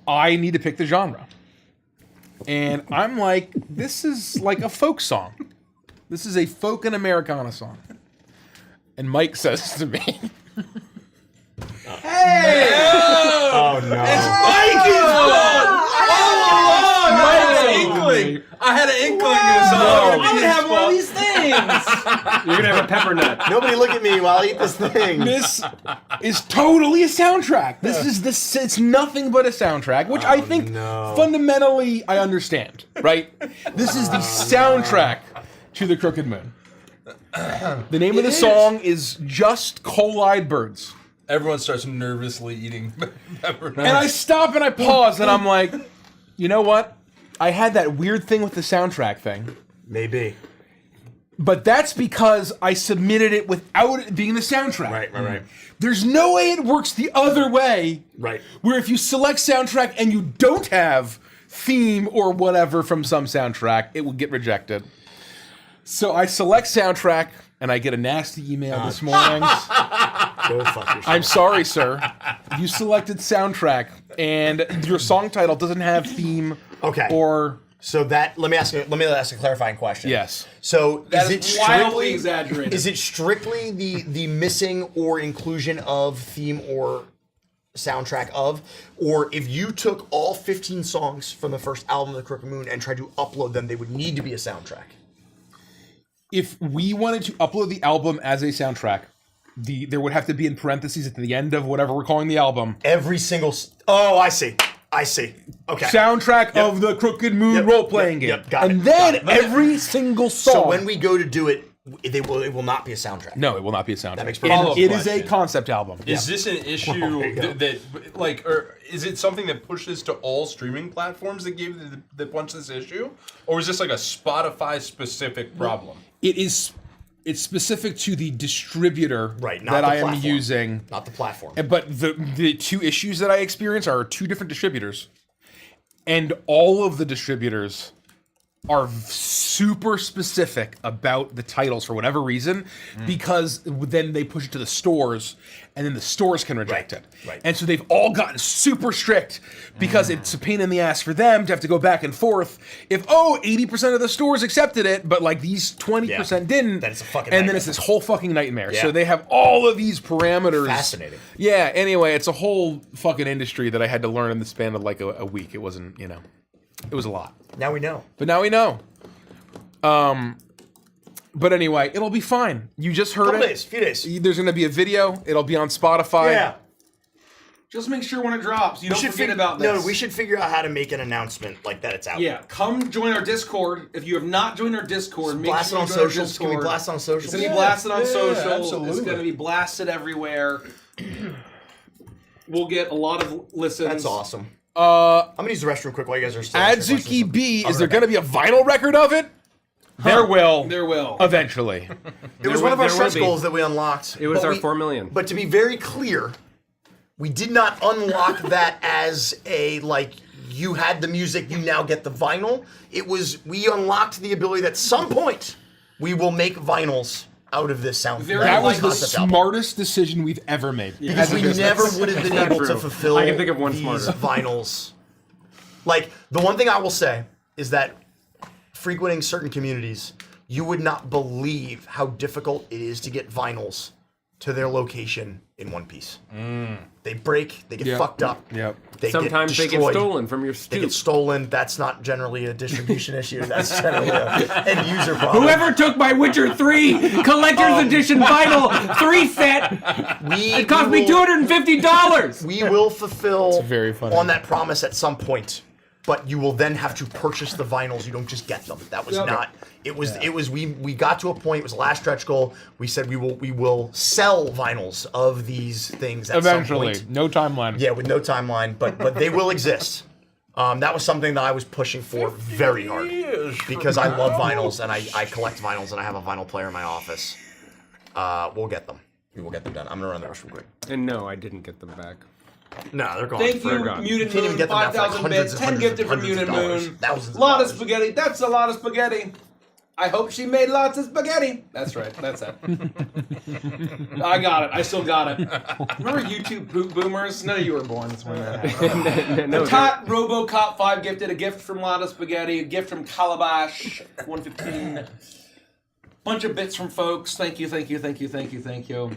I need to pick the genre. And I'm like, this is like a folk song. This is a folk and Americana song. And Mike says to me, Hey! Oh no. It's Mikey's fault! I had an inkling this song. I'm gonna have one of these things. You're gonna have a pepper nut. Nobody look at me while I eat this thing. this is totally a soundtrack. It's nothing but a soundtrack, which I think fundamentally I understand, right? This is the soundtrack to The Crooked Moon. The name of the song is Just Coal-Eyed Birds. Everyone starts nervously eating pepper nuts. And I stop and I pause and I'm like, you know what? I had that weird thing with the soundtrack thing. Maybe. But that's because I submitted it without it being the soundtrack. Right. There's no way it works the other way. Right. Where if you select soundtrack and you don't have theme or whatever from some soundtrack, it will get rejected. So I select soundtrack and I get a nasty email this morning. Go fuck yourself. I'm sorry, sir. You selected soundtrack and your song title doesn't have theme. Okay. Or so that let me ask a clarifying question. yes. So That is is it wildly strictly exaggerated. Is it strictly the missing or inclusion of theme or soundtrack of, or if you took all 15 songs from the first album of The Crooked Moon and tried to upload them, they would need to be a soundtrack? If we wanted to upload the album as a soundtrack, there would have to be in parentheses at the end of whatever we're calling the album. Every single. Oh, I see. Okay. Soundtrack of the Crooked Moon role-playing game. Yep, got it, and then got it. every single song. So when we go to do it, it will not be a soundtrack. No, it will not be a soundtrack. That makes perfect It sense. is a concept album. Is this an issue or is it something that pushes to all streaming platforms that gave that bunch this issue, or is this like a Spotify specific problem? It's specific to the distributor Right, not that the I am platform. using. Not the platform. But the two issues that I experience are two different distributors. And all of the distributors are super specific about the titles for whatever reason, because then they push it to the stores, and then the stores can reject it. Right. And so they've all gotten super strict because it's a pain in the ass for them to have to go back and forth. If 80% of the stores accepted it, but like these 20% didn't, then it's a fucking and nightmare. then it's this whole fucking nightmare. Yeah. So they have all of these parameters. Fascinating. Yeah. Anyway, it's a whole fucking industry that I had to learn in the span of like a week. It wasn't, it was a lot. Now we know. But now we know. But anyway, it'll be fine. You just heard it. Few days. There's going to be a video. It'll be on Spotify. Yeah. Just make sure when it drops, you don't forget about this. No, we should figure out how to make an announcement like that it's out. Yeah, come join our Discord. If you have not joined our Discord, make Blast it sure on you go to our socials. Can we Discord. blast it on socials? It's going to be blasted on social. absolutely. It's going to be blasted everywhere. We'll get a lot of listens. That's awesome. I'm gonna use the restroom quick while you guys are still answering Adzuki questions. B, I'll is be there right going to be a vinyl record of it? There will. There will. Eventually. It was one of our there will stretch be. goals that we unlocked. It was but our 4 million. But to be very clear, We did not unlock that as a, like, you had the music, you now get the vinyl. It was, we unlocked the ability that at some point we will make vinyls out of this sound. That was the concept album. smartest decision we've ever made. Because we never would have been able to fulfill I can think of one these smarter. vinyls. Like, the one thing I will say is that frequenting certain communities, you would not believe how difficult it is to get vinyls to their location in one piece. They break, they get fucked up. Yep. Sometimes they get destroyed. stolen from your They stoop. get stolen. That's not generally a distribution issue. That's generally an end user problem. Whoever took my Witcher 3 Collector's Edition vinyl 3 set, it cost me $250. We will fulfill very funny. on that promise at some point, but you will then have to purchase the vinyls. You don't just get them. That was not. It was. We got to a point. It was the last stretch goal. We said we will sell vinyls of these things at Eventually. some point. No timeline. Yeah, with no timeline, but they will exist. That was something that I was pushing for very hard because I love vinyls and I collect vinyls and I have a vinyl player in my office. We'll get them. We will get them done. I'm gonna run the rush real quick. And no, I didn't get them back. No, they're gone. Thank you, gone. Muted Can't even Moon, get them now for like 5,000 hundreds bits, and 10 hundreds gifted and from hundreds Muted of dollars. Moon. Thousands of Lot of dollars. spaghetti. That's a lot of spaghetti. I hope she made lots of spaghetti. That's right. That's it. I got it. I still got it. Remember YouTube boomers? None of you were born when that happened. No, Tot RoboCop 5 gifted a gift from Lotta Spaghetti, a gift from Calabash 115. Bunch of bits from folks. Thank you, thank you, thank you, thank you, thank you.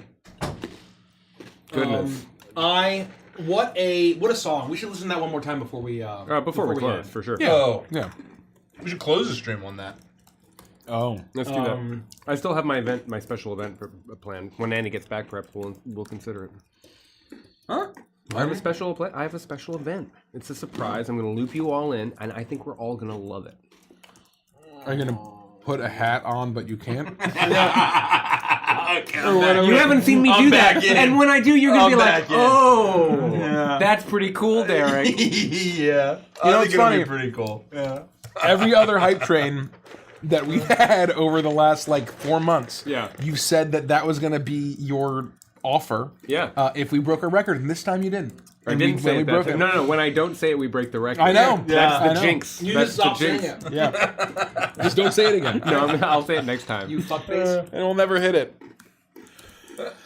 Goodness. What a song. We should listen to that one more time before we Before we close, end. for sure. Yeah. Oh, Yeah. we should close the stream on that. Oh. Let's do that. I still have my special event planned. When Andy gets back, perhaps we'll consider it. Huh? I have a special event. It's a surprise. I'm going to loop you all in, and I think we're all going to love it. Are you gonna put a hat on, but you can't? You haven't seen me do that, and when I do, you're going to be like, "Oh, that's pretty cool, Derek." Yeah, You know, it's funny. Pretty cool. Yeah. Every other hype train that we've had over the last like 4 months, Yeah. you said that was gonna be your offer. Yeah. If we broke a record, and this time you didn't. I And didn't we say really it. broke it. No. When I don't say it, we break the record. I know. That's I the know. jinx. You That's just stop the jinx. saying it. Yeah. Just don't say it again. No, I'll say it next time. You fuckface. And we'll never hit it.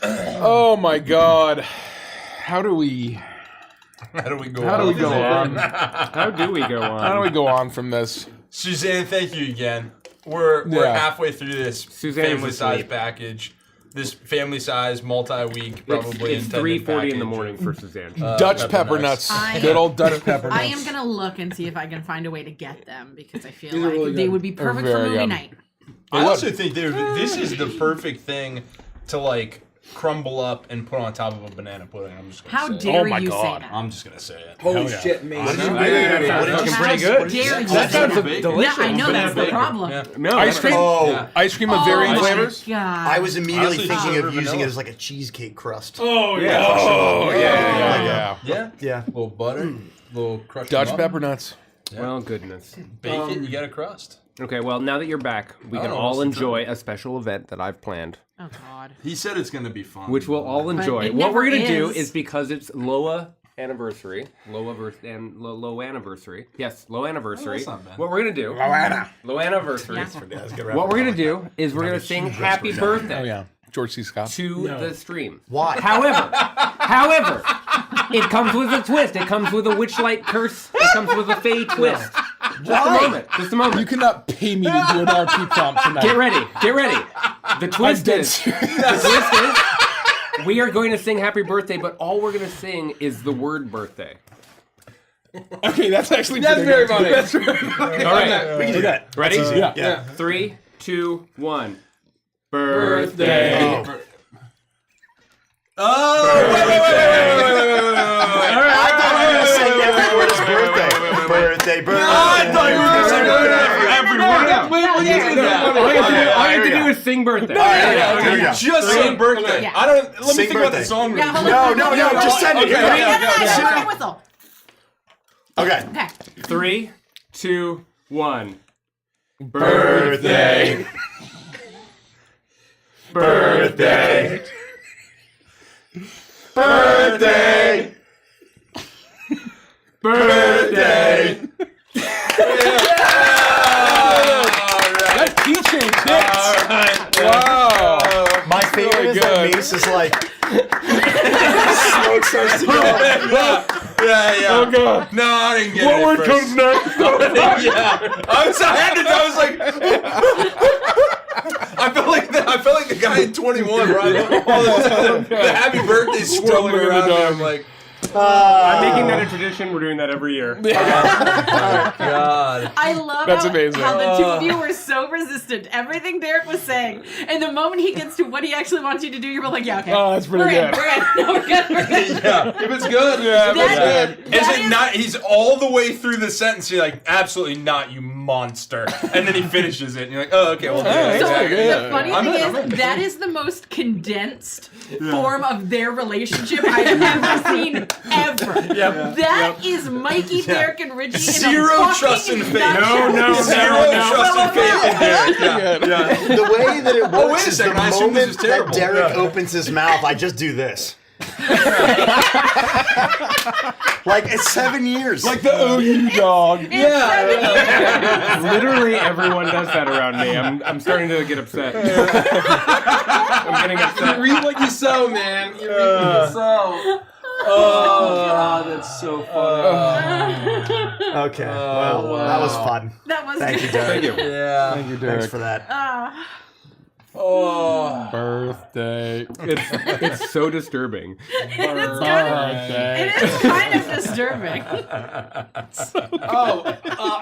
Oh my god. How do we How do we go? How do we go on? How do we go on? How do we go on from this? Suzanne, thank you again. We're Yeah. halfway through this Suzanne family was size asleep. package. This family size multi-week probably It's intended 3:40 in the package. morning for Suzanne. Dutch pepper nuts. Good old Dutch pepper nuts. I am gonna look and see if I can find a way to get them because I feel These are like really they good. would be perfect They're for very movie good. night. I also think this is the perfect thing to like crumble up and put on top of a banana pudding. I'm just gonna How say it. dare my you God. say that? I'm just gonna say it. Holy yeah. shit, Mason. What did you How pretty dare good. you That say sounds that? delicious. Yeah, I know that's the Banana problem. Yeah. No, Ice cream? Oh, Ice cream of varying Oh my flavors? God. I was immediately Honestly, thinking sugar of using vanilla. it as like a cheesecake crust. Oh, yeah. Yeah. Yeah. Little butter, little crushed Dutch nut. pepper nuts. Well, goodness. Bake it, you get a crust. Okay, well, now that you're back, we can know, all what's the enjoy a special event that I've planned, Oh God. He said it's gonna be fun. which we'll all enjoy. it What we're never gonna do is. is because it's Loa anniversary, low anniversary. Yes, low anniversary. that's not bad. What we're gonna do? Low anniversary. Yeah. What we're gonna do is we're gonna sing "Happy Birthday" Oh, yeah. George C. Scott. to the stream. Why? However, it comes with a twist. It comes with a witchlight curse. It comes with a fey twist. Just a moment. Just a moment. You cannot pay me to do an RP prompt tonight. Get ready. Get ready. The twist dead is. serious. The twist is. We are going to sing "Happy Birthday," but all we're going to sing is the word "birthday." Okay, that's actually That's pretty very good. funny. That's very All right. We can do that. Ready? Yeah. Yeah. 3, 2, 1. Birthday. I thought you were going to say every word is birthday. Birthday, birthday. I thought you were gonna say All you have to do is sing birthday. Here we go. just say birthday. Yeah. I don't. Let me Sing think about birthday. the song. Yeah, hold No, on. just send it. Okay, Here we go. okay. No, no, no, whistle. Okay. Okay. 3, 2, 1. Birthday. Birthday. Birthday. Birthday. That keychain hits. Wow. My favorite is that Mace is like, smoke starts to go. Yeah. Oh god. No, I didn't get What it. word First. comes next? Yeah. I was like, I felt like the guy in 21, right? All the happy birthday swirling Stumbling in the around me. dark. I'm like, I'm making that a tradition. We're doing that every year. God. I love That's how, amazing. how the two of you were so resistant to everything Derek was saying. And the moment he gets to what he actually wants you to do, you're both like, yeah, okay. Oh, that's pretty we're good. In, we're in. No, we're good. We're good. Yeah. If it's good, Yeah, That- Is that it is- not? He's all the way through the sentence. You're like, absolutely not, you monster. And then he finishes it, and you're like, oh, okay, well, yeah, So, exactly. yeah. The funny I'm thing in. is, that is the most condensed form of their relationship I've ever seen ever. That is Mikey, Derek, and Richie in Zero a fucking trust and faith. nutshell. Zero trust and faith in Derek. Yeah. The way that it works Oh, wait a is second, the I assume this moment is that terrible. Derek opens his mouth, I just do this. Like, it's 7 years. Like the OU dog. Literally everyone does that around me. I'm starting to get upset. I'm getting upset. you reap what you sow, man. You reap what you sow. Oh, God, that's so funny. Okay. Well, that was fun. That was Thank good. you, Derek. Thank you. Yeah. Thank you, Thanks Derek. for that. Oh. Birthday. It's so disturbing. Birthday. It is kind of disturbing.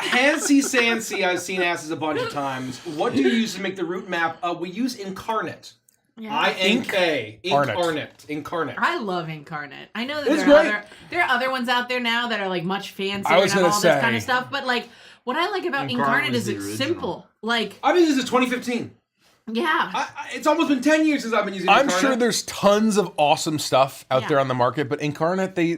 Hansi Sansi, I've seen asses a bunch of times. What do you use to make the route map? We use Incarnate. Yeah. INK. Incarnate. I love Incarnate. I know that It's there are other ones out there now that are like much fancier I was and have gonna all this say. kind of stuff. But like, what I like about Incarnate is it's simple. Like, I've been using this since 2015. yeah. It's almost been 10 years since I've been using I'm Incarnate. sure there's tons of awesome stuff out Yeah. there on the market, but Incarnate, they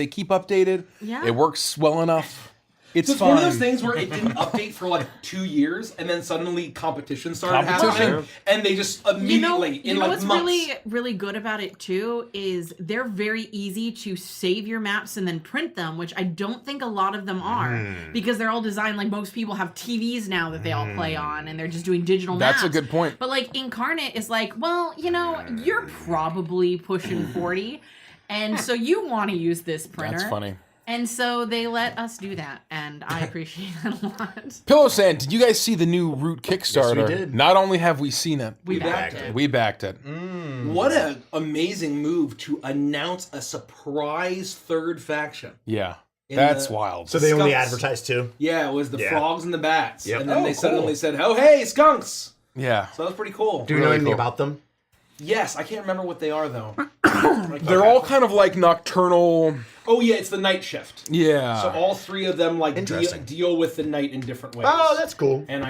keep updated. Yeah. It works well enough. It's So it's fun. one of those things where it didn't update for like 2 years, and then suddenly competition started happening, and they just immediately You know in like what's months. really good about it too is they're very easy to save your maps and then print them, which I don't think a lot of them are because they're all designed like most people have TVs now that they all play on, and they're just doing digital maps. That's a good point. But like Incarnate is like, well, you know, you're probably pushing 40, and so you want to use this printer. That's funny. And so they let us do that, and I appreciate that a lot. Pillow Sand, did you guys see the new Root Kickstarter? Yes, we did. Not only have we seen it, We backed it. we backed it. What an amazing move to announce a surprise third faction. Yeah. In That's the- wild. So they only Skunks. advertised two? Yeah, it was the Yeah. frogs and the bats, Yep. and then Oh, they cool. suddenly said, "Oh, hey, skunks!" Yeah. So that was pretty cool. Do we know Really anything cool. about them? Yes, I can't remember what they are though. They're all kind of like nocturnal. Oh yeah, it's the night shift. Yeah. So all three of them like Interesting. deal with the night in different ways. Oh, that's cool. and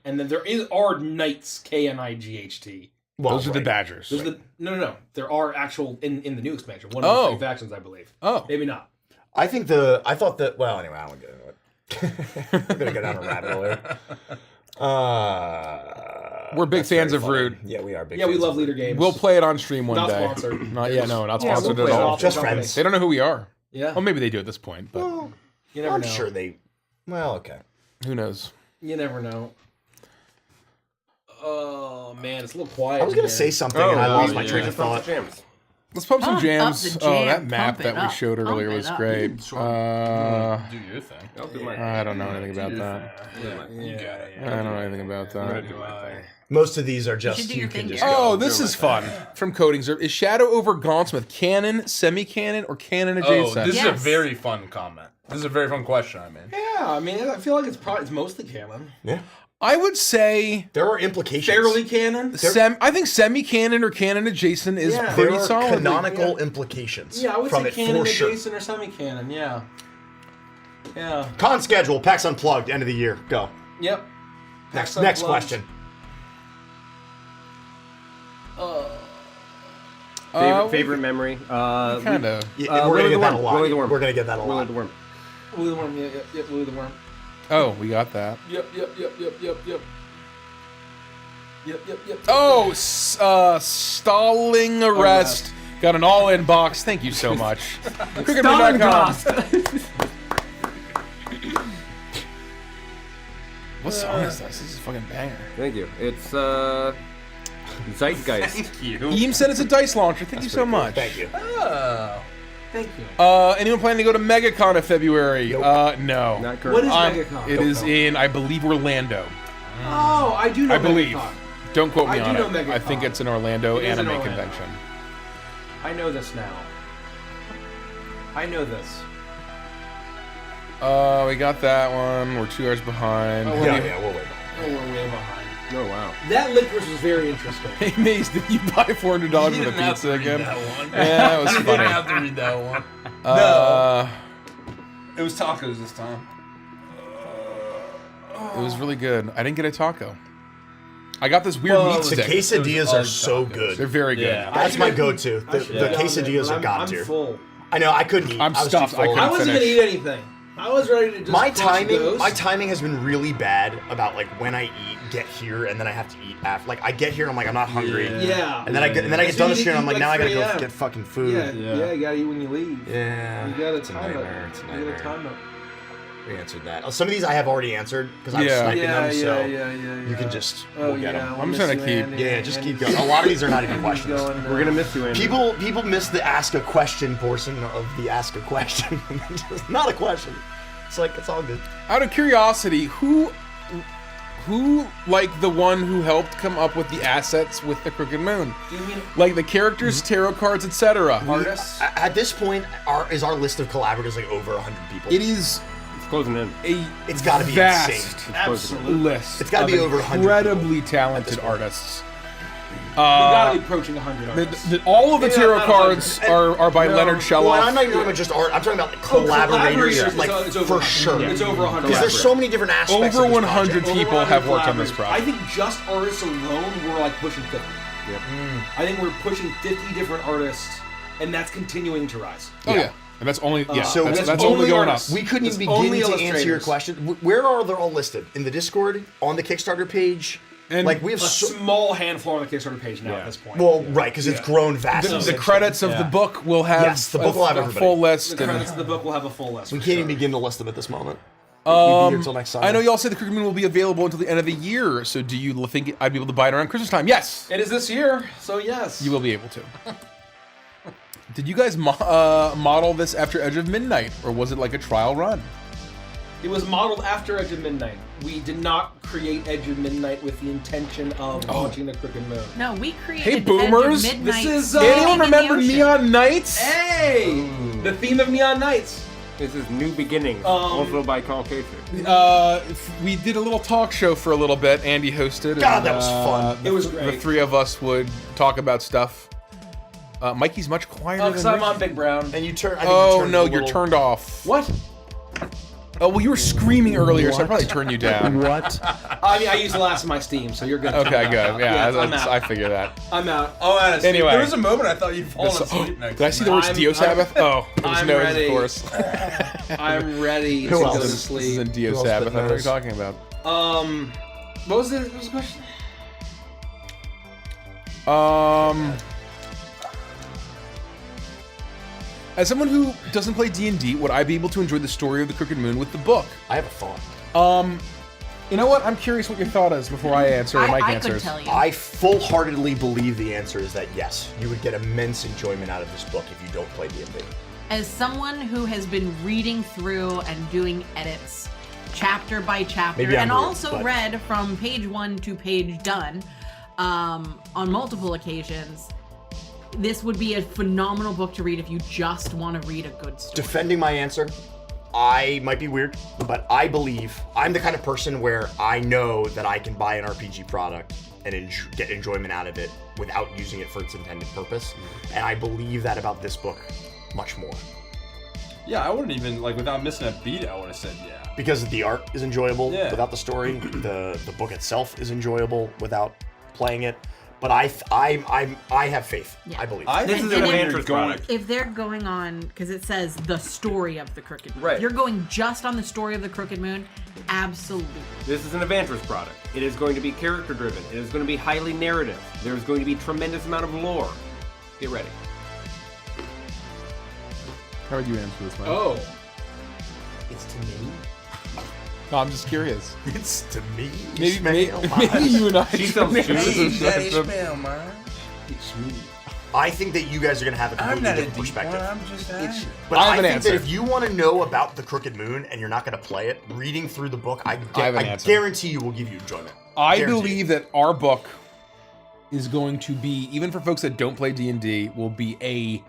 and then are knights KNIGHT. Well, Those are the right. Badgers. There's no. There are actual in the new expansion. One of Oh. the three factions, I believe. Oh. Maybe not. I thought that, well, anyway, I won't get into it. I'm going to go down a rabbit hole here. We're big that's fans very of funny. Root. Yeah, we are big Yeah, we fans love of leader Root. games. We'll play it on stream one Not day. sponsored. Not not Yeah, sponsored we'll at play it all. off Just the company. friends. They don't know who we are. Yeah. Well, maybe they do at this point, but You never I'm know. sure they, well, okay. who knows? You never know. Oh man, it's a little quiet. I was going to in say here. something and I lost my yeah. train of thought. Let's pump some Pump up jams. the Oh, jam, that map pump it that we up, showed pump earlier it was up. great. Do your thing. I don't know anything about that. I don't know anything about that. Most of these are should just, do you your can thing, just Derek. go. Oh, this is fun. From Coding Zero. Is Shadow over Gauntsmith canon, semi-canon, or canon Oh, adjacent? this is a Yes. very fun comment. This is a very fun question, I mean. Yeah, I mean, I feel like it's mostly canon. Yeah. I would say There are implications. Fairly canon. I think semi-canon or canon adjacent is Yeah. pretty There are solid. canonical implications Yeah, I would from say it canon for sure. adjacent or semi-canon. Yeah. Yeah. Con schedule, PAX Unplugged, end of the year. Go. Yep. Next Unplugged. question. Favorite memory? Kind of. Yeah, we're Willy going to the get that a Worm, lot. Willy the Worm. We're going to get that a Willy lot. the Worm. Willy the Worm. Yeah, Willy the Worm. Oh, we got that. Yep. Oh, stalling arrest Got an all-in box. Thank you so much. CrookedMoon.com. What song is this? This is a fucking banger. Thank you. It's Zeitgeist. Thank you. Eam said it's a dice launcher. Thank you so much. Thank you. Oh. Thank you. Anyone planning to go to MegaCon in February? Nope. No. Not What current. is MegaCon? It is in, I believe, Orlando. Oh, I do know I believe. MegaCon. Don't quote me I on do it. know MegaCon. I think it's an Orlando It is in anime Orlando. convention. I know this now. I know this. We got that one. We're 2 hours behind. Oh, Yeah, we'll wait. Oh, we're way behind. Oh, wow. That licorice was very interesting. Hey, Mace, did you buy $400 worth of pizza again? That one. Yeah, that was You funny. didn't have to read that one. It was tacos this time. It was really good. I didn't get a taco. I got this weird meat The stick. quesadillas are so They're good. very good. Yeah. That's my go-to. The quesadillas are god I'm tier. full. I know, I couldn't eat. I'm I was stuffed. too I full. couldn't I wasn't finish. gonna eat anything. I was ready to just My crush those. my timing has been really bad about like when I get here and then I have to eat after. Like I get here and I'm like I'm not hungry. Yeah. And then I get So done you this shit and I'm eat like now I gotta 3 go a.m. get fucking food. Yeah, you gotta eat when you leave. Yeah. You gotta It's a time it. nightmare. It's a You gotta nightmare. time it. We answered that. Some of these I have already answered because I was Yeah. sniping them. So yeah. you can just Oh, we'll get yeah, them. we'll I'm just miss gonna you, keep- Andy. Yeah, just Andy. keep going. A lot of these are not even Keep questions. going, We're gonna miss you, Andy. People miss the ask a question portion of the ask a question. Just not a question. It's like it's all good. Out of curiosity, who like the one who helped come up with the assets with the Crooked Moon? Do you mean Like the characters, tarot cards, etc. artists? At this point, is our list of collaborators like over 100 people? It is It's closing in. a It's got to be vast insane. Absolutely. list. It's gotta of be over 100 incredibly talented artists. We gotta be approaching 100 artists. All of the Maybe tarot not cards 100. are by Leonard Well, Shelloff. I'm not even talking about just art. I'm talking about like collaborators, like it's over for 100. sure. It's over 100. Because there's so many different aspects. Over of this 100 project. people Over have 100 worked on this collaborators. project. I think just artists alone, we're like pushing 50. Yep. I think we're pushing 50 different artists, and that's continuing to rise. Oh yeah, and that's only So that's that's only only going up. artists. We couldn't It's even only begin to answer your illustrators. question. Where are they all listed? In the Discord, on the Kickstarter page, And like we have A small handful on the Kickstarter page now at this point. well, right, because it's grown vastly. The credits of the book will have Yes, the book will have a everybody. full list. the and- credits of the book will have a full list. We for can't sure. even begin to list them at this moment. We'd be here until next summer. I know y'all said the Crooked Moon will be available until the end of the year. So do you think I'd be able to buy it around Christmas time? Yes, It is this year, so yes. you will be able to. Did you guys model this after Edge of Midnight, or was it like a trial run? It was modeled after Edge of Midnight. We did not create Edge of Midnight with the intention of launching the Crooked Moon. No, we created Hey, Edge of boomers! Midnight This is, Sailing Anyone in the remember Ocean. Neon Nights? Hey! The theme of Neon Nights. This is New Beginnings, also by Carl Casey. We did a little talk show for a little bit. Andy hosted. God, and, that was fun. It was The great. three of us would talk about stuff. Mikey's much quieter Because than I'm Rich. on Big Brown. And you turn. I think Oh you turned no, a you're little- turned off. What? Oh well, you were screaming earlier, so I probably turned you down. What? I mean, I used the last of my Steam, so you're good. Okay, good. Yeah, I'm out. I figured that. I'm out. Oh, honestly, Anyway. there was a moment I thought you'd fallen asleep next Did I see the words I'm- Dio Sabbath? Oh, it was I'm nose, ready. of course. I'm ready to Who go else? to This sleep. isn't Dio Who else Sabbath. I but don't know what you're nose? talking about. What was the question? As someone who doesn't play D&D, would I be able to enjoy the story of the Crooked Moon with the book? I have a thought. You know what? I'm curious what your thought is before I answer or Mike I answers. could tell you. I full-heartedly believe the answer is that yes, you would get immense enjoyment out of this book if you don't play D&D. As someone who has been reading through and doing edits chapter by chapter, Maybe I'm and weird, also but- read from page 1 to page done on multiple occasions, this would be a phenomenal book to read if you just want to read a good story. Defending my answer, I might be weird, but I believe I'm the kind of person where I know that I can buy an RPG product and get enjoyment out of it without using it for its intended purpose. And I believe that about this book much more. Yeah, I wouldn't even, like, without missing a beat, I would have said yeah. Because the art is enjoyable Yeah. without the story. The book itself is enjoyable without playing it. But I have faith. Yeah. I believe. I This think is that an when you're advantage going, product. If they're going on, because it says the story of the Crooked Moon. Right. If you're going just on the story of the Crooked Moon, absolutely. This is an Adventures product. It is going to be character driven. It is going to be highly narrative. There's going to be tremendous amount of lore. Get ready. How would you answer this one? Oh. It's to me? No, I'm just curious. It's to me. Maybe you and I. She sells shoes. It's me. I think that you guys are going to have a completely different perspective. I'm just asking. But I have I an think answer. that if you want to know about the Crooked Moon and you're not going to play it, reading through the book, I have an answer. guarantee you will give you enjoyment. I Guarantee. believe that our book is going to be, even for folks that don't play D&D, will be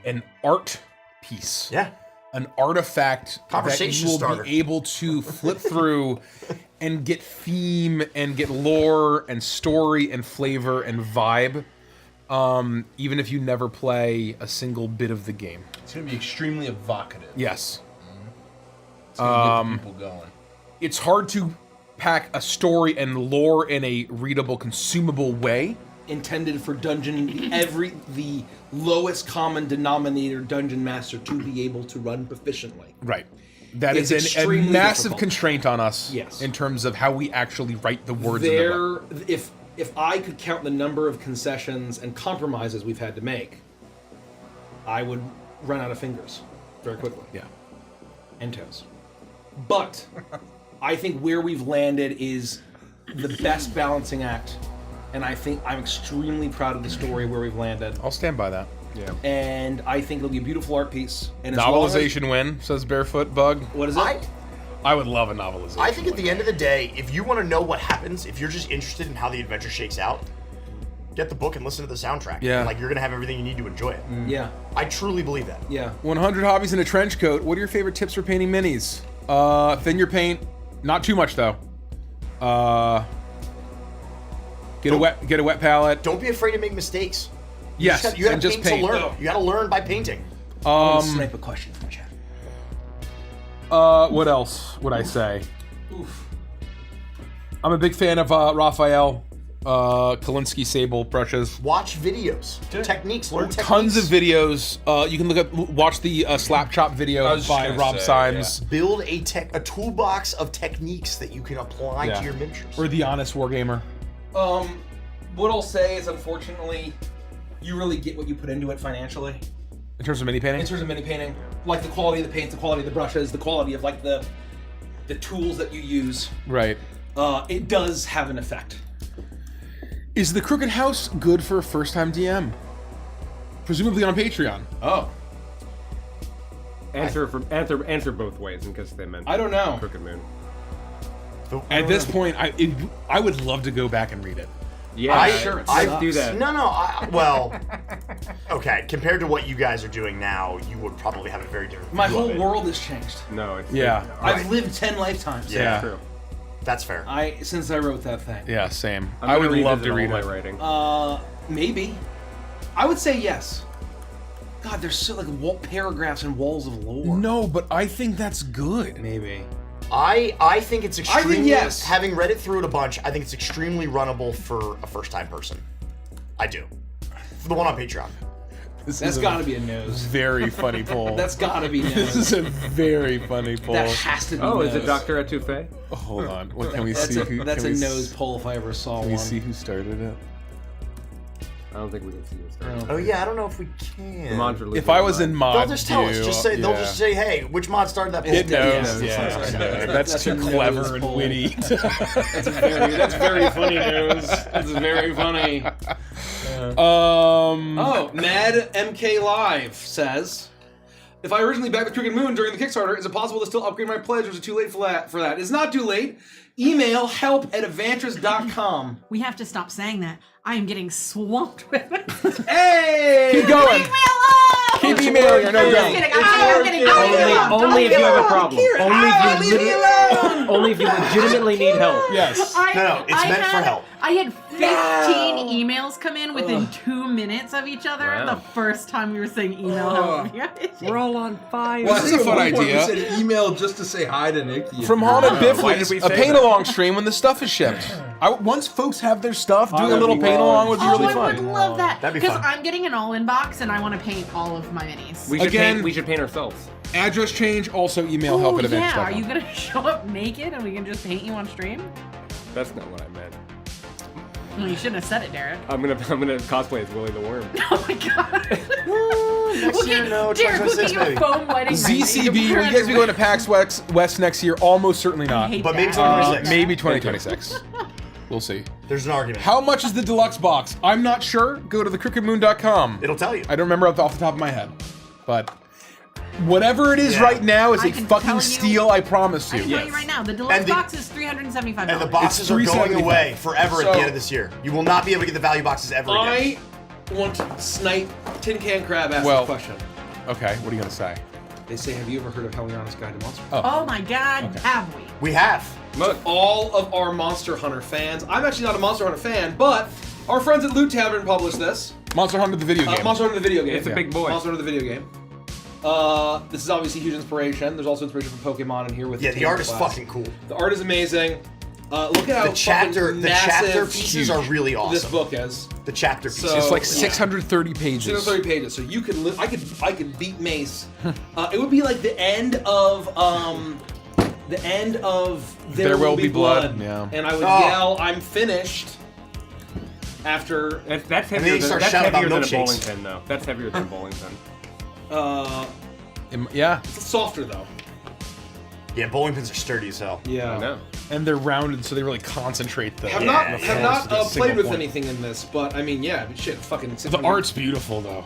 an art piece. Yeah. An artifact that Conversation you will starter. be able to flip through and get theme and get lore and story and flavor and vibe, even if you never play a single bit of the game. It's going to be extremely evocative. Yes. It's going to get the people going. It's hard to pack a story and lore in a readable, consumable way. Intended for the lowest common denominator dungeon master to be able to run proficiently. Right. That It's is a extremely massive difficult. constraint on us. Yes. In terms of how we actually write the words in the book. If I could count the number of concessions and compromises we've had to make, I would run out of fingers very quickly. Yeah. And toes. But I think where we've landed is the best balancing act, and I think I'm extremely proud of the story where we've landed. I'll stand by that. Yeah. And I think it'll be a beautiful art piece. And as long as- Novelization win, says Barefoot Bug. What is it? I would love a novelization. I think at the end of the day, if you want to know what happens, if you're just interested in how the adventure shakes out, get the book and listen to the soundtrack. Yeah. And, like, you're going to have everything you need to enjoy it. Yeah. I truly believe that. Yeah. 100 hobbies in a trench coat. What are your favorite tips for painting minis? Thin your paint. Not too much though. Get a wet palette. Don't be afraid to make mistakes. Yes, You got and to just paint to paint. learn. You got to learn by painting. I'm gonna snipe a question from chat. What else would I say? Oof. I'm a big fan of Raphael Kalinsky Sable brushes. Watch videos, techniques, learn techniques. Tons of videos. You can watch the Slap Chop video I was just by gonna Rob say, Symes. Build a toolbox of techniques that you can apply Yeah. to your miniatures. Or The Honest Wargamer. What I'll say is, unfortunately, you really get what you put into it financially. In terms of mini painting? In terms of mini painting, like the quality of the paints, the quality of the brushes, the quality of like the tools that you use. Right. It does have an effect. Is the Crooked House good for a first-time DM? Presumably on Patreon. Oh. Answer both ways in case they meant. I don't know. Crooked Moon. At this point, I would love to go back and read it. Yeah, I do that. Well, okay. Compared to what you guys are doing now, you would probably have a very different. My view whole of it. world has changed. No, it's Yeah. I've lived 10 lifetimes. Yeah. true. That's fair. Since I wrote that thing. Yeah, same. I'm I gonna would love revisit to all read my it. writing. Maybe. I would say yes. God, there's so like paragraphs and walls of lore. No, but I think that's good. Maybe. I think it's extremely. yes. Having read it through it a bunch, I think it's extremely runnable for a first-time person. I do. For the one on Patreon. That's gotta be a nose. Very funny poll. That's gotta be nose. This is a very funny poll. That has to be Oh, nose. is it Dr. Etouffee? Hold on. What can we That's see? a nose poll if I ever saw Can one. we see who started it? I don't think we can see this. Oh yeah, I don't know if we can. The mods are If I was in They'll mod just tell us. view, Just say. They'll yeah. just say, "Hey, which mod started that poll?" It knows. Yeah. That's That's too a clever nose and poll. witty. That's very funny news. That's very funny. Oh, Mad MK Live says, if I originally backed the Crooked Moon during the Kickstarter, is it possible to still upgrade my pledge, or is it too late for that? It's not too late. Email help@adventures.com. We have to stop saying that. I am getting swamped with it. Hey! Keep going. Leave me alone! Keep emailing. No, I'm go. kidding. I'm kidding. Only if you have a problem. Only if you legitimately need help. Yes. No, it's meant for help. I had 15 emails come in within 2 minutes of each other Wow. the first time we were saying email help. We're all on fire. Well, this is a fun idea. We said email just to say hi to Nikki. From Haunted Why did we Biffleys, a say paint-along stream when the stuff is shipped. Once folks have their stuff, doing a that'd little be paint-along would be really I would fun. love that. That'd be Because fun. I'm getting an all-in box and I want to paint all of my minis. We should Again- paint. We should paint ourselves. Address change, also email Oh, help@adventures.com. yeah. Are you going to show up naked and we can just paint you on stream? That's not what I meant. Well, you shouldn't have said it, Derek. I'm gonna cosplay as Willy the Worm. Oh my god. Next year, no. Jared, look at 2026, your maybe. foam wedding. ZCB, will you guys be going to PAX West next year? Almost certainly not. But maybe 2026. Maybe 2026. We'll see. There's an argument. How much is the deluxe box? I'm not sure. Go to thecrookedmoon.com. It'll tell you. I don't remember off the top of my head. But whatever it is right now is I a can fucking tell you- steal, I promise I you. can tell you right now, the deluxe box is $375. And the boxes are going $375. away forever at So- the end of this year. You will not be able to get the value boxes ever again. I want to snipe Tin Can Crab ask Well- a question. Okay, what are you going to say? They say, have you ever heard of Heliana's Guide to Monster? Oh my God, have we? We have. Look, all of our Monster Hunter fans. I'm actually not a Monster Hunter fan, but our friends at Loot Tavern published this. Monster Hunter the video game. Monster Hunter the video game. It's a big boy. Monster Hunter the video game. This is obviously huge inspiration. There's also inspiration from Pokemon in here with Yeah, the art is class. fucking cool. The art is amazing. Look at how The chapter massive pieces are really awesome. this book is. The chapter pieces. So- It's like yeah. 630 pages. 630 pages. So you could, I could beat Mace. It would be like the end of There Will Be Blood. Yeah. And I would yell, "I'm finished." After That's then heavier you than, start that's shouting heavier about than a bowling milkshakes. pin, though. That's heavier than a bowling pin. Yeah. it's softer though. Yeah, bowling pins are sturdy as hell. Yeah. I know. And they're rounded, so they really concentrate the. Have Yeah, not yeah. have not It's a played single with point. anything in this, but I mean, yeah, shit, fucking. The 600. art's beautiful, though.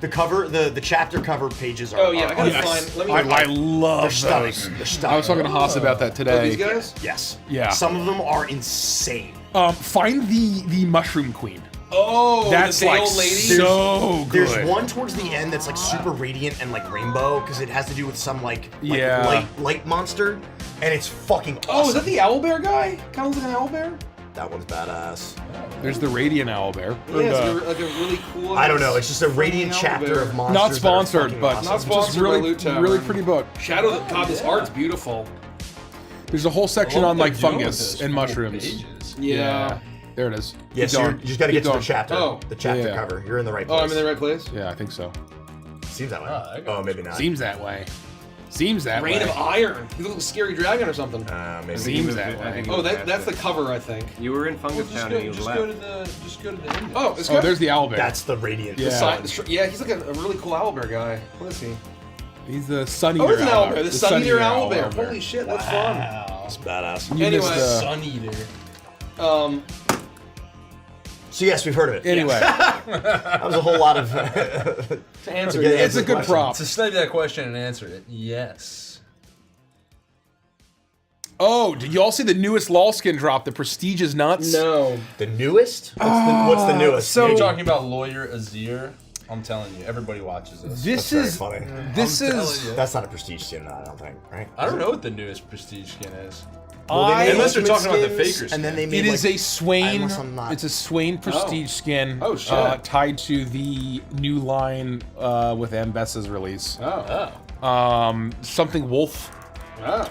The cover, the chapter cover pages are. Oh yeah, I gotta Yes. find. Let me. I love They're stunning. those. They're stunning. I was talking to Haas about that Oh, today. these guys. Yes. Yeah. Some of them are insane. Find the Mushroom Queen. Oh, That's the like old lady. so good. There's one towards the end that's like super radiant and like rainbow because it has to do with some like Yeah. light monster, and it's fucking awesome. Oh, is that the owlbear guy? Kind of looks like an owlbear. That one's badass. There's the Radiant Owlbear. Yeah, it's like a really cool. I don't know. It's just a radiant Owlbear. chapter of monsters. Not that are sponsored, fucking but awesome. Not sponsored just really, by Loot Tavern. really pretty book. Shadow. God, this art's beautiful. There's a whole section What on they're like doing fungus with this and full mushrooms. pages. Yeah. There it is. Yeah, Keep so going. you just got to Keep get to the going. chapter. Oh. The chapter Yeah. cover. You're in the right Oh, place. I'm in the right place. Yeah, I think so. Seems that way. I got Oh, maybe not. Seems that way. Seems that Rain way. of Iron. You look like a scary dragon or something. Maybe. Seems was- that I way. think- Oh, that's the cover, I think. You were in Fungus Town and you Just left. go to the index. Oh, it's Oh, good. there's the owlbear. That's the radiant. Yeah. Yeah, he's like a really cool owlbear guy. What is he? He's the Sun Oh, Eater it's an owlbear. The Sun Eater Owlbear. owlbear. Holy shit, that's fun. It's badass. You Anyway, missed the- Sun Eater. So yes, we've heard of it. Anyway, That was a whole lot of. To answer Yeah, it, it's a good prop. To study that question and answer it, yes. Oh, did you all see the newest LOL skin drop? The Prestige is nuts. No. The newest? What's the newest? so- You're talking about Lawyer Azir. I'm telling you, everybody watches this. This That's is very funny. this I'm is. telling That's not a prestige skin, I don't think, right? I don't know what the newest prestige skin is. Well, they made Unless you're ultimate talking about the skins, faker and then skin. they made It is like, a Swain. unless I'm not- It's a Swain Prestige skin. Oh, shit. Tied to the new line with Ambessa's release. Oh. Something Wolf.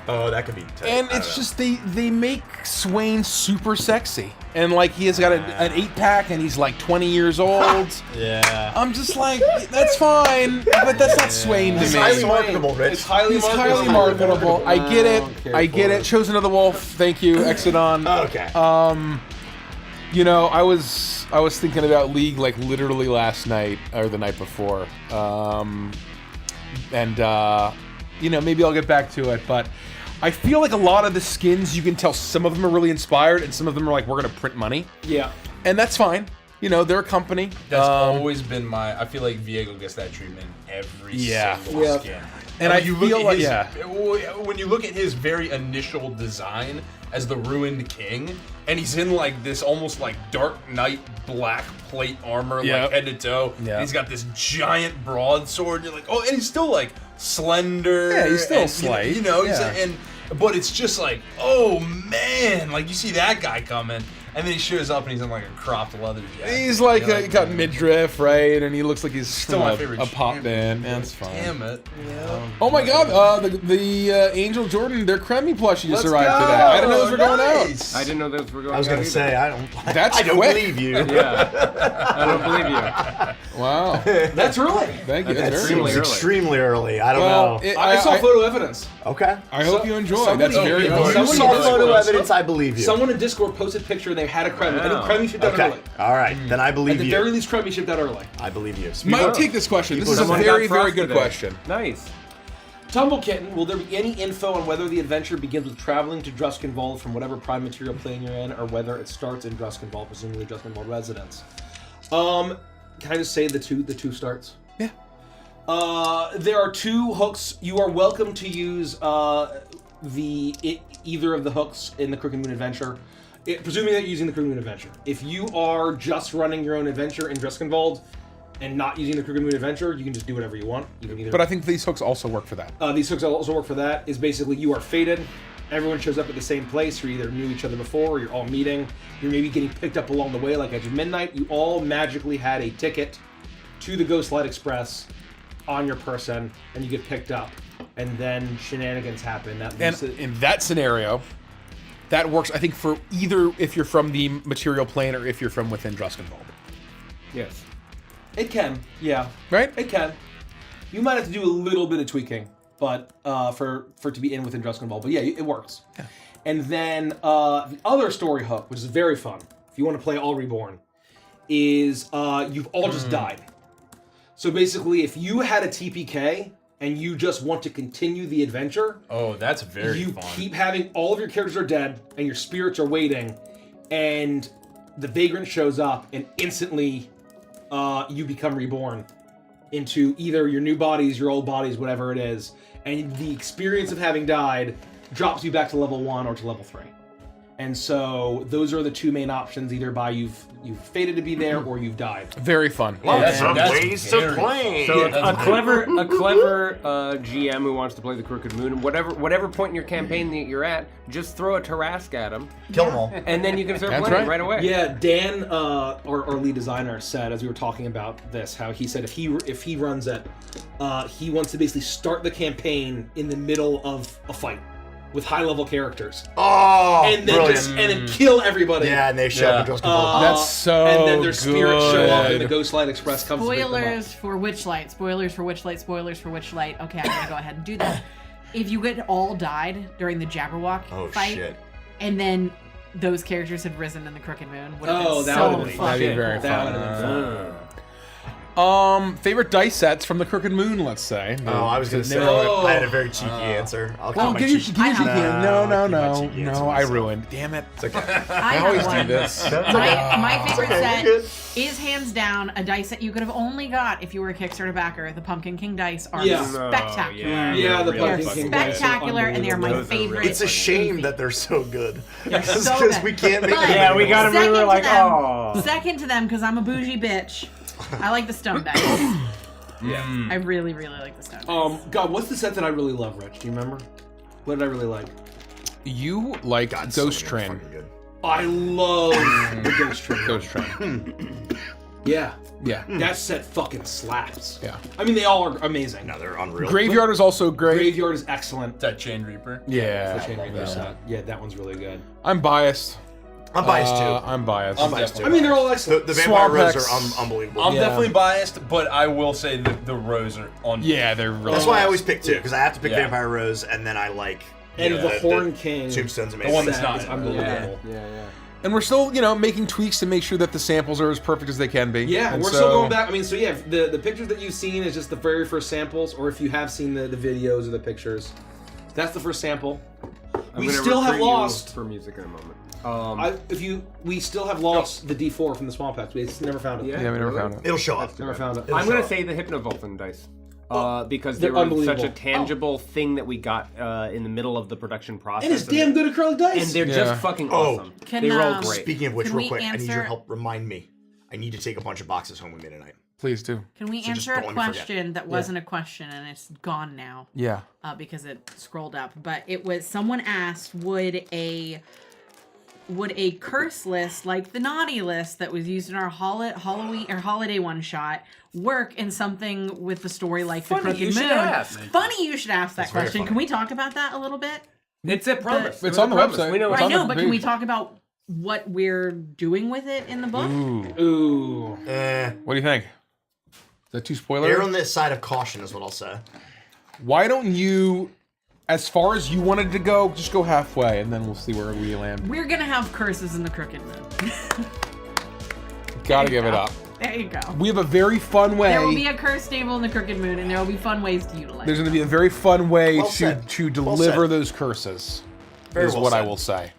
Oh, that could be. Tight. And I don't it's know. just they make Swain super sexy, and like he has got an 8-pack, and he's like 20 years old. Yeah. I'm just like, that's fine, but that's not Swain to It's me. highly marketable, Rich. It's highly He's marketable. highly marketable. I get it. I get it. Chosen of the Wolf. Thank you, Exodon. Okay. You know, I was thinking about League like literally last night or the night before, you know, maybe I'll get back to it, but I feel like a lot of the skins, you can tell some of them are really inspired and some of them are like, we're gonna print money, Yeah. and that's fine. You know, they're a company. That's always been my. I feel like Viego gets that treatment every Yeah. single Yeah. skin. And I when feel like- his, yeah. When you look at his very initial design as the Ruined King, and he's in like this almost like Dark Knight black plate armor, Yep. like head to toe. Yeah. And he's got this giant broadsword. You're like, oh, and he's still like slender. Yeah, he's still and, slight. You know, he's Yeah. but it's just like, oh man, like you see that guy coming. And then he shows up and he's in like a cropped leather jacket. He's like, You're he got midriff, right? And he looks like he's Still from my favorite a pop champion. band. That's fine. Damn it. Oh my god, the Angel Jordan, their Cremi plushie just Let's arrived go! today. I didn't know those were going out. Nice. I didn't know those were going I was out gonna either. say I don't. That's I don't quick. believe you. Yeah. I don't believe you. Wow. That's early. Thank you. That That's extremely seems early. extremely early. I don't Well, know. I saw photo evidence. Okay. I hope you enjoy. somebody- That's very you know, You important. somebody saw did photo Discord. evidence. I believe you. Someone in Discord posted a picture and they They had a Kremlin. I think Kremlin shipped out Okay. early. All right. Then I believe At the you. very least, Kremlin shipped out early. I believe you. Might take this question. This is a Someone very, got very Frost good today. question. Nice. Tumble Kitten, will there be any info on whether the adventure begins with traveling to Druskenwald from whatever prime material plane you're in, or whether it starts in Druskenwald, presumably Druskenwald residence? Can I just say the two starts? Yeah. There are 2 hooks. You are welcome to use either of the hooks in the Crooked Moon Adventure, presuming that you're using the Crooked Moon Adventure. If you are just running your own adventure in Druskenwald and not using the Crooked Moon Adventure, you can just do whatever you want. You can either. But I think these hooks also work for that. These hooks also work for that. Is basically you are fated. Everyone shows up at the same place. You either knew each other before, or you're all meeting. You're maybe getting picked up along the way, like Edge of Midnight. You all magically had a ticket to the Ghostlight Express on your person, and you get picked up, and then shenanigans happen. And in that scenario, that works, I think, for either if you're from the material plane or if you're from within Druskenwald. Yes. It can, yeah. Right? It can. You might have to do a little bit of tweaking, but for it to be in within Druskenwald. But yeah, it works. Yeah. And then the other story hook, which is very fun, if you want to play All Reborn, is you've all just died. So basically, if you had a TPK and you just want to continue the adventure, that's very fun. You keep having all of your characters are dead and your spirits are waiting, and the Vagrant shows up and instantly you become reborn into either your new bodies, your old bodies, whatever it is, and the experience of having died drops you back to level 1 or to level 3. And so those are the 2 main options: either by you've fated to be there or you've died. Very fun. Lots of ways to play. So a clever GM who wants to play the Crooked Moon, whatever point in your campaign that you're at, just throw a Tarrasque at him, Kill them all, and then you can start That's playing right. away. Yeah, Dan, our lead designer, said as we were talking about this, how he said if he runs it, he wants to basically start the campaign in the middle of a fight with high-level characters. Oh, and then brilliant. and then kill everybody. Yeah, and they show up in Druskenwald. That's so And then their spirits show up, and the good. Ghostlight Express comes. To pick them up. Spoilers for Witchlight. Spoilers for Witchlight. Spoilers for Witchlight. Okay, I'm gonna go ahead and do this. If you had all died during the Jabberwock fight, shit. and then those characters had risen in the Crooked Moon, would have Oh, been that so would've been fun. That'd be very That fun. would have been fun. Favorite dice sets from the Crooked Moon, let's say. Oh, I was gonna say I had a very cheeky answer. I'll Well, count my give you cheeky. I have cheeky. one. No, I ruined. Damn it. It's okay. I always have do one. this. My favorite okay, you're set is hands down a dice set you could have only got if you were a Kickstarter backer. The Pumpkin King dice are Yeah. spectacular. Yeah, the They're Pumpkin King dice are spectacular, and they are my unbelievable. favorite. It's a shame that they're so good. They're so Because good. we can't make But them Yeah, we got anymore. them. We were Second like, to them, oh. second to them, because I'm a bougie bitch. I like the stone dice. Yeah. I really, really like the stone dice. God, what's the set that I really love, Rich? Do you remember? What did I really like? You like God, Ghost so many Train. fucking good. I love the Ghost Train. Ghost Train. Yeah. Yeah. That set fucking slaps. Yeah. I mean, they all are amazing. No, they're unreal. Graveyard is also great. Graveyard is excellent. That Chain Reaper. Yeah. The Chain Reaper set. Yeah, that one's really good. I'm biased. I'm biased too. I'm biased. I'm biased too. I mean, they're all excellent. The Vampire Swamp Rose Hex. are unbelievable. I'm Yeah. definitely biased, but I will say that the Rose are on. Yeah, they're really. That's why I always pick 2, because I have to pick Yeah. Vampire Rose, and then I like. And you know, the Horn King. Tombstone's amazing. The one that's set not is in- unbelievable. Yeah. And we're still, making tweaks to make sure that the samples are as perfect as they can be. Yeah, And we're so- still going back. I mean, so yeah, the pictures that you've seen is just the very first samples, or if you have seen the videos or the pictures, that's the first sample. We still have lost. for music in a moment. We still have lost the D4 from the small packs. We just never found it. Yeah. Yeah, we never found it. It'll show up. Never found it. I'm gonna say the Hypnovulcan dice. Because they they're were such unbelievable. a tangible thing that we got in the middle of the production process. And it's damn good acrylic dice. And they're Yeah. just fucking Oh. awesome. Can, they roll great. Speaking of which, Can real we quick, I need your answer- help. Remind me. I need to take a bunch of boxes home with me tonight. Please do. Can we So just answer a don't let me forget. question that wasn't a question and it's gone now Yeah. because it scrolled up? But it was someone asked, would a curse list like the naughty list that was used in our Halloween or holiday one shot work in something with the story like Funny the Crooked you Moon? should ask. Funny you should ask that very question. funny. Can we talk about that a little bit? It's a promise. It's on the website. We know It's I on know, the but can we page. talk about what we're doing with it in the book? Ooh. What do you think? Is that too spoiler? Err on the side of caution is what I'll say. Why don't you as far as you wanted to go, just go halfway, and then we'll see where we land. We're gonna have curses in the Crooked Moon. Gotta give it up. There you go. We have a very fun way. There will be a curse table in the Crooked Moon, and there will be fun ways to utilize There's going to be a very fun way Well said. to Well deliver said. those curses. Very is well what I said. will say.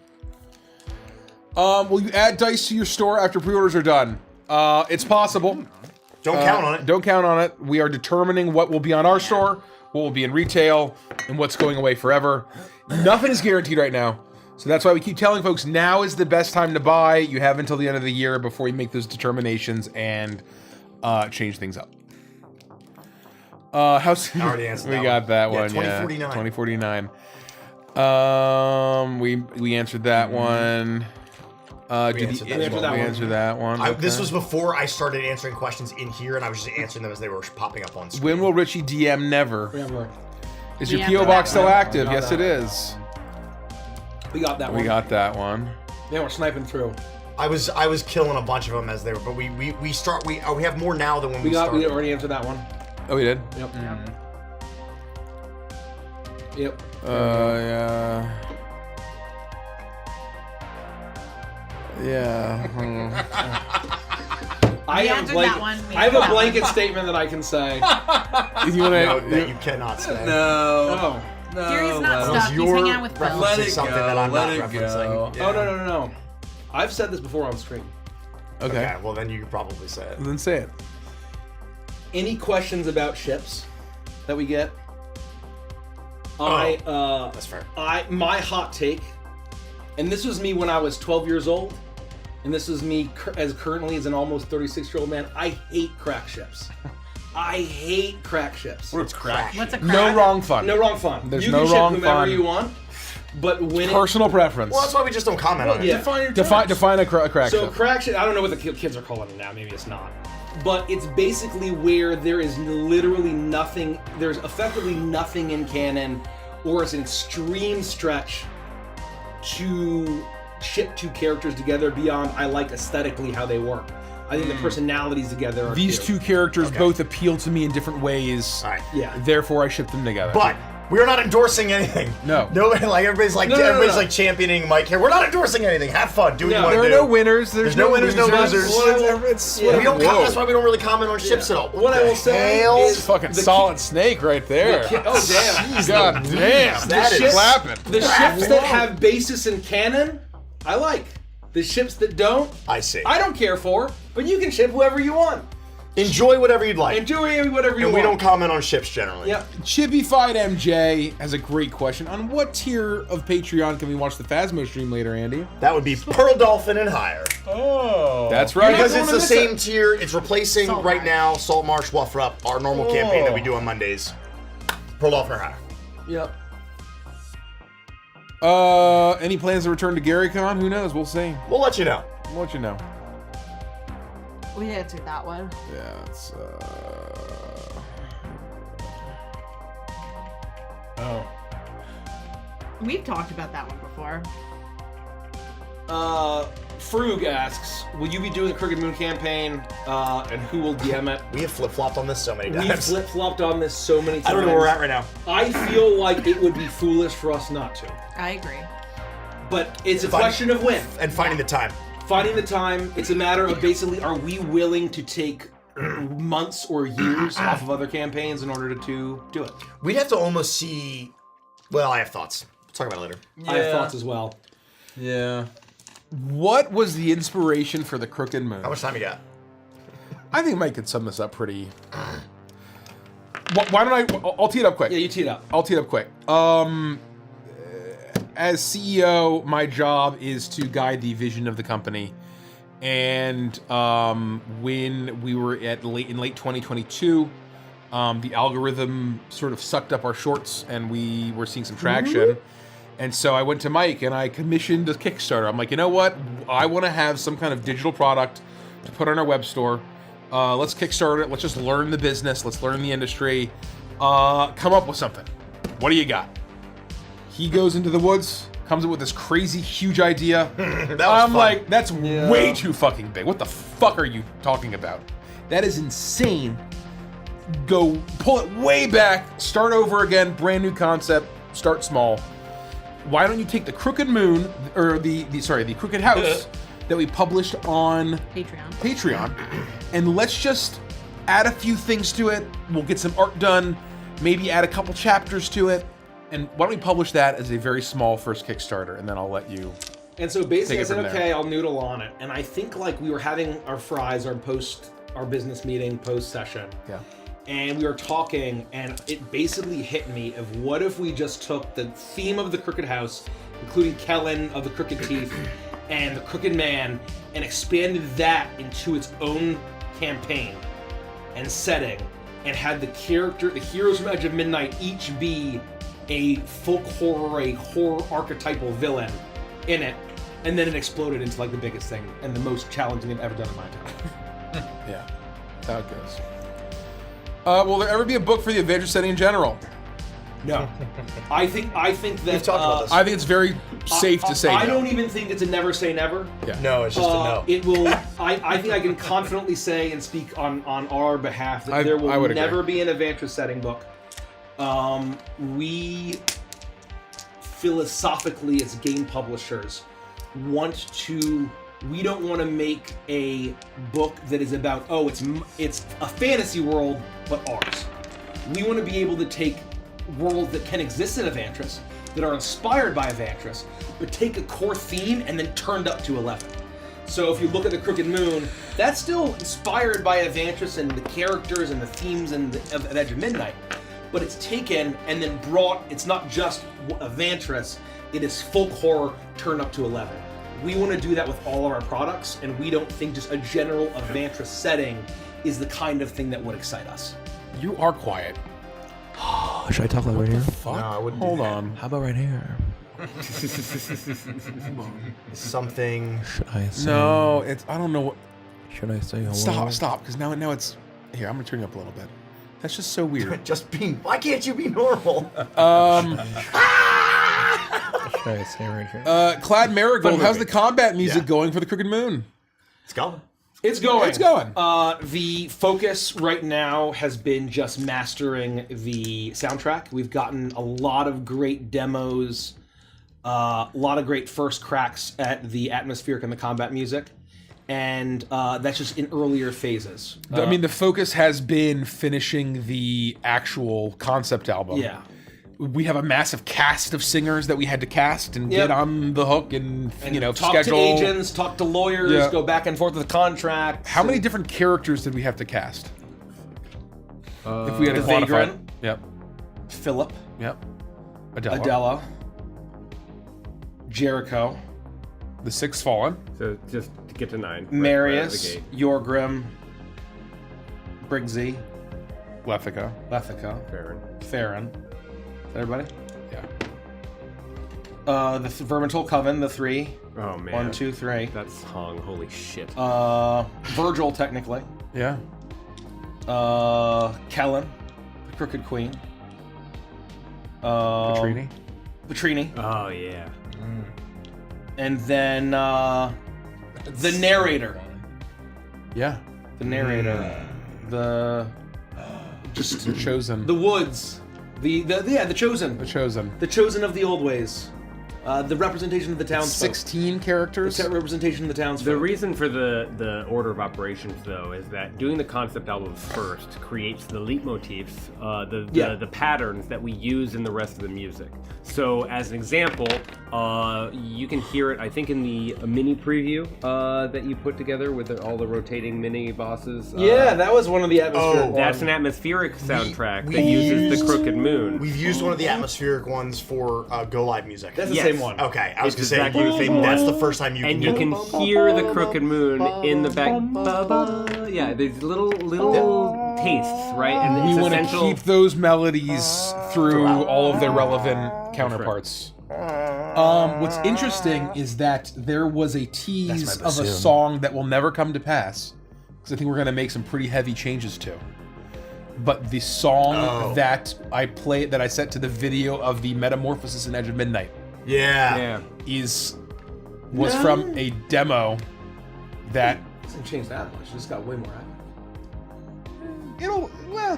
Will you add dice to your store after pre-orders are done? It's possible. Don't count on it. Don't count on it. We are determining what will be on our store, what will be in retail, and what's going away forever. Nothing is guaranteed right now. So that's why we keep telling folks now is the best time to buy. You have until the end of the year before you make those determinations and change things up. How soon? I already answered We that got one. that Yeah, one. 2049. 2049. We answered that one. answered that We one. answered that one. This Okay. was before I started answering questions in here, and I was just answering them as they were popping up on screen. When will Richie DM never? Never. Is your DM PO box still that one. active? Got Yes, that. it is. We got that one. We got that one. Yeah, we're sniping through. I was killing a bunch of them as they were, but we have more now than when we We started. already answered that one. Oh, we did. Yep. Yep. Yeah. Yeah. I We have answered blanket, that one. We I have answered a that blanket one. statement that I can say. You wanna, No, that you cannot say. Oh. Gary's not Unless stuck. He's you're hanging out with Phil. referencing something that I'm not referencing. Oh, no. I've said this before on stream. Okay. Okay, well then you could probably say it. Then say it. Any questions about ships that we get? That's fair. My hot take, and this was me when I was 12 years old, and this is me as currently as an almost 36-year-old man. I hate crack ships. I hate crack ships. What's crack? What's a No crack? wrong fun. No wrong fun. There's you no can ship wrong whomever fun. you want, but when Personal preference. Well, that's why we just don't comment on it. yeah. Define a crack So ship. crack ship, I don't know what the kids are calling it now, maybe it's not. But it's basically where there is literally nothing, there's effectively nothing in canon, or it's an extreme stretch to ship two characters together beyond I like aesthetically how they work. I think the personalities together are These cute. two characters both appeal to me in different ways. All right. Yeah. Therefore, I ship them together. But we're not endorsing anything. No. Nobody everybody's like No, like championing Mike here. We're not endorsing anything. Have fun. Do what you want there to are do. no winners. There's no winners, no losers. It's Yeah. We don't. whoa. That's why we don't really comment on ships at all. What I will say hell? is Fucking the solid snake right there. oh damn. God damn. That is- Clapping. The ships that have basis in canon, I like. The ships that don't, I see. I don't care for, but you can ship whoever you want. Enjoy whatever you'd like. Enjoy whatever you and we want. don't comment on ships generally. Yep. Chibified MJ has a great question. On what tier of Patreon can we watch the Phasmo stream later, Andy? That would be Pearl Dolphin and higher. Oh. That's right. Because not it's gonna the miss same it. tier. It's replacing Salt right Marsh. now Salt Marsh Wuffer Up, our normal campaign that we do on Mondays. Pearl Dolphin and higher. Yep. Any plans to return to GaryCon? Who knows? We'll see. We'll let you know. We'll let you know. We answered that one. Yeah, it's We've talked about that one before. Frug asks, will you be doing the Crooked Moon campaign, and who will DM it? We have flip-flopped on this so many We've times. flip-flopped on this so many times. I don't know where we're at right now. I feel like it would be foolish for us not to. I agree. But it's a Fine. question of when. And finding the time. Finding the time, it's a matter of basically, are we willing to take months or years off of other campaigns in order to do it? We'd have to almost see... Well, I have thoughts. We'll talk about it later. I have thoughts as well. Yeah. what was the inspiration for the Crooked Moon? How much time you got? I think Mike could sum this up pretty. Why don't I'll tee it up quick. Yeah, you tee it up. I'll tee it up quick. As CEO, my job is to guide the vision of the company. And when we were in late 2022, the algorithm sort of sucked up our shorts, and we were seeing some traction. And so I went to Mike and I commissioned a Kickstarter. I'm like, you know what? I want to have some kind of digital product to put on our web store. Let's Kickstart it. Let's just learn the business. Let's learn the industry. Come up with something. What do you got? He goes into the woods, comes up with this crazy, huge idea. I'm like, that's way too fucking big. What the fuck are you talking about? That is insane. Go pull it way back, start over again, brand new concept, start small. Why don't you take the Crooked Moon, or the Crooked House that we published on Patreon, and let's just add a few things to it. We'll get some art done, maybe add a couple chapters to it, and why don't we publish that as a very small first Kickstarter, and then I'll let you. And so basically, I said, from okay, there. I'll noodle on it. And I think like we were having our fries, our business meeting, post session. Yeah. And we were talking, and it basically hit me of what if we just took the theme of the Crooked House, including Kellen of the Crooked Teeth and the Crooked Man, and expanded that into its own campaign and setting, and had the heroes from Edge of Midnight each be a folk horror, a horror archetypal villain in it, and then it exploded into like the biggest thing and the most challenging I've ever done in my time. Yeah, that's how it goes. Will there ever be a book for the Adventure setting in general? No. I think that We've talked about this. I think it's very safe to say I no. don't even think it's a never say never. Yeah. No, it's just a no. It will. I think I can confidently say and speak on our behalf that there I will would never agree. be an Adventure setting book. We philosophically, as game publishers, we don't want to make a book that is about, it's a fantasy world, but ours. We want to be able to take worlds that can exist in Evantris, that are inspired by Evantris, but take a core theme and then turned up to 11. So if you look at the Crooked Moon, that's still inspired by Evantris and the characters and the themes of Edge of Midnight, but it's taken and then brought, it's not just Evantris, it is folk horror turned up to 11. We want to do that with all of our products, and we don't think just a general Evantris setting is the kind of thing that would excite us. You are quiet. Should I talk like right here? Fuck. No, I wouldn't Hold do that. on. How about right here? Something. Should I say? No, it's. I don't know what. Should I say hello? Stop, because now it's. Here, I'm gonna turn you up a little bit. That's just so weird. Just being. Why can't you be normal? Should I say right here? Clad Marigold, how's the combat music Yeah. going for the Crooked Moon? It's going. It's going. It's going. The focus right now has been just mastering the soundtrack. We've gotten a lot of great demos, a lot of great first cracks at the atmospheric and the combat music, and that's just in earlier phases. I mean, the focus has been finishing the actual concept album. Yeah. We have a massive cast of singers that we had to cast and get on the hook and talk schedule. to agents, talk to lawyers, Yeah. go back and forth with the contracts. How many different characters did we have to cast? If we had to the quantify. Vagrant. Yep. Philip, Yep. Adela. Adela, Jericho, The Six Fallen. So just to get to 9. right out of the Marius, gate. Yorgrim, Briggsy, Lethica. Lethica, Farron. Farron. Everybody? Yeah. The Vermintold Coven, the 3. Oh man. 1, 2, 3. That's hung. Holy shit. Virgil, technically. Yeah. Kellen, the Crooked Queen. Petrini. Petrini. Oh yeah. And then the narrator. Yeah. The narrator. The Chosen. the woods. The chosen. The Chosen. The chosen of the old ways. The representation of the townsfolk. 16 characters. The representation of the townsfolk. The reason for the order of operations, though, is that doing the concept albums first creates the leitmotifs, the patterns that we use in the rest of the music. So, as an example, you can hear it, I think, in the mini preview that you put together with all the rotating mini bosses. Yeah, that was one of the atmospheric ones. That's an atmospheric soundtrack we that uses the used- Crooked Moon. We've used one of the atmospheric ones for Go Live music. That's the Yes. same one. Okay, I was It's gonna say exactly the same that's one. the first time you And can you do can it. hear the Crooked Moon in the back. Ba-ba. Yeah, there's little tastes, right? And We it's want to essential. keep those melodies through all of their relevant counterparts. What's interesting is that there was a tease of a song that will never come to pass, because I think we're going to make some pretty heavy changes to. But the song that I set to the video of the Metamorphosis in Edge of Midnight Yeah. was from a demo that It doesn't change that much. It just got way more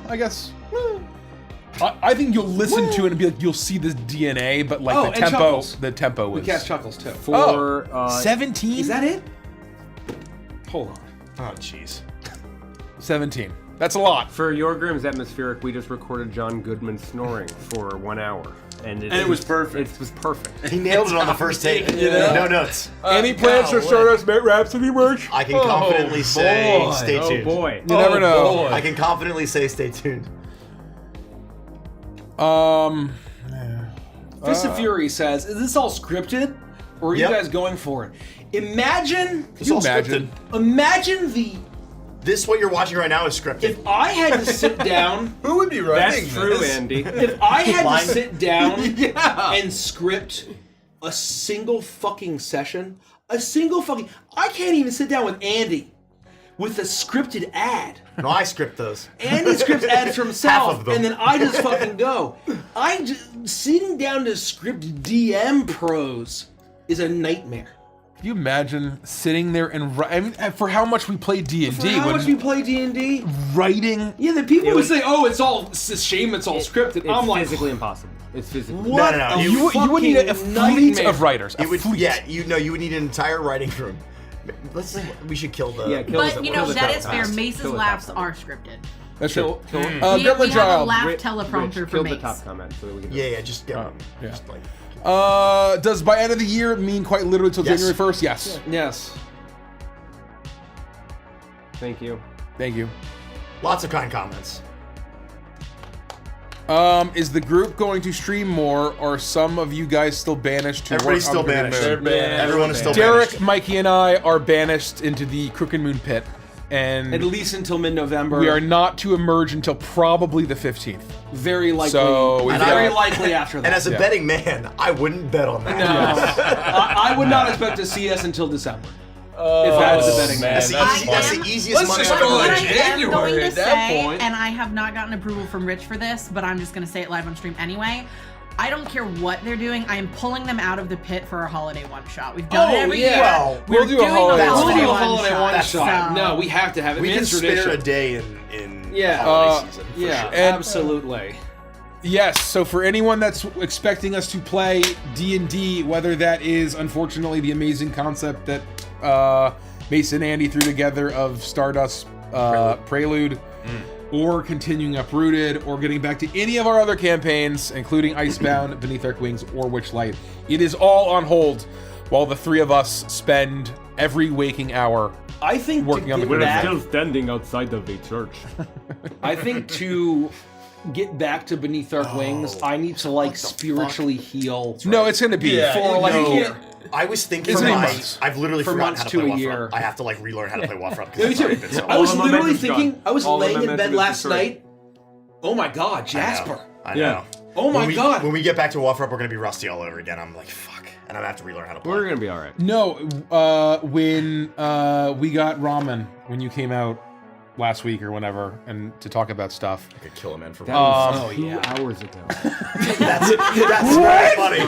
I guess I think you'll listen to it and be like, you'll see this DNA, but like and Chuckles. the tempo was. We cast Chuckles too. For 17? Is that it? Hold on. Oh, jeez. 17. That's a lot. For Your Grimm's Atmospheric, we just recorded John Goodman snoring for 1 hour. And it was perfect. It was perfect. He nailed it on the first take. No notes. Any plans for Stardust Rhapsody merch? I can confidently say, stay tuned. Oh boy. You never know. I can confidently say, stay tuned. Fist of Fury says, "Is this all scripted, or are you guys going for it?" Imagine. It's all imagine? scripted. Imagine the. This, what you're watching right now, is scripted. If I had to sit down. Who would be writing That's true, this? Andy. If I had to sit down Yeah. and script a single fucking session, I can't even sit down with Andy with a scripted ad. No, I script those. Andy scripts ads for Half himself, of them. and then I just fucking go. Sitting down to script DM pros is a nightmare. Can you imagine sitting there and I mean, for how much we play D&D? For how much we play D&D? Writing. Yeah, the people would say, "Oh, it's a shame it's all scripted." It's I'm like, physically impossible. It's physically. what? No. a You would need a fucking fleet nightmare. of writers. It would, you would need an entire writing room. We should kill the. Yeah, kill But the- you kill know the that top is fair. cast. Mace's Kill the laughs top are comment. scripted. That's true. Kill We have Goblin a Child. laugh Rich, teleprompter for kill Mace. the top comment so that we can. Yeah, just get yeah. Just like. Does by end of the year mean quite literally till Yes. January 1st? Yes. Yes. Thank you. Thank you. Lots of kind comments. Is the group going to stream more, or are some of you guys still banished to Everybody's work still on the Crooked banished. Moon? Everyone is still Derek, banished. Mikey, and I are banished into the Crooked Moon pit, and At least until mid-November. we are not to emerge until probably the 15th. very likely. So we've very got- likely after that. And as a Yeah. betting man, I wouldn't bet on that. no, I would not expect to see us until December. If I was a betting man. That's That's the easiest Let's money just I've go ever What like I made. am going January to at that say, point. and I have not gotten approval from Rich for this, but I'm just going to say it live on stream anyway. I don't care what they're doing. I am pulling them out of the pit for our holiday one shot. We've done it every yeah. year. Well, We're we'll do a doing holiday a one We'll do a one holiday shot. one shot. So- No, we have to have it. We can It's spare tradition. a day in Yeah. holiday season. For Yeah, sure. And- absolutely. Yes, so for anyone that's expecting us to play D&D, whether that is unfortunately the amazing concept that Mason and Andy threw together of Stardust Prelude, or continuing Uprooted, or getting back to any of our other campaigns, including Icebound, Beneath Arc Wings, or Witchlight, it is all on hold while the three of us spend every waking hour. I think Working to on the get We're back, still standing outside of a church. I think to get back to Beneath Arc Wings, I need to like spiritually heal. No, it's going to be Yeah, for like no. a year. I was thinking It's for many my, months. I've literally For forgotten months how to to play a year. Warframe. I have to like relearn how to play Warframe Me because too. it's so I was All the literally momentum's thinking, gone. I was All the laying in momentum bed is last destroyed. night. Oh my god, Jasper. I know. Yeah. Oh my when we, god. When we get back to Warframe, we're gonna be rusty all over again. I'm like, fuck, and I'm gonna have to relearn how to play. We're gonna be all right. No, when we got ramen, when you came out last week or whenever, and to talk about stuff. I could kill a man for That one. was 2 hours ago. That's very funny.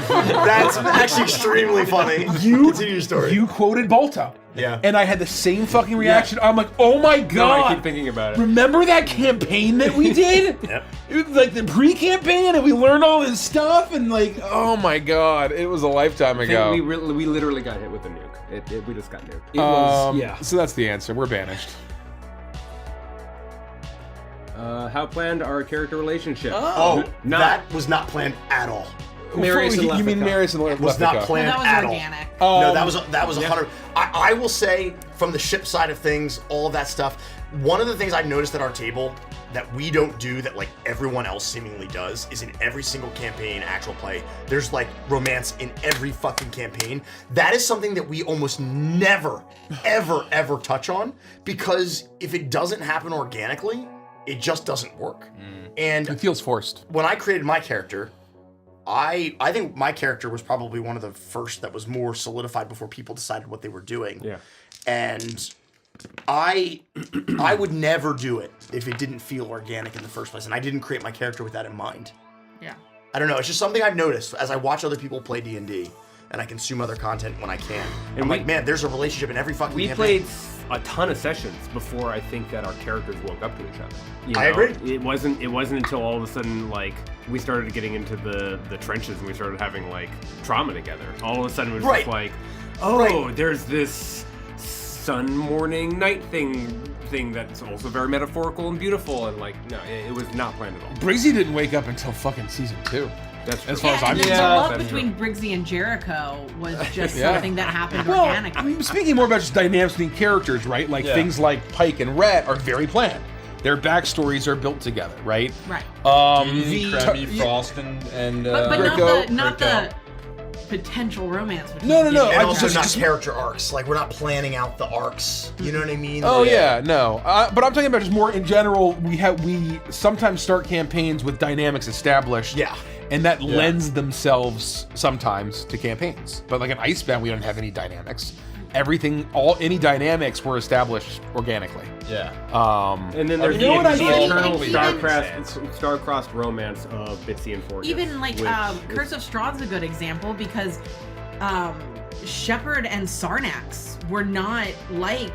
That's actually extremely funny. Continue your story. You quoted Balta. Yeah. And I had the same fucking reaction. I'm like, oh my No, I god. keep thinking about it. Remember that campaign that we did? Yep. It was like the pre-campaign, and we learned all this stuff, and like, oh my god, it was a lifetime I ago. think we literally got hit with a nuke. We just got nuked. It was, yeah. So that's the answer. We're banished. How planned our character relationship? Oh, Not- that was not planned at all. Marius and You mean Leftica. Marius and Was not Leftica. Well, planned that was at organic. all. No, that was 100. I will say, from the ship side of things, all of that stuff. One of the things I've noticed at our table that we don't do that like everyone else seemingly does is in every single campaign, actual play, there's like romance in every fucking campaign. That is something that we almost never, ever touch on, because if it doesn't happen organically, it just doesn't work. And It feels forced. when I created my character, I think my character was probably one of the first that was more solidified before people decided what they were doing. Yeah. And I would never do it if it didn't feel organic in the first place, and I didn't create my character with that in mind. Yeah. I don't know, it's just something I've noticed as I watch other people play D&D, and I consume other content when I can. And I'm like, man, there's a relationship in every fucking We campaign. played a ton of sessions before I think that our characters woke up to each other. I agree. It wasn't until all of a sudden like we started getting into the trenches and we started having like trauma together. All of a sudden it was just like, there's this sun, morning, night thing that's also very metaphorical and beautiful, and like no, it was not planned at all. Briggsy didn't wake up until fucking season 2. That's as far as I'm and concerned. the love between Briggsy and Jericho was just something that happened organically. Well, speaking more about just dynamics between characters, right? Like things like Pike and Rhett are very planned. Their backstories are built together, right? Right. Krabby, Frost, and but not the potential romance. No. And also not character arcs. Like, we're not planning out the arcs. You know what I mean? Oh yeah, no. But I'm talking about just more in general. We sometimes start campaigns with dynamics established. Yeah. And that lends themselves sometimes to campaigns. But like an Icebound, we don't have any dynamics. Any dynamics were established organically. Yeah. And then there's the eternal star-crossed romance of Bitsy and Forget. Even like Curse of Strahd's a good example because Shepard and Sarnax were not like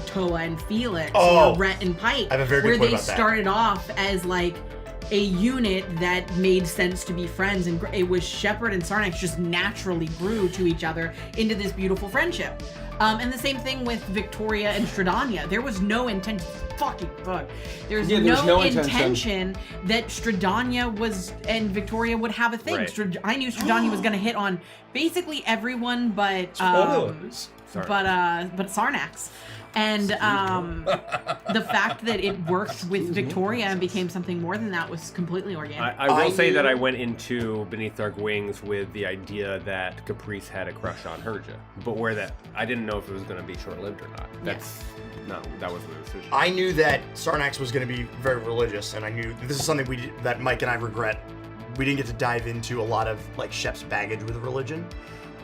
Toa and Felix or Rhett and Pike, I have a very good where point they about that. started off as like a unit that made sense to be friends, and it was Shepard and Sarnax just naturally grew to each other into this beautiful friendship. And the same thing with Victoria and Strahdanya. There was no intention. There's no intention that Strahdanya and Victoria would have a thing. Right. I knew Strahdanya was going to hit on basically everyone but Sarnax. And the fact that it worked with Victoria and became something more than that was completely organic. I will say that I went into Beneath Dark Wings with the idea that Caprice had a crush on Herja, but I didn't know if it was going to be short-lived or not. That wasn't the decision. I knew that Sarnax was going to be very religious, and I knew this is something that Mike and I regret. We didn't get to dive into a lot of like Shep's baggage with religion.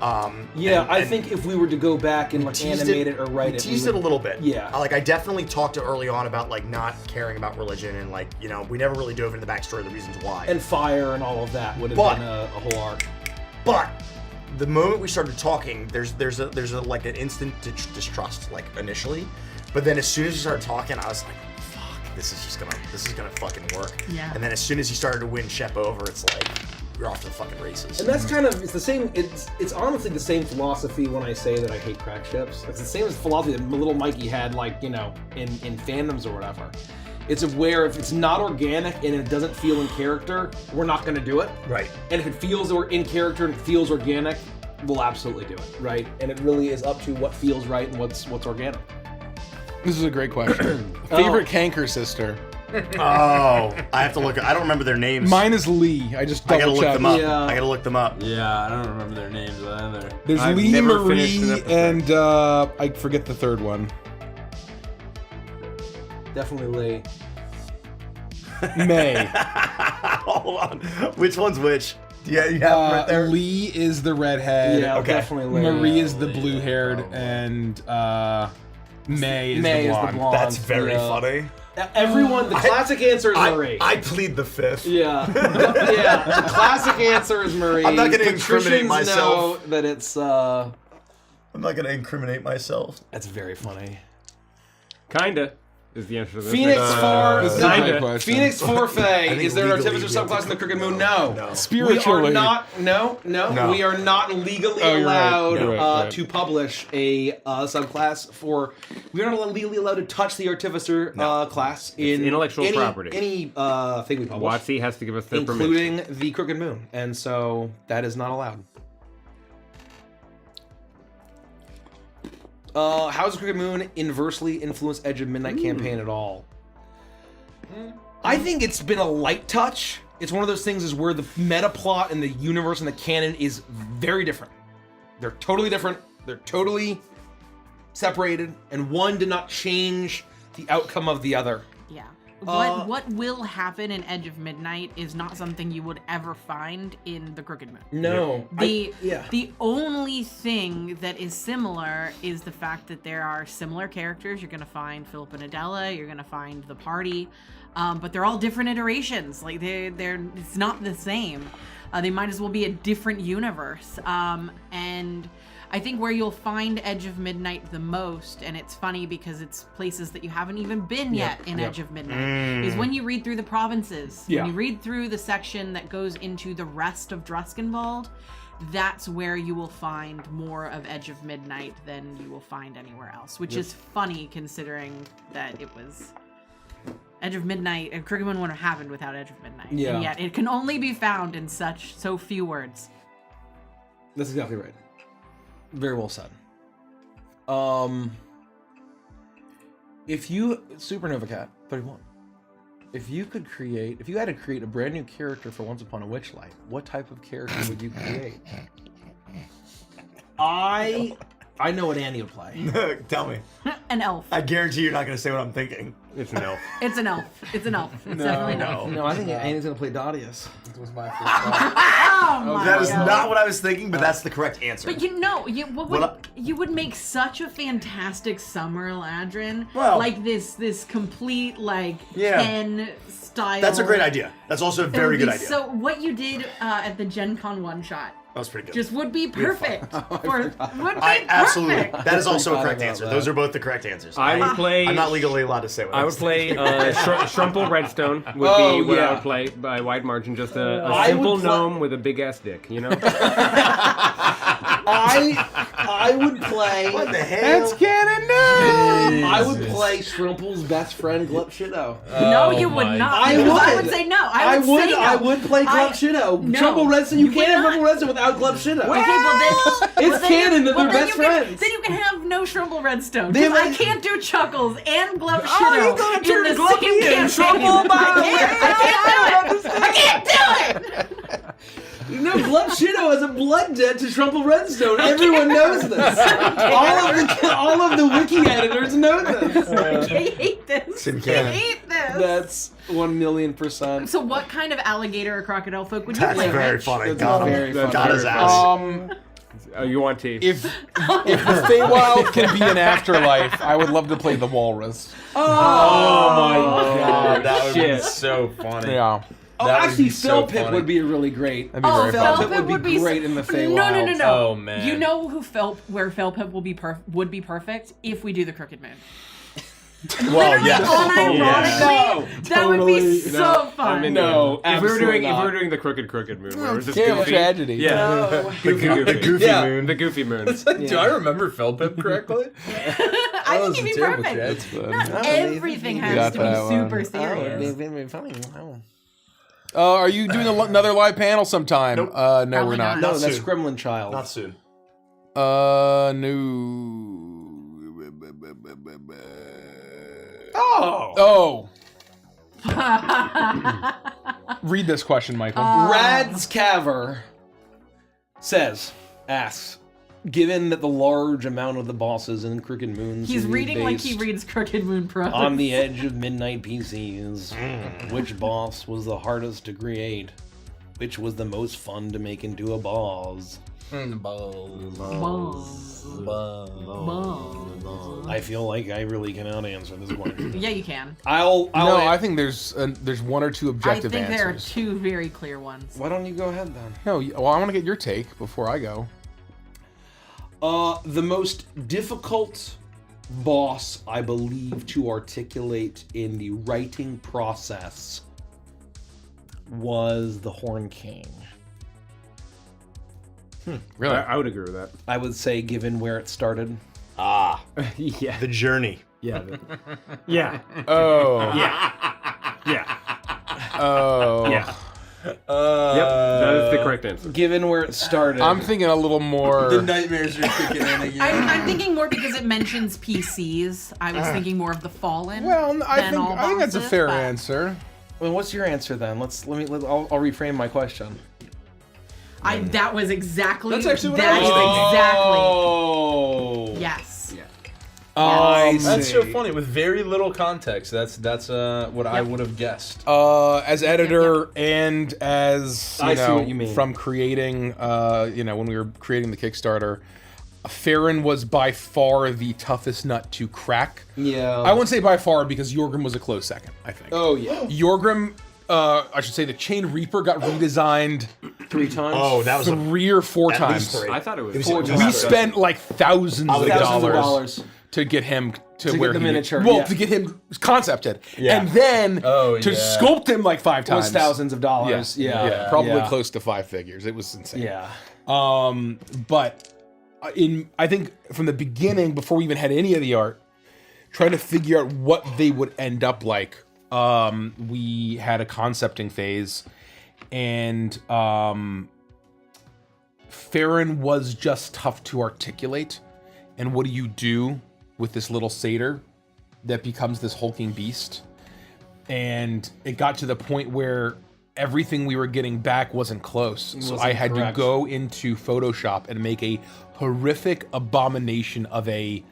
I think if we were to go back and like animate it or write it, we teased it a little bit. Yeah, like I definitely talked to early on about like not caring about religion and like we never really dove into the backstory, the reasons why. And fire and all of that would have been a whole arc. But the moment we started talking, there's a like an instant distrust like initially, but then as soon as we started talking, I was like, fuck, this is gonna fucking work. Yeah. And then as soon as he started to win Shep over, it's like, you're off to the fucking races. And that's kind of, it's the same, it's honestly the same philosophy when I say that I hate crack ships. It's the same as philosophy that little Mikey had, like, in fandoms or whatever. It's where if it's not organic and it doesn't feel in character, we're not going to do it. Right. And if it feels in character and feels organic, we'll absolutely do it. Right. And it really is up to what feels right and what's organic. This is a great question. Favorite Canker sister? Oh, I have to look. I don't remember their names. Mine is Lee. I just double checked. I gotta look them up. Yeah, I don't remember their names either. There's Lee, Marie, and I forget the third one. Definitely Lee. May. Hold on. Which one's which? You have them right there? Lee is the redhead. Yeah, okay. Definitely Lee. Marie is the blue-haired, and May is the blonde. That's very funny. Everyone, the classic answer is Marie. I plead the fifth. Yeah. The classic answer is Marie. I'm not going to incriminate myself. Know that it's, I'm not going to incriminate myself. That's very funny. Kinda. Is the answer to this? Phoenix Forfeit. Is there an artificer subclass in the Crooked Moon? No. Spiritually. We are not. No. We are not legally allowed to publish a subclass for. We are not legally allowed to touch the artificer class in intellectual property. Any thing we publish. WotC has to give us their including permission. the Crooked Moon, and so that is not allowed. How does Crooked Moon inversely influence Edge of Midnight campaign at all? I think it's been a light touch. It's one of those things is where the meta plot and the universe and the canon is very different. They're totally different. They're totally separated, and one did not change the outcome of the other. Yeah. What will happen in Edge of Midnight is not something you would ever find in the Crooked Moon. No. The only thing that is similar is the fact that there are similar characters. You're going to find Philip and Adela. You're going to find the party. But they're all different iterations. Like it's not the same. They might as well be a different universe. And I think where you'll find Edge of Midnight the most, and it's funny because it's places that you haven't even been yet in Edge of Midnight, is when you read through the provinces. Yeah. When you read through the section that goes into the rest of Druskenwald, that's where you will find more of Edge of Midnight than you will find anywhere else, which is funny considering that it was Edge of Midnight, and Crooked Moon wouldn't have happened without Edge of Midnight. Yeah. And yet it can only be found in so few words. That's exactly right. Very well said. If you Supernova Cat 31, if you had to create a brand new character for Once Upon a Witchlight, what type of character would you create? I know what Annie would play. Tell me. An elf. I guarantee you're not going to say what I'm thinking. It's an elf. It's an elf. It's an elf. It's definitely an elf. No, I think Annie's gonna play Dadius. That was my first thought. Oh my That is God. not what I was thinking, but that's the correct answer. But you would make such a fantastic Summer Eladrin. Well- like this complete Yeah. Ken style. That's a great idea. That's also a It would very good be idea. So what you did at the Gen Con one shot That was pretty good. just would be perfect. Absolutely. Perfect. That is also a forgot correct about answer. that. Those are both the correct answers. I would play. I'm not legally allowed to say what I would was play thinking. Shrumple Redstone would Oh, be what I yeah. would play by a wide margin. Just a I simple would play- gnome with a big ass dick, you know? I would play. What the hell? That's canon now. I would play Shrimple's best friend Glupshido. No, you would not. I because I would. would say no. I would say no. I would play Glupshido. No, Trumple Redstone. You you can't have would Trumple Redstone without Glupshido. Okay, well then It's canon that they're then best friends. Then you can have no Shrumple Redstone. They Because have I can't do Chuckles and Glove Oh, Shido you're gonna in turn the Glumpy same and campaign. Shrumple I can't do it. I can't do it. No, Glupshido has a blood debt to Trumple Redstone. Everyone knows this. all of the wiki editors know this. I hate this. It's in I canon. hate this. That's 1,000,000%. So what kind of alligator or crocodile folk would you That's play? very Rich? funny. That's Got very him. funny. Got his ass. You want tea? If the Feywild can be an afterlife, I would love to play the walrus. Oh my god, that would be so funny. Yeah. Oh, That would actually, be so Felpip funny. would be really great. That'd be very Felpip funny. would be great in the Feywild. No. Oh, man. You know where Felpip would be perfect if we do the Crooked Moon. Well, Literally, yes. unironically, that would be so fun. I mean, No, if we were doing absolutely the Crooked Moon, where it was just Camp goofy. tragedy. Yeah. The goofy Yeah. moon. The Goofy Moon. Do I remember Felpip correctly? I think it'd be perfect. Not everything has got to be that one. super serious. Are you doing another live panel sometime? Nope. No, we're Probably not. not. No, that's soon. Gremlin Child. Not soon. No. Oh. Read this question, Michael. Rad's Caver asks, given that the large amount of the bosses in Crooked Moon He's seem to be reading like he based reads Crooked Moon Pro. on the edge of Midnight PCs, which boss was the hardest to create? Which was the most fun to make into a boss? I feel like I really cannot answer this one. Yeah, you can. I'll No, I think there's one or two I objective think there are answers. two very clear ones. Why don't you go ahead then? No, well, I want to get your take before I go. The most difficult boss, I believe, to articulate in the writing process was the Horn King. Really? I would agree with that. I would say, given where it started. Ah, Yeah. the journey. Yeah. Yeah. Oh. Yeah. Oh. Yeah. Yep. That is the correct answer. Given where it started. I'm thinking a little more. The nightmares are kicking in again. I'm thinking more because it mentions PCs. I was thinking more of the Fallen. Well, I than think all that's a bosses, fair but answer. Well, what's your answer then? I'll reframe my question. That was exactly. That's actually what that I was is Oh. exactly. Yes. I That's see. so funny with very little context. That's what I would have guessed. As editor and as I see what you mean. from creating, when we were creating the Kickstarter, Farron was by far the toughest nut to crack. Yeah. I wouldn't say by far because Jorgrim was a close second. I think. Oh yeah. Jorgrim I should say the Chain Reaper got redesigned 3 times. Oh, that was 3 or 4 at times. least 3. I thought it was 4 We times. spent like thousands of dollars to to get him to get where the he miniature, well yeah. to get him concepted, Yeah. and then Oh, to yeah. sculpt him like 5 times. was thousands of dollars. Yeah. probably yeah. close to 5 figures. It was insane. Yeah. But I think from the beginning, before we even had any of the art, trying to figure out what they would end up like. We had a concepting phase, and Farron was just tough to articulate. And what do you do with this little satyr that becomes this hulking beast? And it got to the point where everything we were getting back wasn't close. So I had correct. to go into Photoshop and make a horrific abomination of a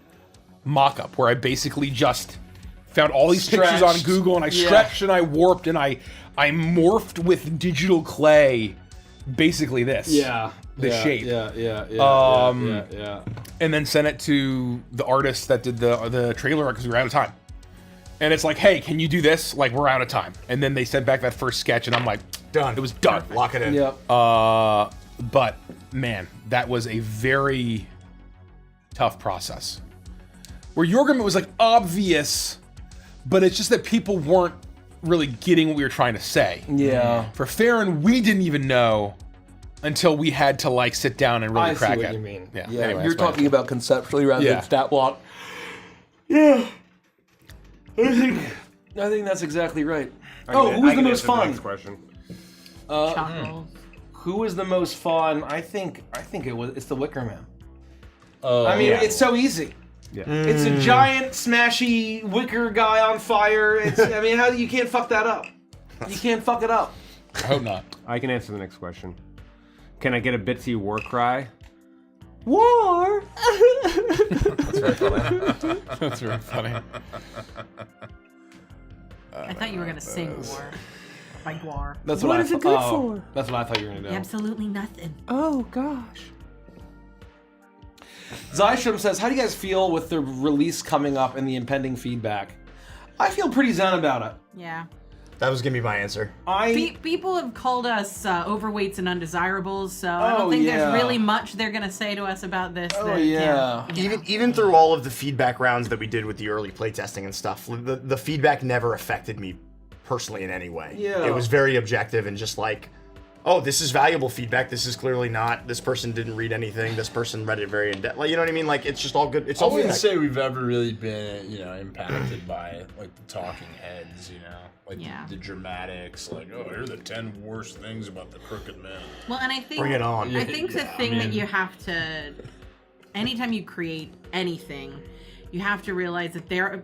mock-up where I basically just found all these pictures on Stretched. Google, and I Yeah. stretched and I warped and I morphed with digital clay, basically this. Yeah. The shape. Yeah. And then sent it to the artist that did the trailer because we were out of time. And it's like, hey, can you do this? Like, we're out of time. And then they sent back that first sketch, and I'm like, Done. it was done. Lock it in. Yep. But man, that was a very tough process. Where Jorgrim, it was like obvious, but it's just that people weren't really getting what we were trying to say. Yeah. For Farron, we didn't even know until we had to like sit down and really I see crack what it. you mean. Yeah, Yeah. anyway, You're that's my talking about conceptually rather Yeah. than stat block. Yeah. I think that's exactly right. Oh, who was the most fun? Next question. Chocolate. Who was the most fun? I think it's the Wicker Man. Oh, I mean, yeah. it's so easy. Yeah. It's a giant, smashy wicker guy on fire. I mean, how you can't fuck that up. You can't fuck it up. I hope not. I can answer the next question. Can I get a Bitsy war cry? War. That's very funny. I thought you were gonna sing War by Guar. That's what is it good for? That's what I thought you were gonna do. Absolutely nothing. Oh gosh. Zystrom says, "How do you guys feel with the release coming up and the impending feedback?" I feel pretty zen about it. Yeah. That was gonna be my answer. People have called us overweights and undesirables, so I Oh, don't think yeah. there's really much they're gonna say to us about this. Oh, that yeah. can't, you know. Even through all of the feedback rounds that we did with the early playtesting and stuff, the feedback never affected me personally in any way. Yeah. It was very objective and just like, oh, this is valuable feedback. This is clearly not. This person didn't read anything. This person read it very in depth. Like, you know what I mean? Like, it's just all good. It's I all wouldn't feedback. say we've ever really been, impacted by like the talking heads, like Yeah. the dramatics, like, oh, here are the 10 worst things about the Crooked Man. Well, and I think Bring it on. I think the thing that you have to, anytime you create anything, you have to realize that there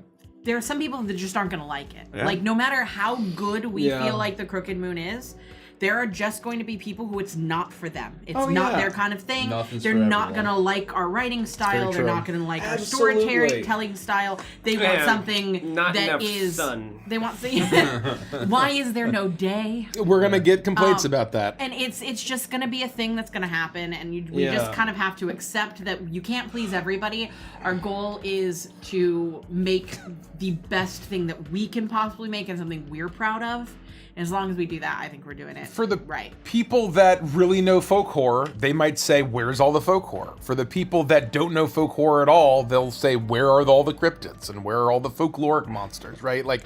are some people that just aren't going to like it. Like, no matter how good we Yeah. feel like the Crooked Moon is, there are just going to be people who it's not for them. It's Oh, not yeah. their kind of thing. Nothing's They're for not everyone. going to like our writing style. They're true. not going to like our Absolutely. storytelling style. They want Man, something not that enough is. sun. They want. Why is there no day? We're gonna get complaints about that. And it's just going to be a thing that's going to happen, and we Yeah. just kind of have to accept that you can't please everybody. Our goal is to make the best thing that we can possibly make and something we're proud of. And as long as we do that, I think we're doing it For the right. people that really know folk horror, they might say, where's all the folk horror? For the people that don't know folk horror at all, they'll say, where are all the cryptids and where are all the folkloric monsters, right? Like,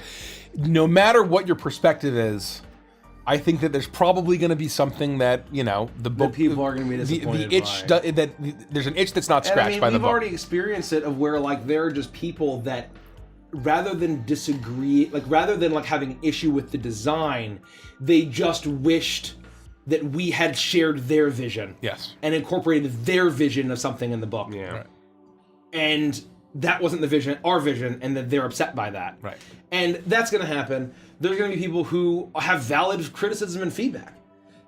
no matter what your perspective is, I think that there's probably going to be something that, the book... people are gonna be disappointed The itch, by. that there's an itch that's not And scratched by the we've book. already experienced it of where like there are just people that rather than disagree, like rather than like having issue with the design, they just wished that we had shared their vision. Yes. And incorporated their vision of something in the book. Yeah. Right. And that wasn't the vision, our vision, and that they're upset by that. Right. And that's going to happen. There's going to be people who have valid criticism and feedback.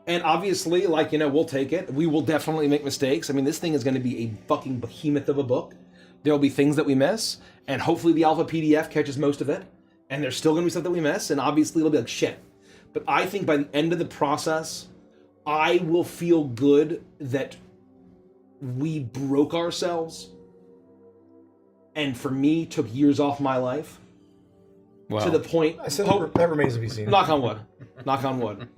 And obviously, we'll take it. We will definitely make mistakes. I mean, this thing is going to be a fucking behemoth of a book. There'll be things that we miss, and hopefully the alpha PDF catches most of it. And there's still going to be stuff that we miss, and obviously it'll be like shit. But I think by the end of the process, I will feel good that we broke ourselves, and for me, took years off my life. to the point. I said that remains to be seen. Knock on wood. Knock on wood.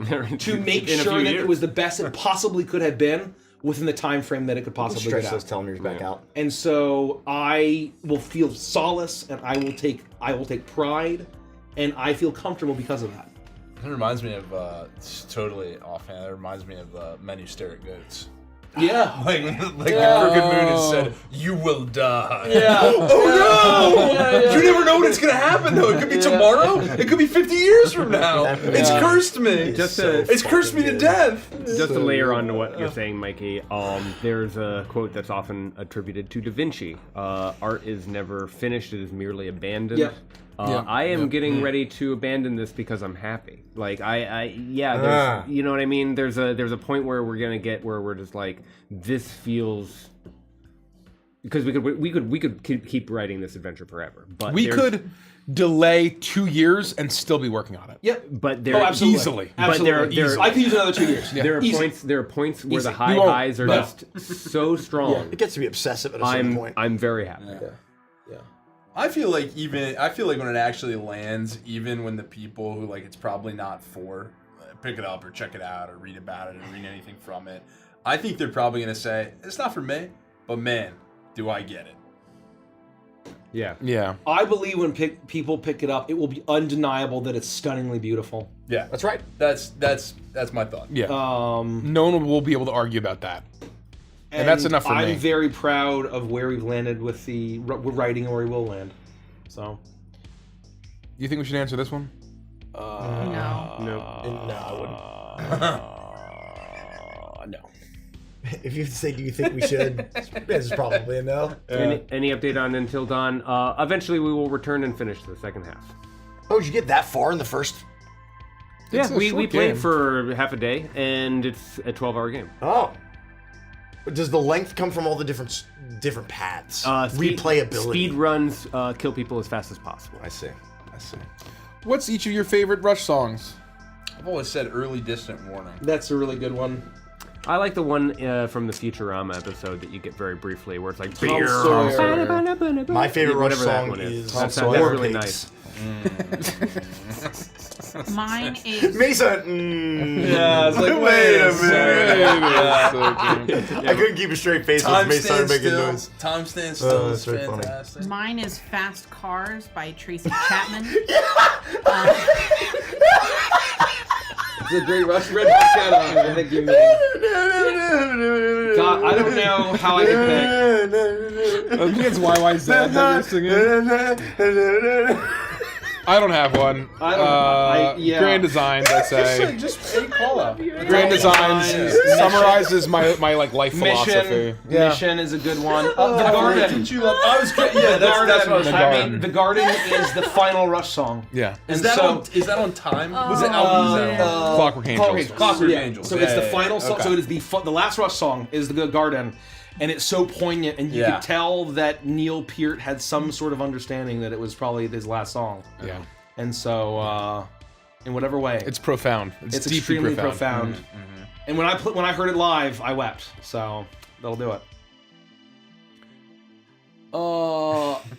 To make In a sure few that years. it was the best it possibly could have been within the time frame that it could possibly Stretch get those out. telomeres back out. And so I will feel solace, and I will take pride, and I feel comfortable because of that. It reminds me of, it's totally offhand, it reminds me of Men Who Stare at Goats. Yeah. Like the Crooked Moon has said, you will die. Yeah. Oh no! You never know when it's gonna happen though. It could be tomorrow. It could be 50 years from now. It's cursed me. It's cursed me to death. Just to layer on to what you're saying, Mikey, there's a quote that's often attributed to Da Vinci. Art is never finished, it is merely abandoned. Yep. I am getting ready to abandon this because I'm happy. Like there's, you know what I mean? There's a point where we're gonna get where we're just like, this feels, because we could keep writing this adventure forever, but We could delay 2 years and still be working on it. Yep. But there absolutely. Easily. But there I could use another 2 years. there are Easy. points where Easy. the high We won't- highs are no. just so strong. It gets to be obsessive at a certain point. I'm very happy. I feel like when it actually lands, even when the people who like it's probably not for pick it up or check it out or read about it or read anything from it, I think they're probably gonna say it's not for me, but man, do I get it? Yeah. Yeah. I believe when people pick it up, it will be undeniable that it's stunningly beautiful. Yeah, That's right. That's my thought. Yeah. No one will be able to argue about that. And that's enough for I'm me. very proud of where we've landed with the writing and where we will land. So, You think we should answer this one? No. No, I wouldn't. no. If you say, do you think we should? This is probably a no. Any update on Until Dawn? Eventually, we will return and finish the second half. Oh, did you get that far in the first? It's Yeah, a we short played game. for half a day, and it's a 12-hour game. Oh. Does the length come from all the different paths? Replayability. Speed runs kill people as fast as possible. I see. What's each of your favorite Rush songs? I've always said early distant warning. That's a really good one. I like the one from the Futurama episode that you get very briefly, where it's like Tom Sawyer. My favorite Rush whatever that song one is That's War really Pigs. nice. Mine is Mesa. Yeah, it's like, wait a minute. I couldn't keep a straight face when Mesa started making noise. Time stands still that's is very funny. fantastic. Mine is Fast Cars by Tracy Chapman. It's a great Rush Red Bucket. I think you mean. God, I don't know how I can pick. I think it's YYZ that you're singing. I don't have one. Yeah. Grand Designs, I say. Just a call out. Grand Designs summarizes my like life philosophy. Mission is a good one. The Garden. I was yeah, that's what I was I mean, The Garden is the final Rush song. Yeah. Is And that so- is that on time? Was it album? Was that on? Clockwork Angels. Clockwork Yeah. Angels. So Yeah, it's the yeah, final yeah. song. Okay. So it is the last Rush song is the Garden, and it's so poignant, and you Yeah. could tell that Neil Peart had some sort of understanding that it was probably his last song. Yeah. And so, in whatever way, It's profound. It's deeply extremely profound. And when I heard it live, I wept. So that'll do it.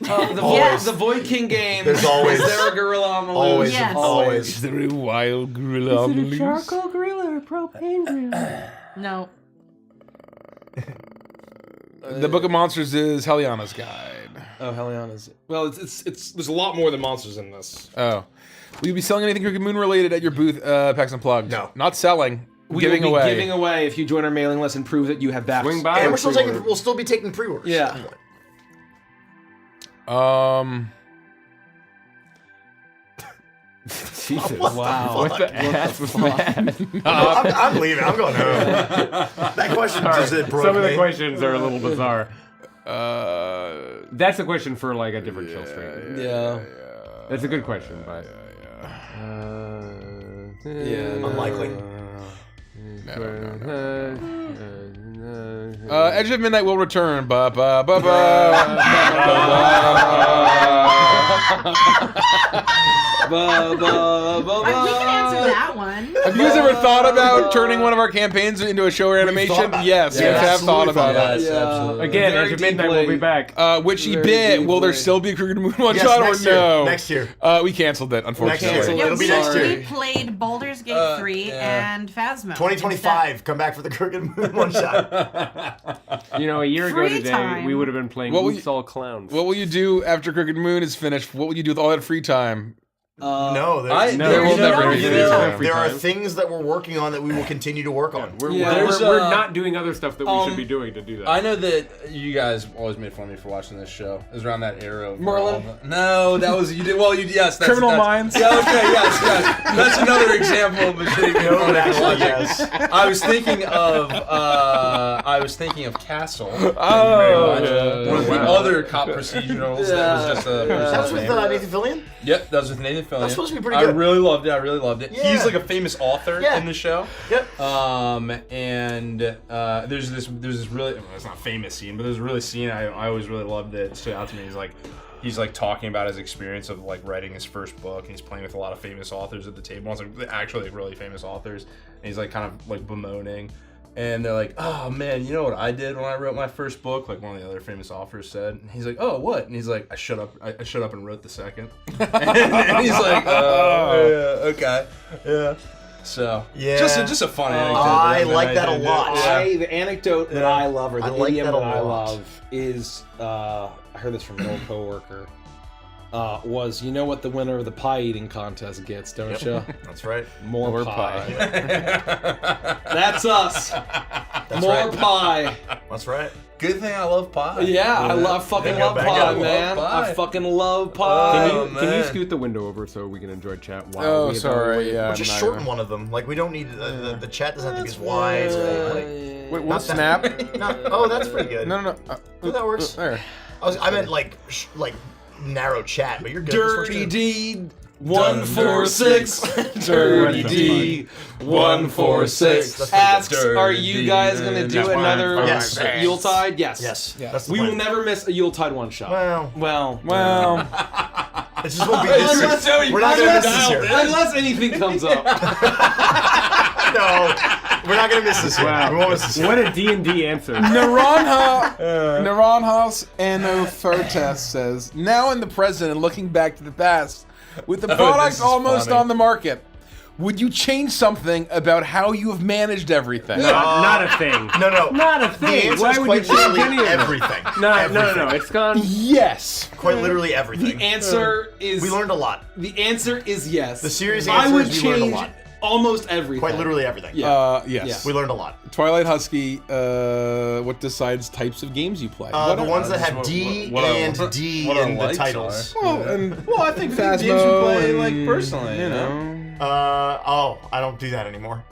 Yes. The Void King game. There's always- Is there a gorilla on the loose? Always, Yes. always. Is there a wild gorilla on the loose? gorilla or propane gorilla? No. The Book of Monsters is Heliana's Guide. Oh, Heliana's. Well, it's there's a lot more than monsters in this. Oh. Will you be selling anything Crooked Moon related at your booth, Packs and Plugs? No. Not selling. We Giving will be away. giving away if you join our mailing list and prove that you have backs. Swing by. And we'll still be taking pre-orders. Yeah. Jesus. Wow. What the ass was that? I'm leaving. I'm going home. That question just broke Some of the me. questions are a little bizarre. That's a question for like a different chill stream. Yeah. That's a good question, but Unlikely. Edge of Midnight will return. Ba ba ba ba. can answer that one. Have you guys ever thought about turning one of our campaigns into a show or animation? Yes, we have thought about it. Yes, absolutely. Again, Very Edge of Midnight deeply. will be back. Witchy bit. Will there still be a Crooked Moon one Yes, shot or next year. no? Next year. We canceled it, unfortunately. Next year. Yeah, It'll be next we year. played Baldur's Gate 3 and Phasmo. 2025. Come back for the Crooked Moon one shot. You know, a year ago Free today, time. we would have been playing What will Oops All Clowns. What will you do after Crooked Moon is finished? What will you do with all that free time? No, There will never be free time. There are things that we're working on that we will continue to work on. We're not doing other stuff that we should be doing to do that. I know that you guys always made fun of me for watching this show. It was around that era of Merlin? No, that was you did well. You yes, that's, Criminal that's, Minds? Yeah, okay, yes. That's another example of mistake. No, but actually, yes. I was thinking of Castle. Oh, one of the other cop procedurals that was just a. That was with Nathan Fillion? Yep, that was with Nathan Fillion. That's supposed to be pretty good. I really loved it. Yeah. He's like a famous author Yeah. in the show. Yep. And there's this really, well, it's not a famous scene, but there's a really scene I always really loved that stood out to me. He's like talking about his experience of like writing his first book, and he's playing with a lot of famous authors at the table. It's like actually really famous authors, and he's like kind of like bemoaning. And they're like, oh man, you know what I did when I wrote my first book? Like one of the other famous authors said. And he's like, oh, what? And he's like, I shut up and wrote the second. and he's like, oh, yeah, okay, yeah. So Yeah. just a fun anecdote. I like that a lot. The anecdote that I love, or the I like idiom that a that I lot. love, is I heard this from an old coworker. Was you know what the winner of the pie eating contest gets, don't you? That's right. More pie. That's us. That's More right. pie. That's right. Good thing I love pie. Yeah, I fucking Bingo, love bango. pie, Love man. pie. I fucking love pie. Can you man. scoot the window over so we can enjoy chat? While Oh, we sorry. Yeah. Or just I'm not shorten gonna- one of them. Like, we don't need the chat doesn't have to be as wide. Wait, Not what? Snap? Oh, that's pretty good. No. Oh, that works. There. I meant like narrow chat, but you're good. This works Dirty too. deed 146. Dirty deed 146. Asks, are you guys gonna do another Yes. Yuletide? Yes. Yes. That's the We plan. will never miss a Yuletide one shot. Well, Well. it just won't be this year. We're not gonna miss this year. Unless anything comes up. No, we're not gonna miss this year. We won't miss this year. What a D&D answer. Naranjas Anofertes says, now in the present and looking back to the past, with the product this is almost funny. on the market, would you change something about how you have managed everything? Not a thing. No. Not a The thing. answer Why is would quite you change literally any of it? everything. No. Everything. It's gone. Yes. Quite literally everything. The answer is. We learned a lot. The answer is yes. The serious I answer would is we learned a change lot. almost everything. Quite literally everything. Yes. We learned a lot. Twilight Husky, what decides types of games you play? The ones that have D and D in the titles. Well, I think Phasmo games we play and, like personally, you know. I don't do that anymore.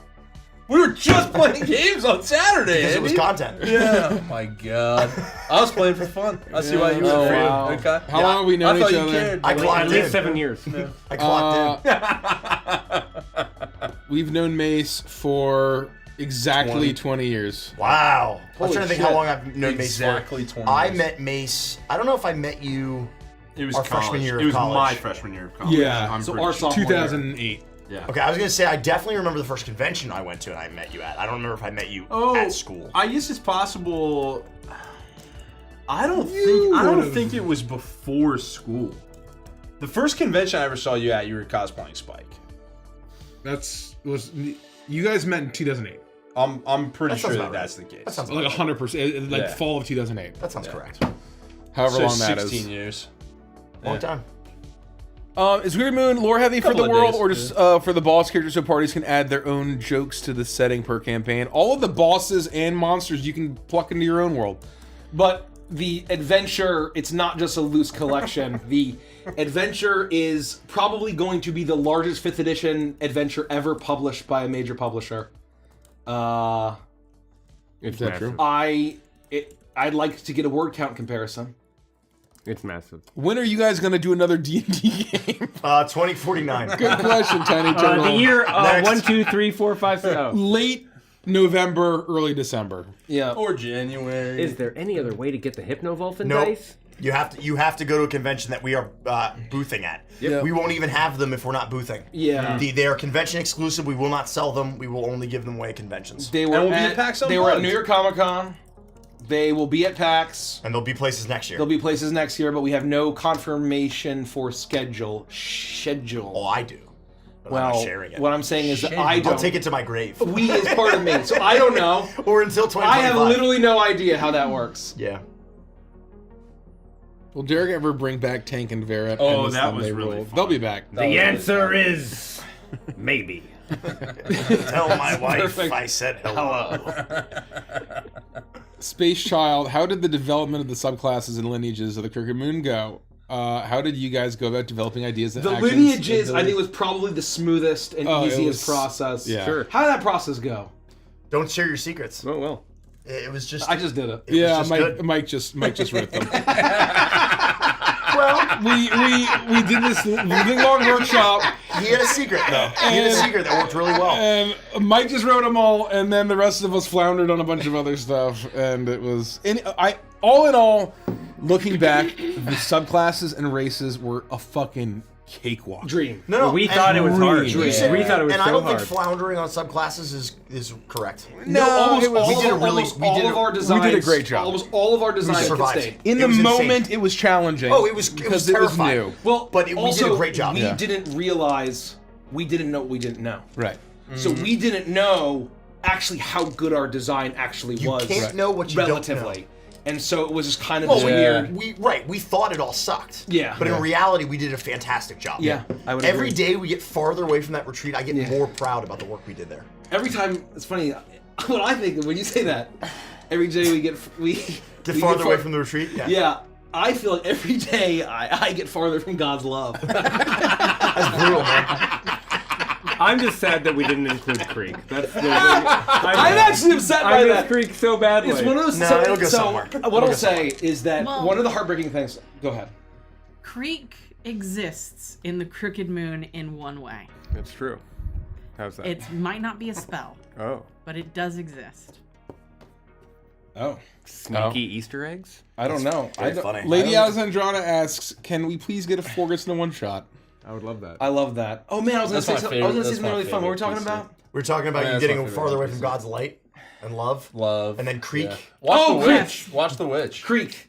We were just playing games on Saturday. Because it was Andy. content. Yeah. Oh my god. I was playing for fun. I see why you were Oh, afraid. wow. Okay. How long have we known I thought each you other? cared. I At clocked least in. 7 years. I clocked in. We've known Mace for exactly 20 years. Wow. I was Holy trying to think shit. how long I've known Mace for. Exactly 20 I years. met Mace. I don't know if I met you. It was our college. freshman year of It was college. my freshman year of college. Yeah. I'm So pretty our sure. sophomore year. 2008. Yeah. Okay, I was gonna say I definitely remember the first convention I went to and I met you at. I don't remember if I met you Oh, at school. I guess it's possible. I don't think it was before school. The first convention I ever saw you at, you were cosplaying Spike. You guys met in 2008. I'm pretty That sure sounds that about that's right. the case. That sounds Like right. 100%, like Yeah. fall of 2008. That sounds correct. However so long that is. 16 years. Long time. Is Weird Moon lore heavy for Couple the of world, days, or just for the boss characters so parties can add their own jokes to the setting per campaign? All of the bosses and monsters you can pluck into your own world. But the adventure, it's not just a loose collection. The adventure is probably going to be the largest 5th edition adventure ever published by a major publisher. It's that massive. true? I'd like to get a word count comparison. It's massive. When are you guys going to do another D&D game? 2049. Good question, Tiny Turtle. The year Next. 1, 2, 3, 4, 5, 6. Oh. Late November, early December. Yeah. Or January. Is there any other way to get the Hypnovulfin Nope. dice? You have to go to a convention that we are boothing at. Yep. We won't even have them if we're not boothing. Yeah. They are convention exclusive. We will not sell them. We will only give them away at conventions. They were at PAX. They were at New York Comic Con. They will be at PAX. And there'll be places next year. There'll be places next year, but we have no confirmation for schedule. Oh, I do. But well, I'm not sharing it. What I'm saying is that I don't. I'll take it to my grave. We is part of me, so I don't know. Or until 2025. I have literally no idea how that works. Yeah. Will Derek ever bring back Tank and Vera? Oh, that was really fun. They'll be back. The answer is maybe. Tell my wife I said hello. Space Child, how did the development of the subclasses and lineages of the Crooked Moon go? How did you guys go about developing ideas and The actions? lineages, I think, was probably the smoothest and easiest process. Yeah. Sure. How did that process go? Don't share your secrets. Oh, well. It was just. I just did it. Yeah, just Mike good. Mike just wrote them. Well, we did this living long workshop. He had a secret though. He had a secret that worked really well. And Mike just wrote them all, and then the rest of us floundered on a bunch of other stuff, and it was. All in all, looking back, the subclasses and races were a fucking cakewalk. Dream. No, We thought it was hard. You We said- thought it was and so I don't hard. think floundering on subclasses is correct. Almost it was- all we of did our- a really- almost we all did of a- our we designs. did a great job. Almost all of our designs survived. stayed. In It the was insane. moment, it was challenging. Oh, it was because it was terrifying. new. Well, But we also, did a great job. We Yeah. didn't realize we didn't know what we didn't know. Right. So we didn't know actually how good our design actually You was. can't know what you relatively. don't know. And so it was just kind of Well, this weird. we thought it all sucked. Yeah. But in reality, we did a fantastic job. Yeah, I would Every agree. day we get farther away from that retreat, I get more proud about the work we did there. Every time, it's funny. What I think when you say that, every day we get Get farther away from the retreat. Yeah. Yeah, I feel like every day I get farther from God's love. That's brutal, man. I'm just sad that we didn't include Creek. That's the I'm actually upset by I miss that. Creek so badly. It's one of those. No, it'll go somewhere. What I'll say is that Well- one of the heartbreaking things. Go ahead. Creek exists in the Crooked Moon in one way. That's true. How's that? It might not be a spell, Oh. but it does exist. Oh. Sneaky Easter eggs? I don't know. Very funny. Lady Alexandrana asks, "Can we please get a 4 gets in a one shot?" I would love that. I love that. Oh man, I was gonna That's say my something. I was gonna favorite- say that's something my really fun. What were we talking favorite about? We're talking about Yeah, you that's getting my favorite farther away from NPC. God's light and love. Love. And then Creek. Yeah. Watch Oh, the Creek. witch. Watch the witch. Creek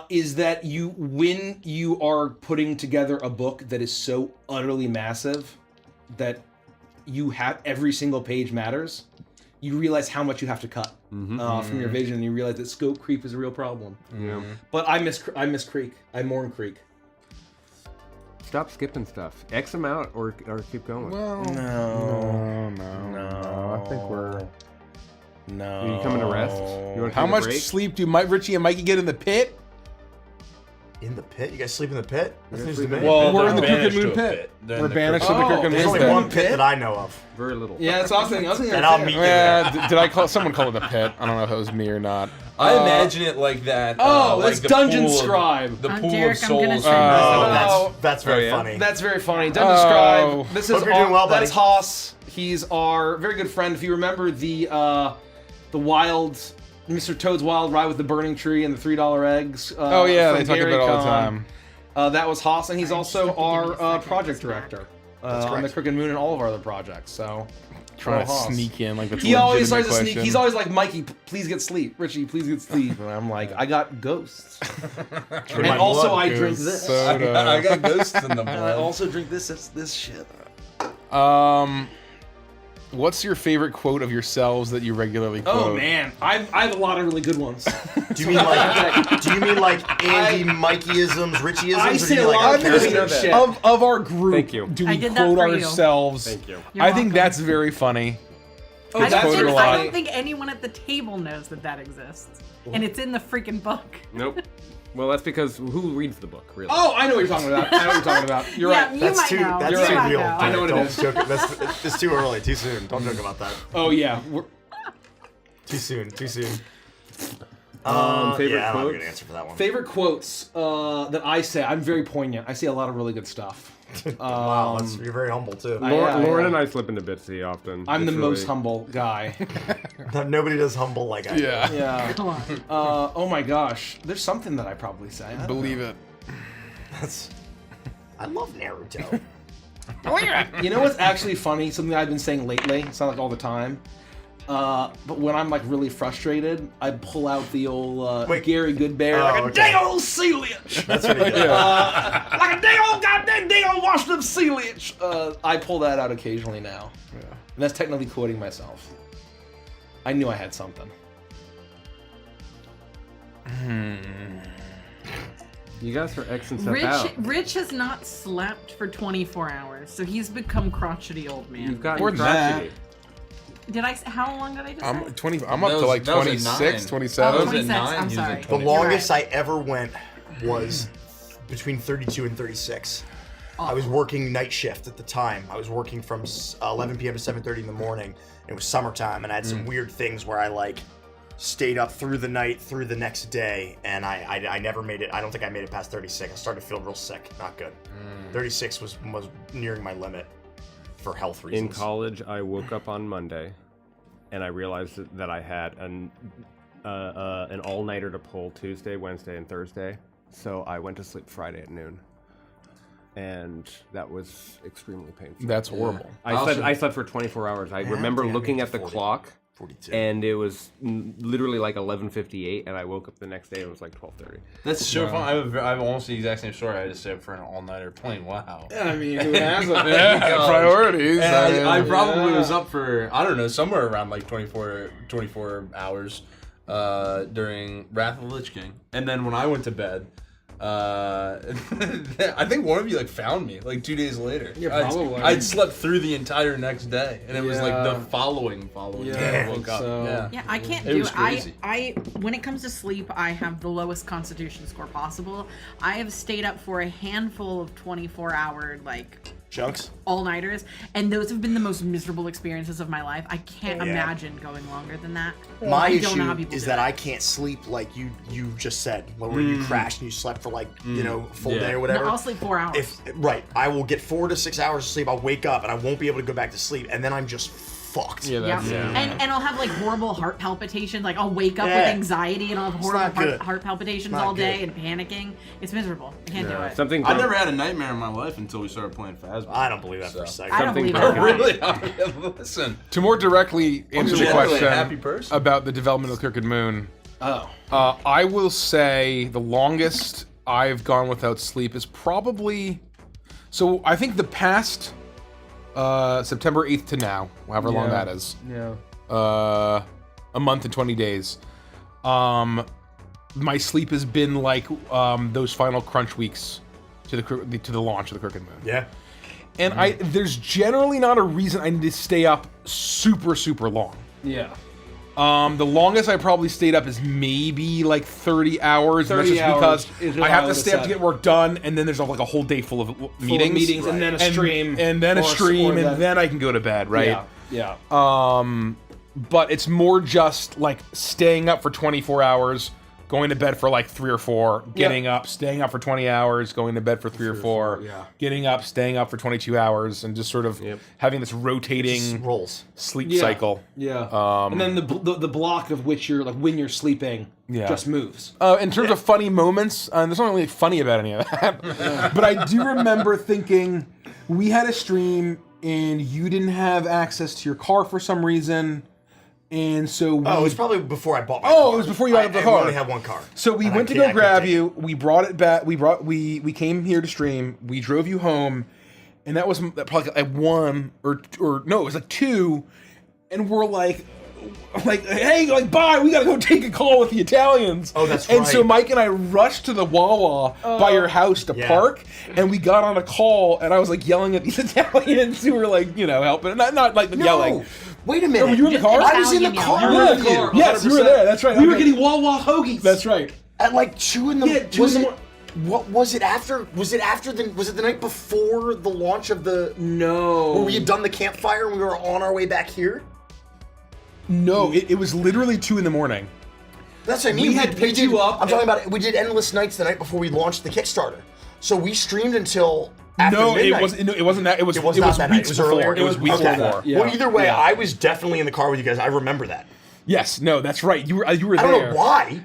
is that when you are putting together a book that is so utterly massive that you have every single page matters, you realize how much you have to cut from your vision, and you realize that scope creep is a real problem. Yeah. But I miss Creek. I mourn Creek. Stop skipping stuff. X them out or keep going. Well, No. no. I think we're. No. Are you coming to rest? You want to How take a much break? sleep do Richie and Mikey get in the pit? In the pit? You guys sleep in the pit? That's news to me. Well, We're in the they're Crooked banished Moon to a pit. They're We're in the banished to the Oh, Crooked There's Moon only pit. one pit that I know of. Very little. Yeah, that's what I was thinking. I was thinking And that I'll too. meet you. Yeah, did I call someone call it the pit? I don't know if it was me or not. I imagine it like that. Oh, like that's the Dungeon pool of- Scribe. The pool Derek, of I'm gonna souls. send Oh, that's very yeah? funny. That's very funny. Dungeon Oh. Scribe. This is Hope you're doing well, buddy. That's Haas. He's our very good friend. If you remember the wild Mr. Toad's Wild Ride with the burning tree and the $3 eggs. Oh yeah, from they talk Gary about it all the Con. time. That was Haas, and he's also just have to give me a our second. project director on the correct. Crooked Moon and all of our other projects. So Trying to Haas. sneak in like that's He always legitimate tries to sneak. question. He's always like, Mikey, please get sleep. Richie, please get sleep. And I'm like, I got ghosts. And my also, blood I goes drink this. soda. I got ghosts in the And I blood. also drink this shit. What's your favorite quote of yourselves that you regularly quote? Oh man, I have a lot of really good ones. Do you mean like Andy Mikeyisms, Richieisms? I or do say you a like lot of characters? weird shit. Of our group, Thank you. do I we did that quote for you. ourselves? Thank you. You're I think welcome. that's very funny. Oh, I that's don't, quoted think, a I lot. don't think anyone at the table knows that exists. And it's in the freaking book. Nope. Well, that's because who reads the book, really? Oh, I know what you're talking about. I know what you're talking about. You're yeah, right. you That's might too. know. That's you too might real. know. I know what it Don't is. joke. It's too early. Too soon. Don't joke about that. Oh yeah. Too soon. Too soon. Favorite yeah, I don't have a quotes? good answer for that one. Favorite quotes that I say. I'm very poignant. I say a lot of really good stuff. Wow, you're very humble too. Lauren and I slip into Bitsy often. I'm It's the most humble guy. Nobody does humble like I do. Yeah. Come on. Oh my gosh. There's something that I probably say. I don't Believe know. it. I love Naruto. You know what's actually funny? Something I've been saying lately. It's not like all the time. But when I'm like really frustrated, I pull out the old Gary Goodbear, like a dang old sea leech. That's what he did. Like a dang old goddamn dang old washed up sea leech. I pull that out occasionally now. Yeah. And that's technically quoting myself. I knew I had something. You guys are Xing stuff out. Rich has not slept for 24 hours, so he's become crotchety old man. You've got More than that. Did I? How long did I just say? I'm up to like 26, 27. Oh, 26. I'm sorry. The longest I ever went was between 32 and 36. I was working night shift at the time. I was working from 11 p.m. to 7:30 in the morning. It was summertime, and I had some weird things where I like stayed up through the night, through the next day, and I never made it. I don't think I made it past 36. I started to feel real sick. Not good. 36 was nearing my limit for health reasons. In college, I woke up on Monday, and I realized that I had an all-nighter to pull Tuesday, Wednesday, and Thursday. So I went to sleep Friday at noon, and that was extremely painful. That's horrible. I slept for 24 hours. I remember looking at the clock, 42. and it was literally like 11:58, and I woke up the next day and it was like 12:30. That's so fun. I have almost the exact same story. I just stayed up for an all-nighter playing WoW. I mean, who hasn't? Priorities. And I probably was up for, I don't know, somewhere around like 24 hours during Wrath of the Lich King. And then when I went to bed, I think one of you like found me like 2 days later. Yeah, probably. I'd slept through the entire next day, and it was like the following day I woke up. So. Yeah, I can't It do was it. crazy. I when it comes to sleep, I have the lowest constitution score possible. I have stayed up for a handful of 24-hour Chunks? all-nighters, and those have been the most miserable experiences of my life. I can't imagine going longer than that. My I don't know how issue people is do that it. I can't sleep like you just said, where you crashed and you slept for like a full day or whatever. No, I'll sleep 4 hours. I will get 4 to 6 hours of sleep. I'll wake up and I won't be able to go back to sleep, and then I'm just fucked. And I'll have like horrible heart palpitations. Like I'll wake up with anxiety and I'll have horrible heart palpitations all day and panicking. It's miserable. I can't do it. I never had a nightmare in my life until we started playing Phasma. I don't believe that for a second. I don't believe Really? Listen. To more directly answer the generally a question happy person. about the development of Crooked Moon, I will say the longest I've gone without sleep is probably. So I think the past September 8th to now, however long that is. Yeah. A month and 20 days. My sleep has been like those final crunch weeks to the launch of the Crooked Moon. Yeah. And there's generally not a reason I need to stay up super, super long. Yeah. The longest I probably stayed up is maybe like 30 hours. 30 and that's just hours because is I have to allowed stay to up to set. get work done, and then there's like a whole day full of meetings. And then a And- stream. and then a Or- stream, or and that- then I can go to bed, right? Yeah. But it's more just like staying up for 24 hours, going to bed for like 3 or 4, getting up, staying up for 20 hours, going to bed for 3 or 4, getting up, staying up for 22 hours, and just sort of having this rotating rolls sleep cycle. Yeah. And then the block of which you're like when you're sleeping just moves. In terms of funny moments, there's not really funny about any of that. But I do remember thinking we had a stream and you didn't have access to your car for some reason. And so it was probably before I bought my car. it was before you got the car. I only had one car. So we went to go grab you. We brought it back. We came here to stream. We drove you home, and that was probably at 1 or no, it was like 2, and we're like, hey, like bye. We gotta go take a call with the Italians. Oh, that's And right. so Mike and I rushed to the Wawa by your house to park, and we got on a call, and I was like yelling at these Italians who were like, helping, not like yelling. Wait a minute. Were you in the car? I was in the car. You were in the car. Yes, you were there. That's right. We were getting Wawa hoagies. That's right. At like 2 in the morning. 2 in the morning. What was it after? Was it the night before the launch of the? No. Where we had done the campfire and we were on our way back here? No, it was literally 2 in the morning. That's what I mean. We had picked you up I'm talking about. We did endless nights the night before we launched the Kickstarter. So we streamed until after No, midnight. it wasn't that. It was not that night. weeks It was before. earlier. It was weeks Okay. before. Yeah. Well, either way, Yeah. I was definitely in the car with you guys. I remember that. Yes, no, that's right. You were I there. don't know why.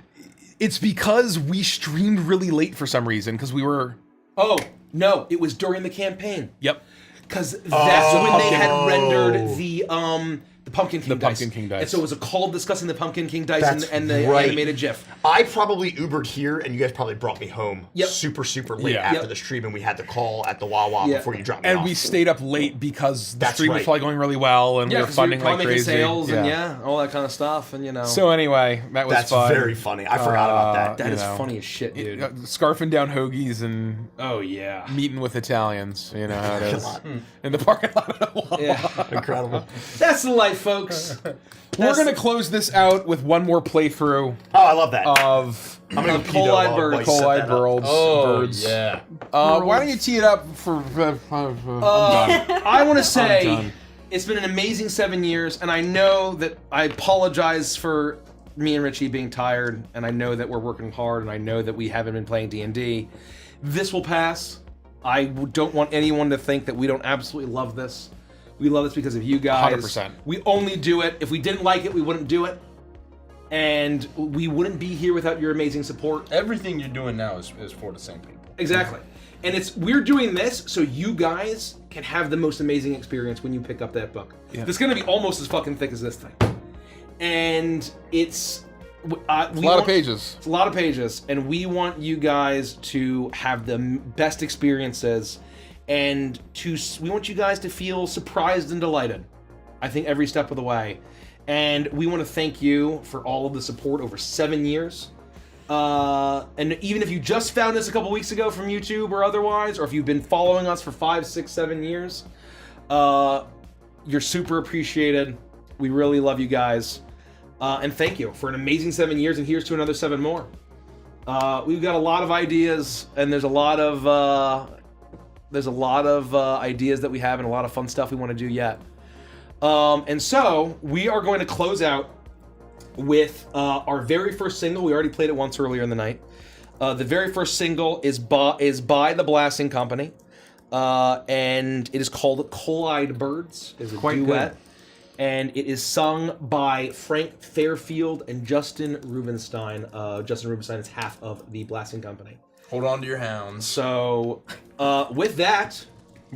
It's because we streamed really late for some reason because we were. Oh no, it was during the campaign. Yep. Because that's when they had rendered the Pumpkin King dice. Pumpkin King dice. And so it was a call discussing the Pumpkin King dice That's and the right. animated GIF. I probably Ubered here, and you guys probably brought me home Yep. super late Yeah. after Yep. the stream, and we had the call at the Wawa Yeah. before you dropped me And off. we stayed up late because the That's stream was right. probably going really well, and we were 'cause funding probably like making crazy. sales and all that kind of stuff, and So anyway, that was That's fun. very funny. I forgot about that. that you is know. funny as shit, dude. Scarfing down hoagies and Oh yeah. meeting with Italians. You know how it is. God. In the parking lot of the Wawa. Yeah. Incredible. That's the life, folks. We're going to close this out with one more playthrough Oh, I love that. of I'm gonna go Coal-eyed Pito birds. while you set Coal-eyed that up. birds. yeah. Why don't you tee it up for... I'm done. I want to say done. it's been an amazing 7 years, and I know that I apologize for me and Richie being tired, and I know that we're working hard, and I know that we haven't been playing D&D. This will pass. I don't want anyone to think that we don't absolutely love this. We love this because of you guys. 100%. We only do it. If we didn't like it, we wouldn't do it. And we wouldn't be here without your amazing support. Everything you're doing now is for the same people. Exactly. And we're doing this so you guys can have the most amazing experience when you pick up that book. Yeah. It's going to be almost as fucking thick as this thing. And it's A lot of pages. It's a lot of pages, and we want you guys to have the best experiences, and we want you guys to feel surprised and delighted. I think every step of the way, and we want to thank you for all of the support over 7 years. And even if you just found us a couple weeks ago from YouTube or otherwise, or if you've been following us for 5, 6, 7 years, you're super appreciated. We really love you guys. And thank you for an amazing 7 years, and here's to another 7 more. We've got a lot of ideas, and there's a lot of ideas that we have, and a lot of fun stuff we want to do yet. And so we are going to close out with our very first single. We already played it once earlier in the night. The very first single is by the Blasting Company, and it is called "Coal-eyed Birds." It's a duet. Good. And it is sung by Frank Fairfield and Justin Rubinstein. Justin Rubinstein is half of the Blasting Company. Hold on to your hounds. So, with that,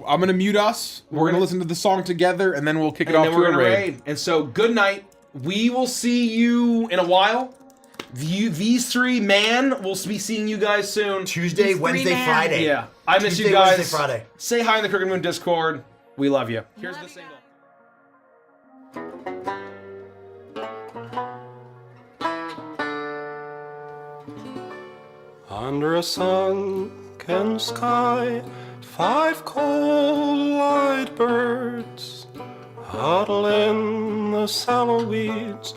I'm going to mute us. We're going to listen to the song together, and then we'll kick it and off then to we're a gonna raid. raid. And so, good night. We will see you in a while. These three man will be seeing you guys soon. Tuesday, Wednesday, Friday. Yeah, I miss Tuesday, you guys. Wednesday, Friday. Say hi in the Crooked Moon Discord. We love you. Here's the single. Under a sunken sky, 5 coal-eyed birds huddle in the sallow weeds,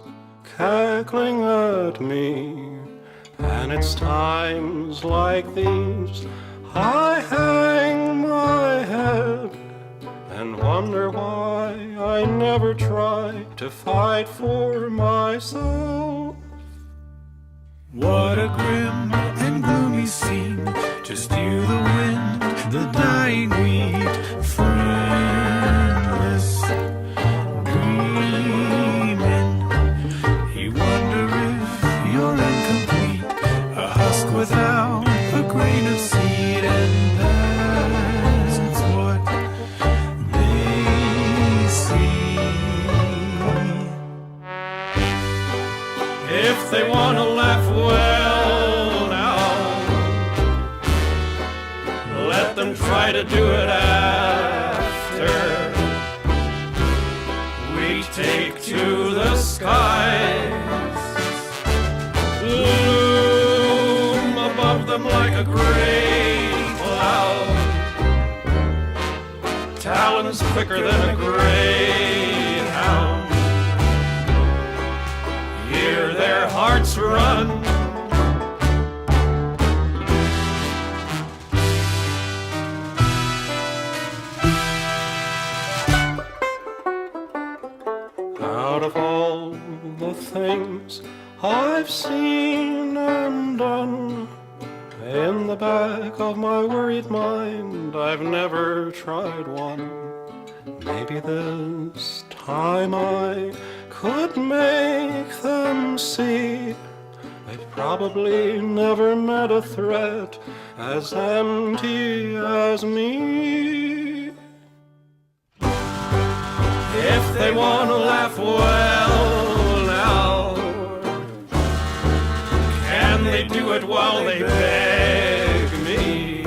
cackling at me. And it's times like these I hang my head and wonder why I never try to fight for myself. What a grim and gloomy scene, just you, the wind, the dying wheat, friendless, dreaming. You wonder if you're incomplete, a husk without a grain of seed, and that's what they see. If they want to laugh, well now, let them try to do it after we take to the skies, loom above them like a gray cloud, talons quicker than a greyhound. Hear their hearts run. Out of all the things I've seen and done, In the back of my worried mind, I've never tried one. Maybe this time I could make them see they've probably never met a threat as empty as me. If they want to laugh, well now, can they do it while they beg me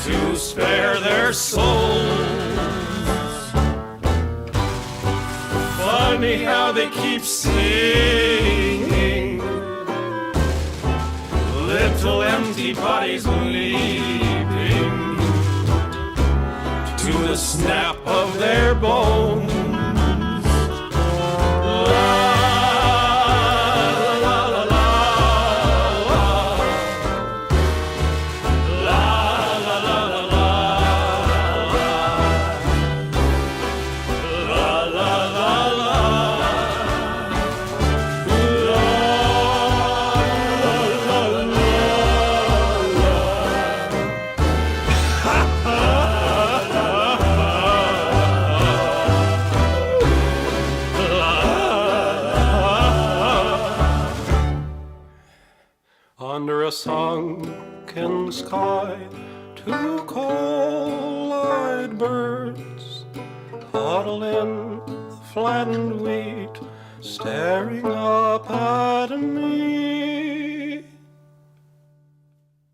to spare their souls? Funny how they keep singing, little empty bodies leaping to the snap of their bones. Under a sunken sky, two coal-eyed birds huddle in the flattened wheat, staring up at me.